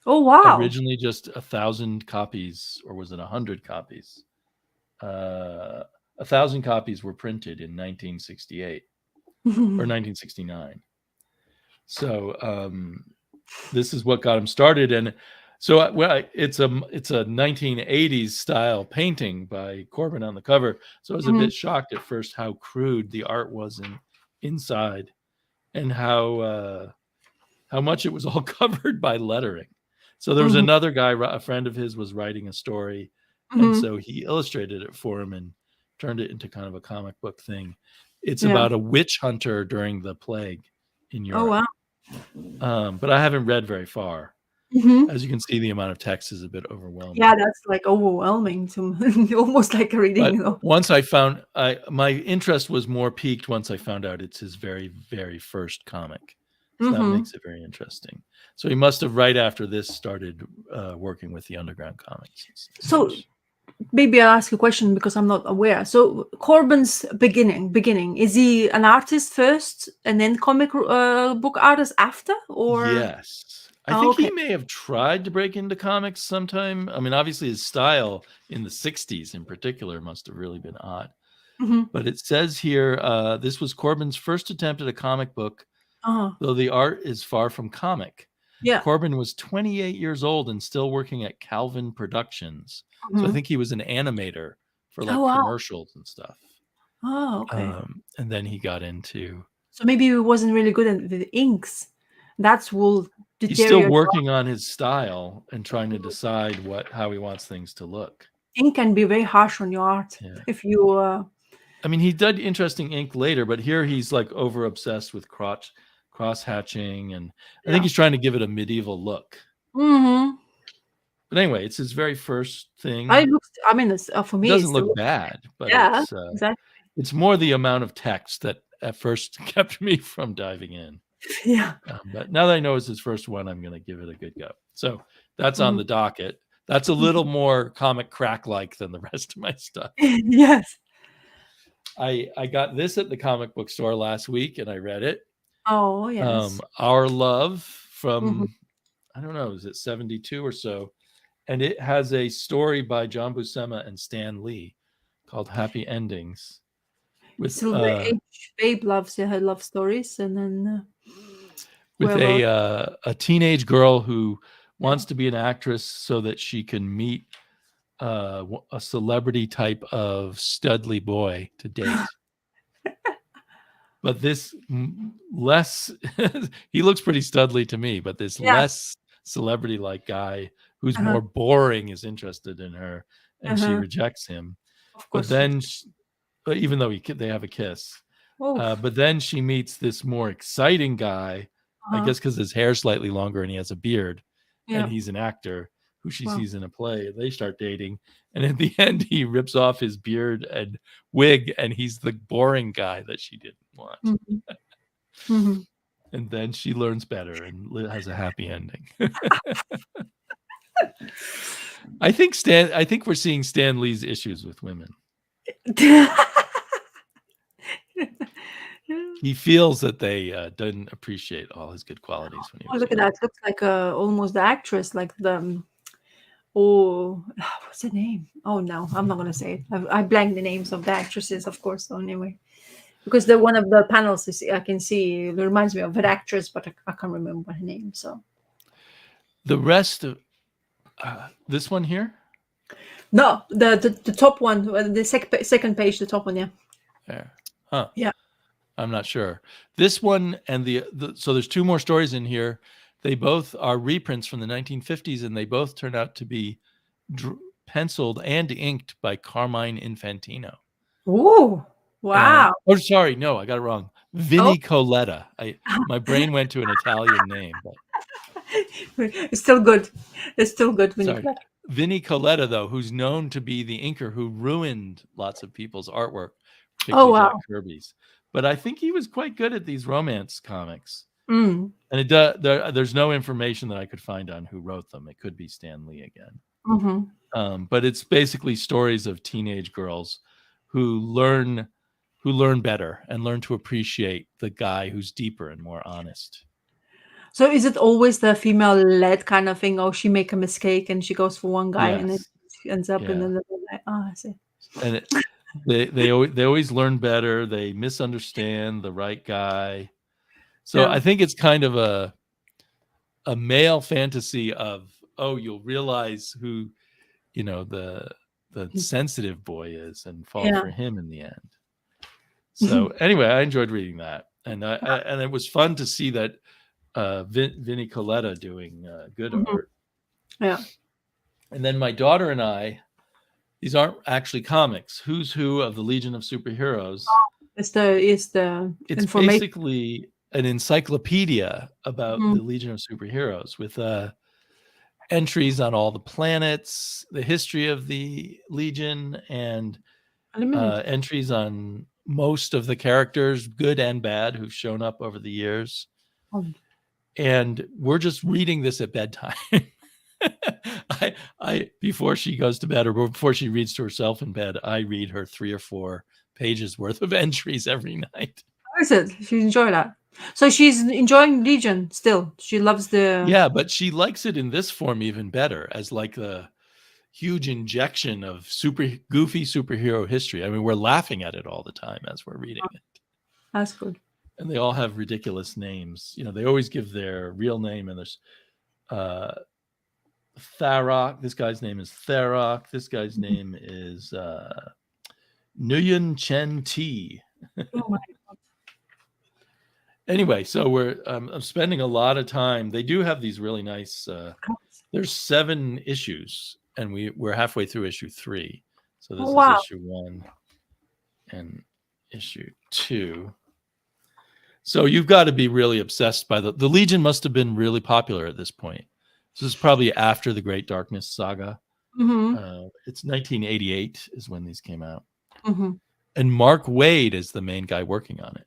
Oh, wow. Originally just 1,000 copies, or was it 100 copies? 1,000 copies were printed in 1968 or 1969. So this is what got him started. And so it's a 1980s style painting by Corbin on the cover. So I was a bit shocked at first how crude the art was inside, and how much it was all covered by lettering. So there was another guy, a friend of his, was writing a story, and so he illustrated it for him and turned it into kind of a comic book thing. It's about a witch hunter during the plague in Europe. Oh, wow. But I haven't read very far. As you can see, the amount of text is a bit overwhelming. Yeah, that's like overwhelming to almost like a reading. But once I found, my interest was more piqued once I found out it's his very, very first comic. So that makes it very interesting. So he must have right after this started working with the Underground Comics. So maybe I'll ask a question because I'm not aware. So Corbin's beginning, is he an artist first and then comic book artist after? Or yes. I think he may have tried to break into comics sometime. I mean, obviously his style in the 60s in particular must have really been odd. But it says here, this was Corbin's first attempt at a comic book, though the art is far from comic. Yeah. Corbin was 28 years old and still working at Calvin Productions. So I think he was an animator for like commercials and stuff. Oh, okay. And then he got into... So maybe he wasn't really good at the inks. That's will he's still working on his style and trying to decide how he wants things to look. Ink can be very harsh on your art if you... I mean, he did interesting ink later, but here he's like over obsessed with cross hatching, and I think he's trying to give it a medieval look. But anyway, it's his very first thing. For me, it doesn't look bad, but exactly. It's more the amount of text that at first kept me from diving in. Yeah. But now that I know it's his first one, I'm going to give it a good go. So that's on the docket. That's a little more comic crack-like than the rest of my stuff. Yes. I got this at the comic book store last week, and I read it. Oh yes. Our Love Mhm. from, I don't know, is it 72 or so? And it has a story by John Buscema and Stan Lee called Happy Endings Silver Age. Babe loves her love stories, and then with whoever. a teenage girl who Yeah. wants to be an actress so that she can meet a celebrity type of studly boy to date. But this less, he looks pretty studly to me, but this Yeah. less celebrity like guy who's Uh-huh. more boring is interested in her, and she Uh-huh. rejects him. Of But course. then, even though they have a kiss, Oh. but then she meets this more exciting guy, I Uh-huh. guess because his hair's slightly longer and he has a beard, and Yeah. he's an actor who she Wow. sees in a play. They start dating, and at the end, he rips off his beard and wig, and he's the boring guy that she didn't want. Mhm. Mhm. And then she learns better and has a happy ending. I think we're seeing Stan Lee's issues with women. He feels that they didn't appreciate all his good qualities when he Oh, was look at young. that! Looks like almost the actress, like the oh, what's her name? Oh no, I'm not gonna say it. I blanked the names of the actresses, of course. So anyway, because the one of the panels is I can see it reminds me of an actress, but I can't remember her name. So The rest of this one here, no, the top one, the second page, the top one, yeah, there, huh? yeah. I'm not sure. This one and so there's two more stories in here. They both are reprints from the 1950s, and they both turn out to be penciled and inked by Carmine Infantino. Oh, And wow. oh, sorry, no, I got it wrong. Oh, Vinnie Coletta. My brain went to an Italian name, but it's still good. It's still good when you sorry. collect. Vinnie Coletta, though, who's known to be the inker who ruined lots of people's artwork, Oh particularly Jack wow. Kirby's. But I think he was quite good at these romance comics. Mm. And there's no information that I could find on who wrote them. It could be Stan Lee again. Mm-hmm. But it's basically stories of teenage girls who learn better and learn to appreciate the guy who's deeper and more honest. So is it always the female-led kind of thing? Oh, she make a mistake and she goes for one guy and then Yes. she ends up in Yeah. another guy. Oh, I see. And they always learn better. They misunderstand the right guy. So Yeah. I think it's kind of a male fantasy of, oh, you'll realize who, the sensitive boy is and fall Yeah. for him in the end. So anyway, I enjoyed reading that, and and it was fun to see that Vinnie Coletta doing good Mhm. art. Yeah. And then my daughter and I, these aren't actually comics. Who's Who of the Legion of Superheroes. It's the It's information. basically an encyclopedia about Mhm. the Legion of Superheroes with entries on all the planets, the history of the Legion, and Wait a minute. entries on most of the characters, good and bad, who've shown up over the years. Oh, And we're just reading this at bedtime. I before she goes to bed or before she reads to herself in bed, I read her 3 or 4 pages worth of entries every night. how is it? She enjoy that. So she's enjoying Legion still. She loves the. Yeah, but she likes it in this form even better, as like the huge injection of goofy superhero history. I mean, we're laughing at it all the time as we're reading it. That's good. And they all have ridiculous names. They always give their real name, and there's Tharok. This guy's name is Tharok. This guy's name is Nguyen Chen T. Oh my Anyway, so I'm spending a lot of time. They do have these really nice. God. There's 7 issues, and we're halfway through issue 3. So this Oh, is wow. issue 1 and issue 2. So you've got to be really obsessed by the Legion. Must have been really popular at this point. This is probably after the Great Darkness saga. Mm-hmm. It's 1988 is when these came out. Mm-hmm. And Mark Waid is the main guy working on it.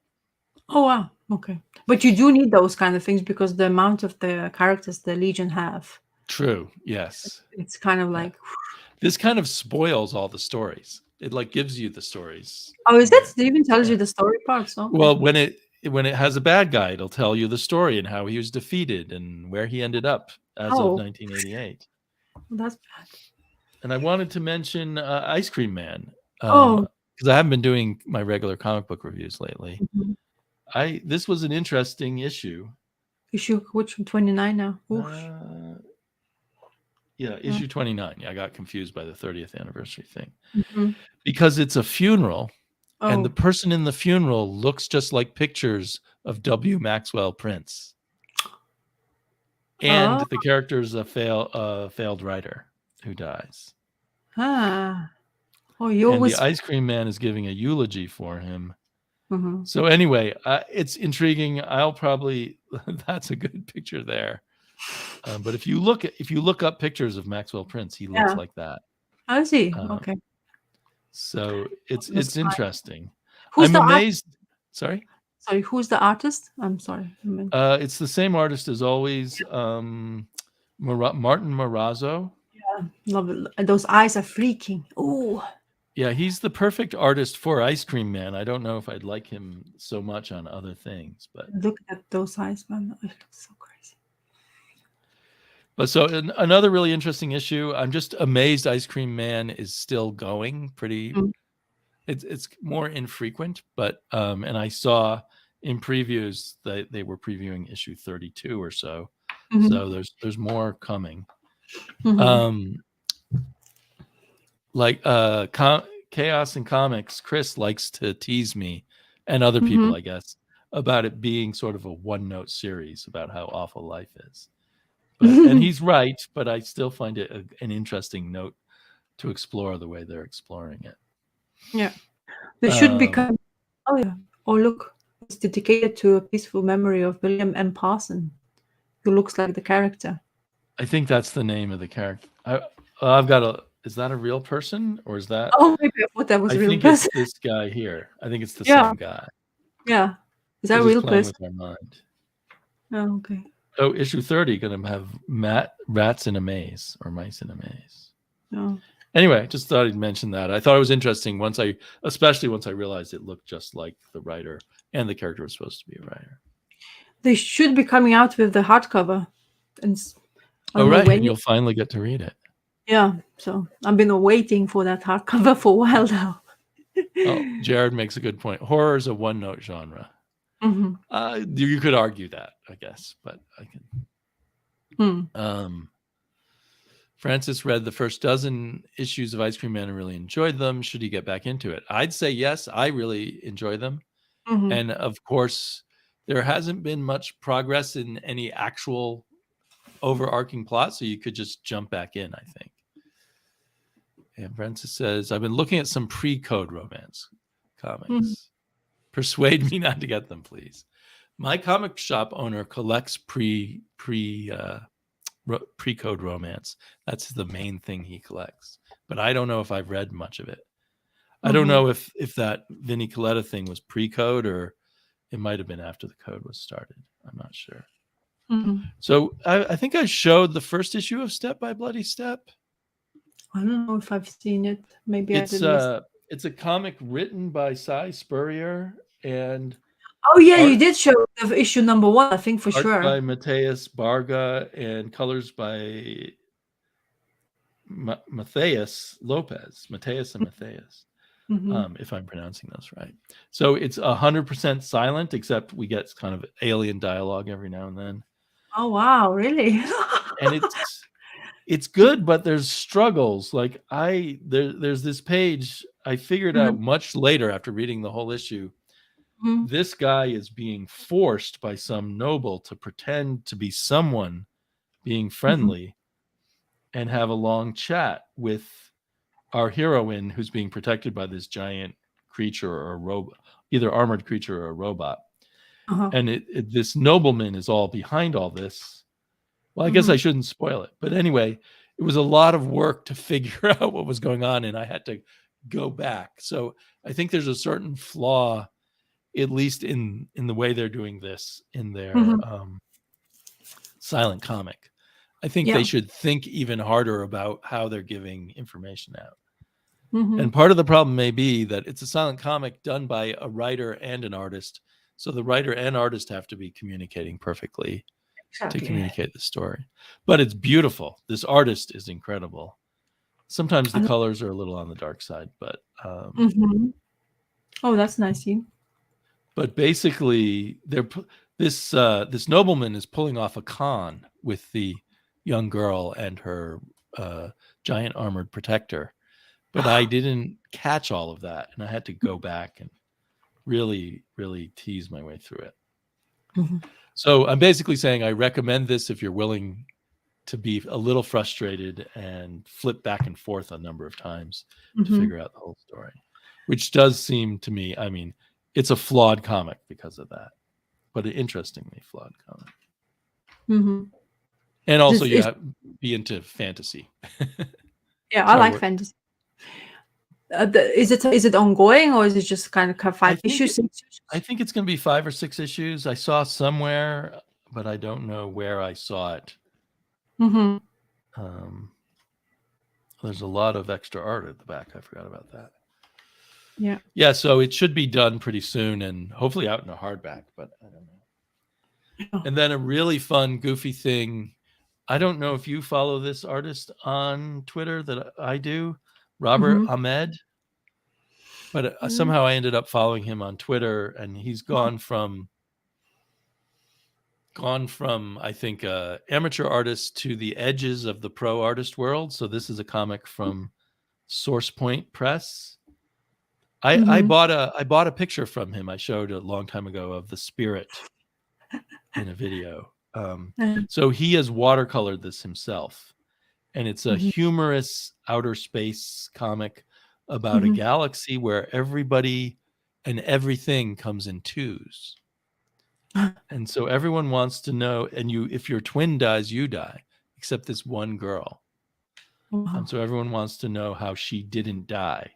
Oh wow. Okay. But you do need those kind of things because the amount of the characters the Legion have. True. Yes. It's kind of like This kind of spoils all the stories. It like gives you the stories. Oh, is Where, it? It even tells yeah. you the story parts. Okay. Well, when it has a bad guy, it'll tell you the story and how he was defeated and where he ended up as of Oh, 1988. that's bad. And I wanted to mention Ice Cream Man Oh. because I haven't been doing my regular comic book reviews lately. Mhm. This was an interesting issue. Issue which 29 now? Oof. Yeah, issue 29. Yeah, I got confused by the 30th anniversary thing Mhm. because it's a funeral, and the Oh. person in the funeral looks just like pictures of W. Maxwell Prince, and Oh. the character is a failed writer who dies. Ah. Oh, you And the always. Ice Cream Man is giving a eulogy for him. Mhm. So anyway, it's intriguing. I'll probably that's a good picture there. But if you look up pictures of Maxwell Prince, he looks Yeah. like that. I see. Um, Okay. so On the it's side. interesting. Who's I'm the art? amazed. Sorry, Sorry, who's the artist? I'm sorry. I meant. it's the same artist as always. Martin Morazzo. Love it. And those eyes are freaking. Oh, Yeah, he's the perfect artist for Ice Cream Man. I don't know if I'd like him so much on other things, but look at those eyes, man. It looks so crazy. so another really interesting issue. I'm just amazed Ice Cream Man is still going. Pretty, Mm. it's more infrequent, but and I saw in previews that they were previewing issue 32 or so. Mhm. So there's more coming. Mhm. Like Chaos and Comics, Chris likes to tease me and other people, Mhm. I guess, about it being sort of a one-note series about how awful life is. And he's right, but I still find it an interesting note to explore the way they're exploring it. Yeah. They should become. Oh yeah. Oh look, it's dedicated to a peaceful memory of William M. Parson, who looks like the character. I think that's the name of the character. I've got a. Is that a real person or is that? Oh, maybe I thought that was I a real think it's person. this guy here. I think it's the Yeah. same guy. Yeah. Is that We're a just real playing person? with our mind. Oh, okay. Oh, issue 30 going to have rats in a maze or mice in a maze. Oh. Anyway, just thought I'd mention that. I thought it was interesting especially once I realized it looked just like the writer and the character was supposed to be a writer. They should be coming out with the hardcover. And I don't know Right, when. and you'll finally get to read it. Yeah. So I've been waiting for that hardcover for a while now. Oh, Jared makes a good point. Horror is a one-note genre. Mhm. You could argue that, I guess, but I can. Hmm. Francis read the first dozen issues of Ice Cream Man and really enjoyed them. Should he get back into it? I'd say yes. I really enjoy them. Mhm. And of course, there hasn't been much progress in any actual overarching plot, so you could just jump back in, I think. And Francis says, I've been looking at some pre-code romance comics. Persuade me not to get them, please. My comic shop owner collects pre-code romance. That's the main thing he collects. But I don't know if I've read much of it. I don't know if that Vinnie Coletta thing was pre-code or it might have been after the code was started. I'm not sure. So I think I showed the first issue of Step by Bloody Step. I don't know if I've seen it. Maybe I It's didn't. it's a comic written by Cy Spurrier and Oh yeah, you did show the issue number 1, I think for art sure. by Mateus Barga and colors by Matthias Lopez. Mateus and Matthias. If I'm pronouncing those right. So it's 100% silent, except we get kind of alien dialogue every now and then. Oh wow, really? And it's good, but there's struggles. Like there's this page I figured out much later after reading the whole issue. This guy is being forced by some noble to pretend to be someone being friendly and have a long chat with our heroine who's being protected by this giant creature or a robot, either armored creature or a robot. And this nobleman is all behind all this. Well, I guess I shouldn't spoil it. But anyway, it was a lot of work to figure out what was going on, and I had to go back. So I think there's a certain flaw, at least in the way they're doing this in their silent comic. I think they should think even harder about how they're giving information out. Mm-hmm. And part of the problem may be that it's a silent comic done by a writer and an artist. So the writer and artist have to be communicating perfectly to Exactly. communicate the story. But it's beautiful. This artist is incredible. Sometimes the colors are a little on the dark side, but Mm-hmm. Oh, that's nice. You. but basically this nobleman is pulling off a con with the young girl and her giant armored protector. But I didn't catch all of that, and I had to go back and really, really tease my way through it. Mm-hmm. So I'm basically saying I recommend this if you're willing to be a little frustrated and flip back and forth a number of times to figure out the whole story, which does seem to me, I mean, it's a flawed comic because of that, but an interestingly flawed comic. Mm-hmm. And also you have to be into fantasy. Yeah, I like fantasy. Is it ongoing, or is it just kind of 5 issues? I think it's going to be 5 or 6 issues. I saw somewhere, but I don't know where I saw it. Mm-hmm. There's a lot of extra art at the back. I forgot about that. Yeah. Yeah, so it should be done pretty soon and hopefully out in a hardback, but I don't know. Oh. And then a really fun, goofy thing. I don't know if you follow this artist on Twitter that I do, Robert Ahmed. But somehow I ended up following him on Twitter, and he's gone from I think amateur artist to the edges of the pro artist world. So this is a comic from Source Point Press. I bought a picture from him I showed a long time ago of the spirit in a video. So he has watercolored this himself, and it's a humorous outer space comic about a galaxy where everybody and everything comes in twos. And so everyone wants to know, and if your twin dies, you die, except this one girl. And so everyone wants to know how she didn't die.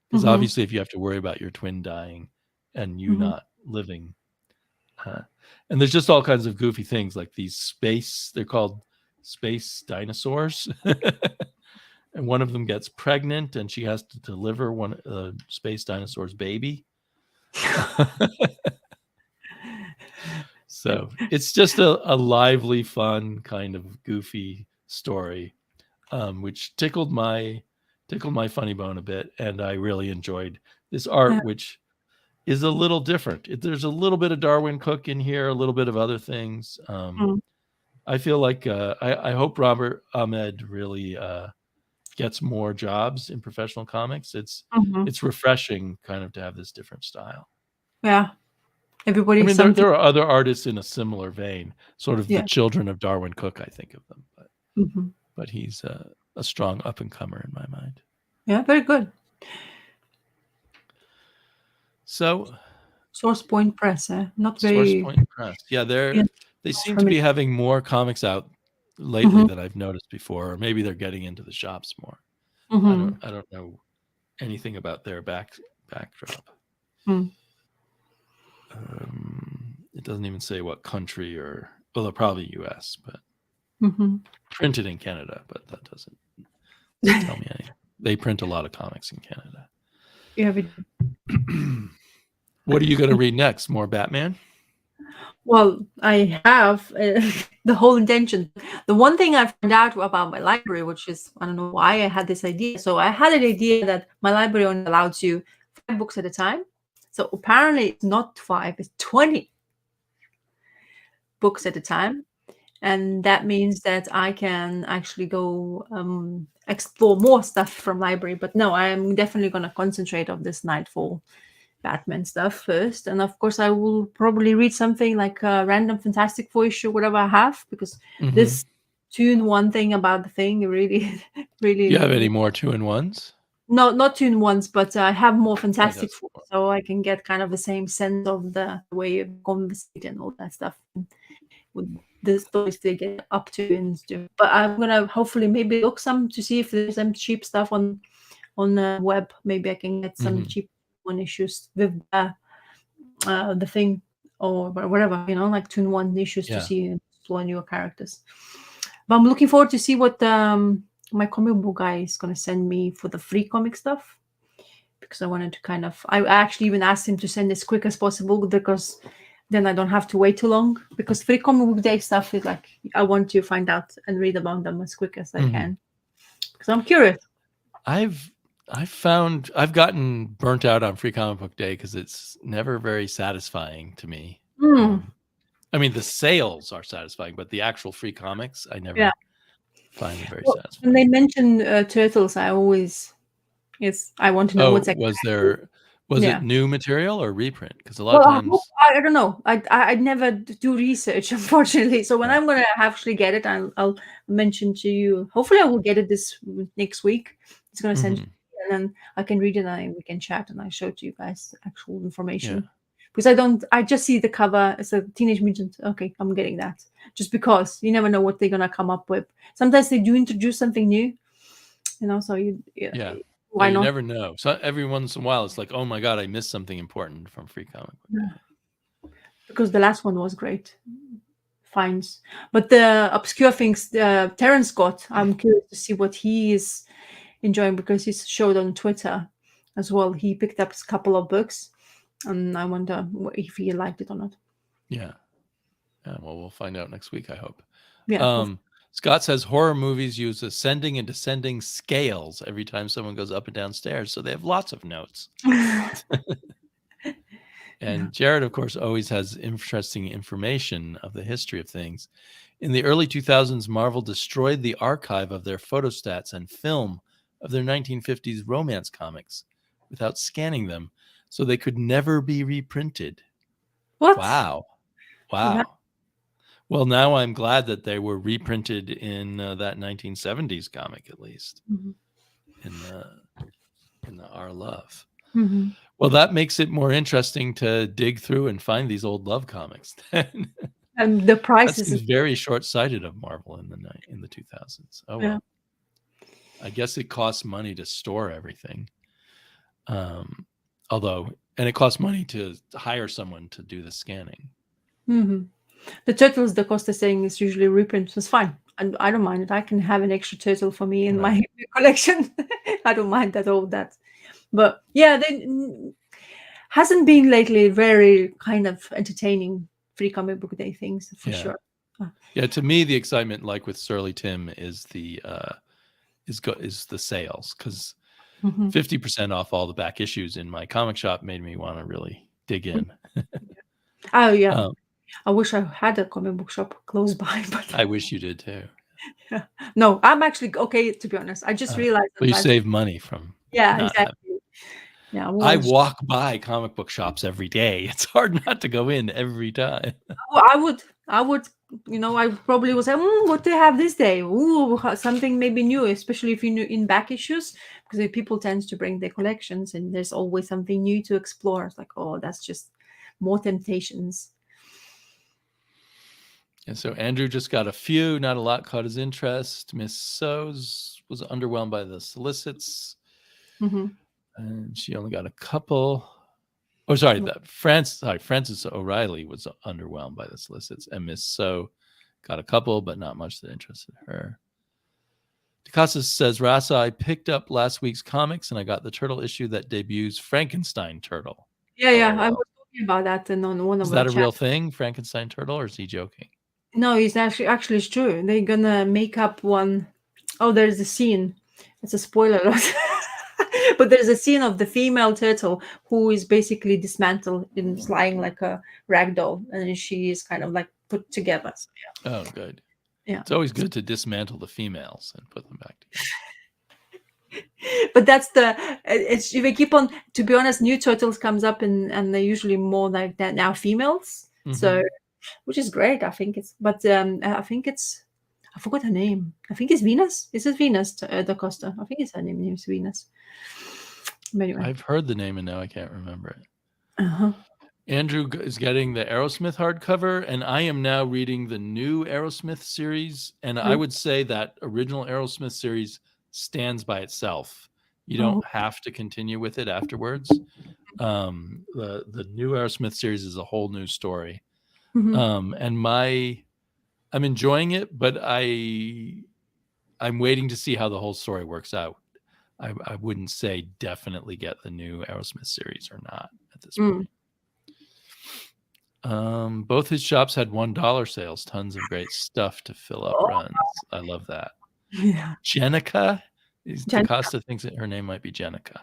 Because obviously if you have to worry about your twin dying and you not living. And there's just all kinds of goofy things like these they're called space dinosaurs. And one of them gets pregnant and she has to deliver one space dinosaur's baby. So it's just a lively, fun, kind of goofy story, which tickled my funny bone a bit. And I really enjoyed this art, which is a little different. There's a little bit of Darwin Cook in here, a little bit of other things. I feel like I hope Robert Ahmed really gets more jobs in professional comics. It's refreshing kind of to have this different style. Yeah. Everybody. I mean, there are other artists in a similar vein, sort of the children of Darwin Cook, I think of them. But he's a strong up-and-comer in my mind. Yeah, very good. So, Source Point Press, not very. Source Point Press, yeah, they seem to be having more comics out lately that I've noticed before, or maybe they're getting into the shops more. I don't know anything about their backdrop. It doesn't even say what country they're probably U.S., but printed in Canada, but that doesn't tell me anything. They print a lot of comics in Canada. Yeah. What are you going to read next? More Batman? Well, I have the whole intention. The one thing I found out about my library, which is, I don't know why I had this idea. So I had an idea that my library only allows you 5 books at a time. So apparently it's not 5, it's 20 books at a time. And that means that I can actually go explore more stuff from library. But no, I'm definitely going to concentrate on this Nightfall Batman stuff first. And of course, I will probably read something like a random Fantastic Four issue, whatever I have, because this 2-in-1 thing about the thing really. Do you have any more 2-in-1s? No, not 2-in-1s, but I have more Fantastic Four, so I can get kind of the same sense of the way you conversate and all that stuff with the stories they get up to and stuff. But I'm gonna hopefully maybe look some to see if there's some cheap stuff on the web. Maybe I can get some cheap 1 issues with the thing or whatever, like 2-in-1 issues to see and explore new characters. But I'm looking forward to see what my comic book guy is gonna send me for the free comic stuff, because I wanted to kind of. I actually even asked him to send as quick as possible, because then I don't have to wait too long. Because free comic book day stuff is like, I want to find out and read about them as quick as I can, because I'm curious. I've found I've gotten burnt out on Free Comic Book Day because it's never very satisfying to me. I mean, the sales are satisfying, but the actual free comics, I never Yeah. find them very Well, satisfying. when they mention turtles, I always, I want to know what's was Yeah. it new material or reprint? Because a lot Well, of times, I don't know. I never do research, unfortunately. So when Yeah. I'm gonna actually get it, I'll mention to you. Hopefully, I will get it this next week. It's gonna send, Mhm. and then I can read it and we can chat, and I show to you guys actual information. Yeah. Because I just see the cover. It's a Teenage Mutant. Okay, I'm getting that. Just because you never know what they're gonna come up with. Sometimes they do introduce something new, so Yeah. why You not? never know. So every once in a while, it's like, oh my God, I missed something important from Free Comic Book Day. Because the last one was great. Finds. But the obscure things, Terence Scott, I'm curious to see what he is enjoying, because he's showed on Twitter as well. He picked up a couple of books, and I wonder if he liked it or not. Yeah. Well, we'll find out next week, I hope. Yeah. Scott says horror movies use ascending and descending scales every time someone goes up and down stairs, so they have lots of notes. And Jared, of course, always has interesting information of the history of things. In the early 2000s, Marvel destroyed the archive of their photostats and film of their 1950s romance comics without scanning them, so they could never be reprinted. What? Wow. Well, now I'm glad that they were reprinted in that 1970s comic, at least, in the Our Love. Well, that makes it more interesting to dig through and find these old love comics. And the price That seems very short-sighted of Marvel in the 2000s. Oh well. Yeah. I guess it costs money to store everything. And it costs money to hire someone to do the scanning. The turtles, the cost of saying is usually reprint. It's fine. And I don't mind it. I can have an extra turtle for me in my collection. I don't mind that all that. But yeah, they hasn't been lately very kind of entertaining free comic book day things for sure. Yeah, to me, the excitement, like with Surly Tim, is the sales, because 50% off all the back issues in my comic shop made me want to really dig in. Oh yeah, I wish I had a comic book shop close by, but I wish you did too. Yeah. No, I'm actually okay, to be honest. I just realized that you save money from exactly. Yeah, I walk by comic book shops every day. It's hard not to go in every time. Well, I would, I probably would say, what do they have this day? Ooh, something maybe new, especially if you're in back issues, because people tend to bring their collections, and there's always something new to explore. It's like, oh, that's just more temptations. And so Andrew just got a few, not a lot caught his interest. Miss So's was underwhelmed by the solicits. And she only got a couple. Oh, sorry, Frances O'Reilly was underwhelmed by the solicits, and Miss So got a couple, but not much that interested her. DeCasas says, Rasa, I picked up last week's comics, and I got the turtle issue that debuts Frankenstein Turtle. Yeah, I was talking about that, and on one of Is that a real thing, Frankenstein Turtle, or is he joking? No, it's actually it's true. They're gonna make up one. Oh, there's a scene. It's a spoiler alert. But there's a scene of the female turtle who is basically dismantled and flying like a rag doll, and she is kind of like put together. So, yeah. Oh, good. Yeah, it's always good to dismantle the females and put them back together. But that's if they keep on. To be honest, new turtles comes up and they're usually more like that now, females. So, which is great. I think it's, but I think it's. I forgot her name. I think it's Venus. Is it Venus da Costa? I think it's her name. Name's Venus. But anyway, I've heard the name and now I can't remember it. Andrew is getting the Aerosmith hardcover, and I am now reading the new Aerosmith series. And I would say that original Aerosmith series stands by itself. You don't have to continue with it afterwards. The new Aerosmith series is a whole new story. And I'm enjoying it, but I I'm waiting to see how the whole story works out. I wouldn't say definitely get the new Aerosmith series or not at this point. Both his shops had $1 sales, tons of great stuff to fill up runs. I love that. Yeah. Jenica? DaCosta thinks that her name might be Jenica.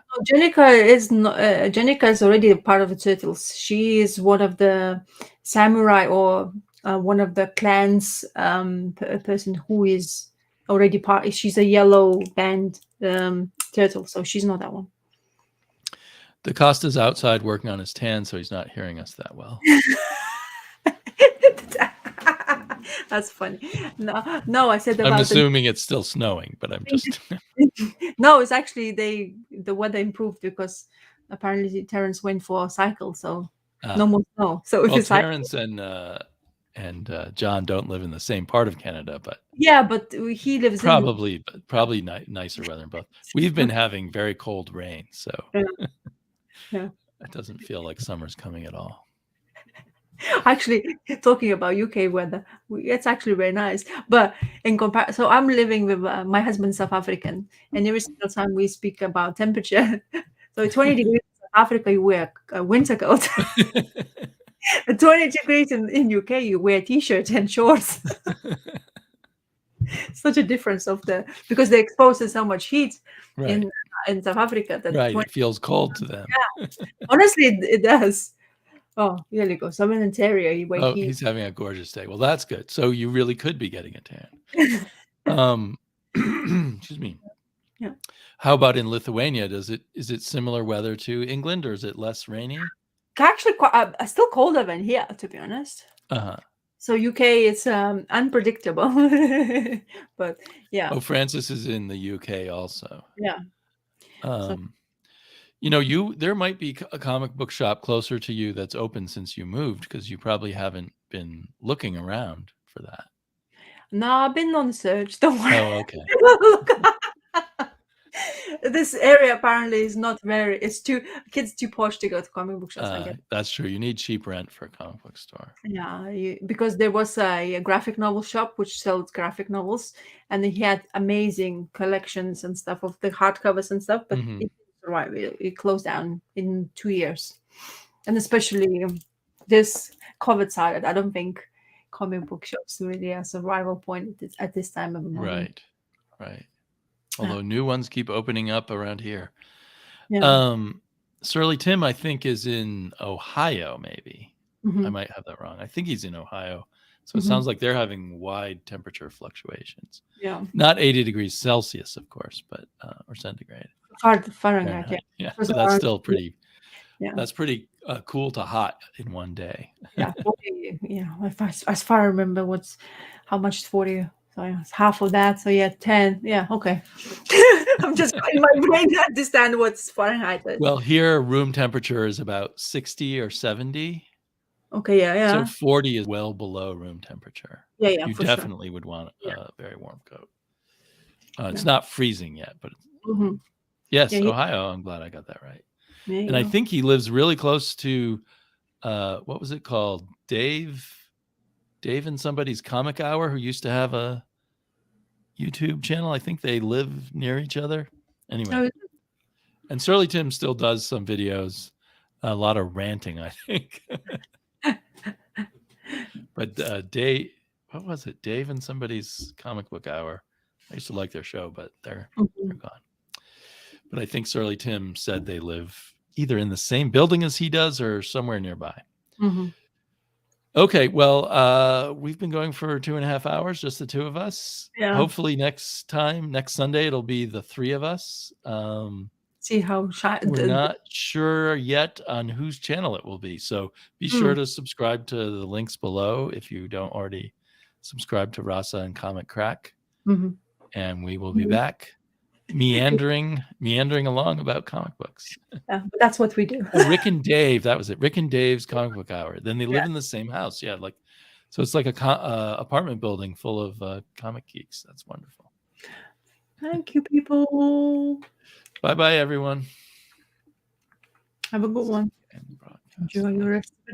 No, Jenica is already a part of the Turtles. She is one of the samurai or one of the clans person who is already part. She's a yellow band turtle, so she's not that one. DaCosta's outside working on his tan, so he's not hearing us that well. That's funny. No, I said about. I'm assuming it's still snowing, but I'm just. No, it's actually the weather improved because apparently Terrence went for a cycle, so no more snow. So if Terrence and John don't live in the same part of Canada, but yeah, but he lives probably nicer weather in both. We've been having very cold rain, so yeah. It doesn't feel like summer's coming at all. Actually, talking about UK weather, it's actually very nice. But in comparison, so I'm living with my husband, South African, and every single time we speak about temperature, so 20 degrees in South Africa, you wear a winter coat. 20 degrees in UK, you wear t-shirts and shorts. Such a difference because they're exposed to so much heat in South Africa. That it feels cold to them. Yeah. Honestly, it does. Oh, there you go. So I'm in Ontario. He's having a gorgeous day. Well, that's good. So you really could be getting a tan. Excuse me. Yeah. How about in Lithuania? Is it similar weather to England, or is it less rainy? Actually, still colder than here, to be honest. So UK is unpredictable, but yeah. Oh, Francis is in the UK also. Yeah. There might be a comic book shop closer to you that's open since you moved, because you probably haven't been looking around for that. No, I've been on the search. Don't worry. Oh, okay. This area apparently is not very. It's too posh to go to comic book shops. I guess that's true. You need cheap rent for a comic book store. Yeah, because there was a graphic novel shop which sells graphic novels, and he had amazing collections and stuff of the hardcovers and stuff. But it closed down in 2 years, and especially this COVID side, I don't think comic book shops really a survival point at this time of the moment. Right. Although new ones keep opening up around here. Yeah. Surly Tim, I think, is in Ohio, maybe. Mm-hmm. I might have that wrong. I think he's in Ohio. So it sounds like they're having wide temperature fluctuations. Yeah. Not 80 degrees Celsius, of course, but or centigrade. Fahrenheit. Yeah. So that's still pretty. Yeah. That's pretty cool to hot in one day. Yeah. 40, as far as I remember, how much is 40? So yeah, it's half of that. So yeah, 10. Yeah, okay. I'm just in my brain to understand what's Fahrenheit is. Well, here room temperature is about 60 or 70. Okay, yeah. So 40 is well below room temperature. Yeah. You definitely would want a very warm coat. It's not freezing yet, but yes, Ohio. I'm glad I got that right. And I think he lives really close to what was it called? Dave and somebody's Comic Hour, who used to have a YouTube channel. I think they live near each other. Anyway, and Surly Tim still does some videos, a lot of ranting, I think. But Dave, what was it? Dave and somebody's Comic Book Hour. I used to like their show, but they're gone. But I think Surly Tim said they live either in the same building as he does or somewhere nearby. Okay, well, we've been going for 2.5 hours, just the two of us. Yeah. Hopefully next Sunday, it'll be the three of us. See how we're not sure yet on whose channel it will be. So be sure to subscribe to the links below if you don't already subscribe to Rasa and Comic Crack. And we will be back meandering along about comic books. Yeah, but that's what we do. Rick and Dave, that was it. Rick and Dave's Comic Book Hour. Then they live in the same house. Yeah, so it's like a apartment building full of comic geeks. That's wonderful. Thank you, people. Bye, everyone. Have a good one. Enjoy your rest.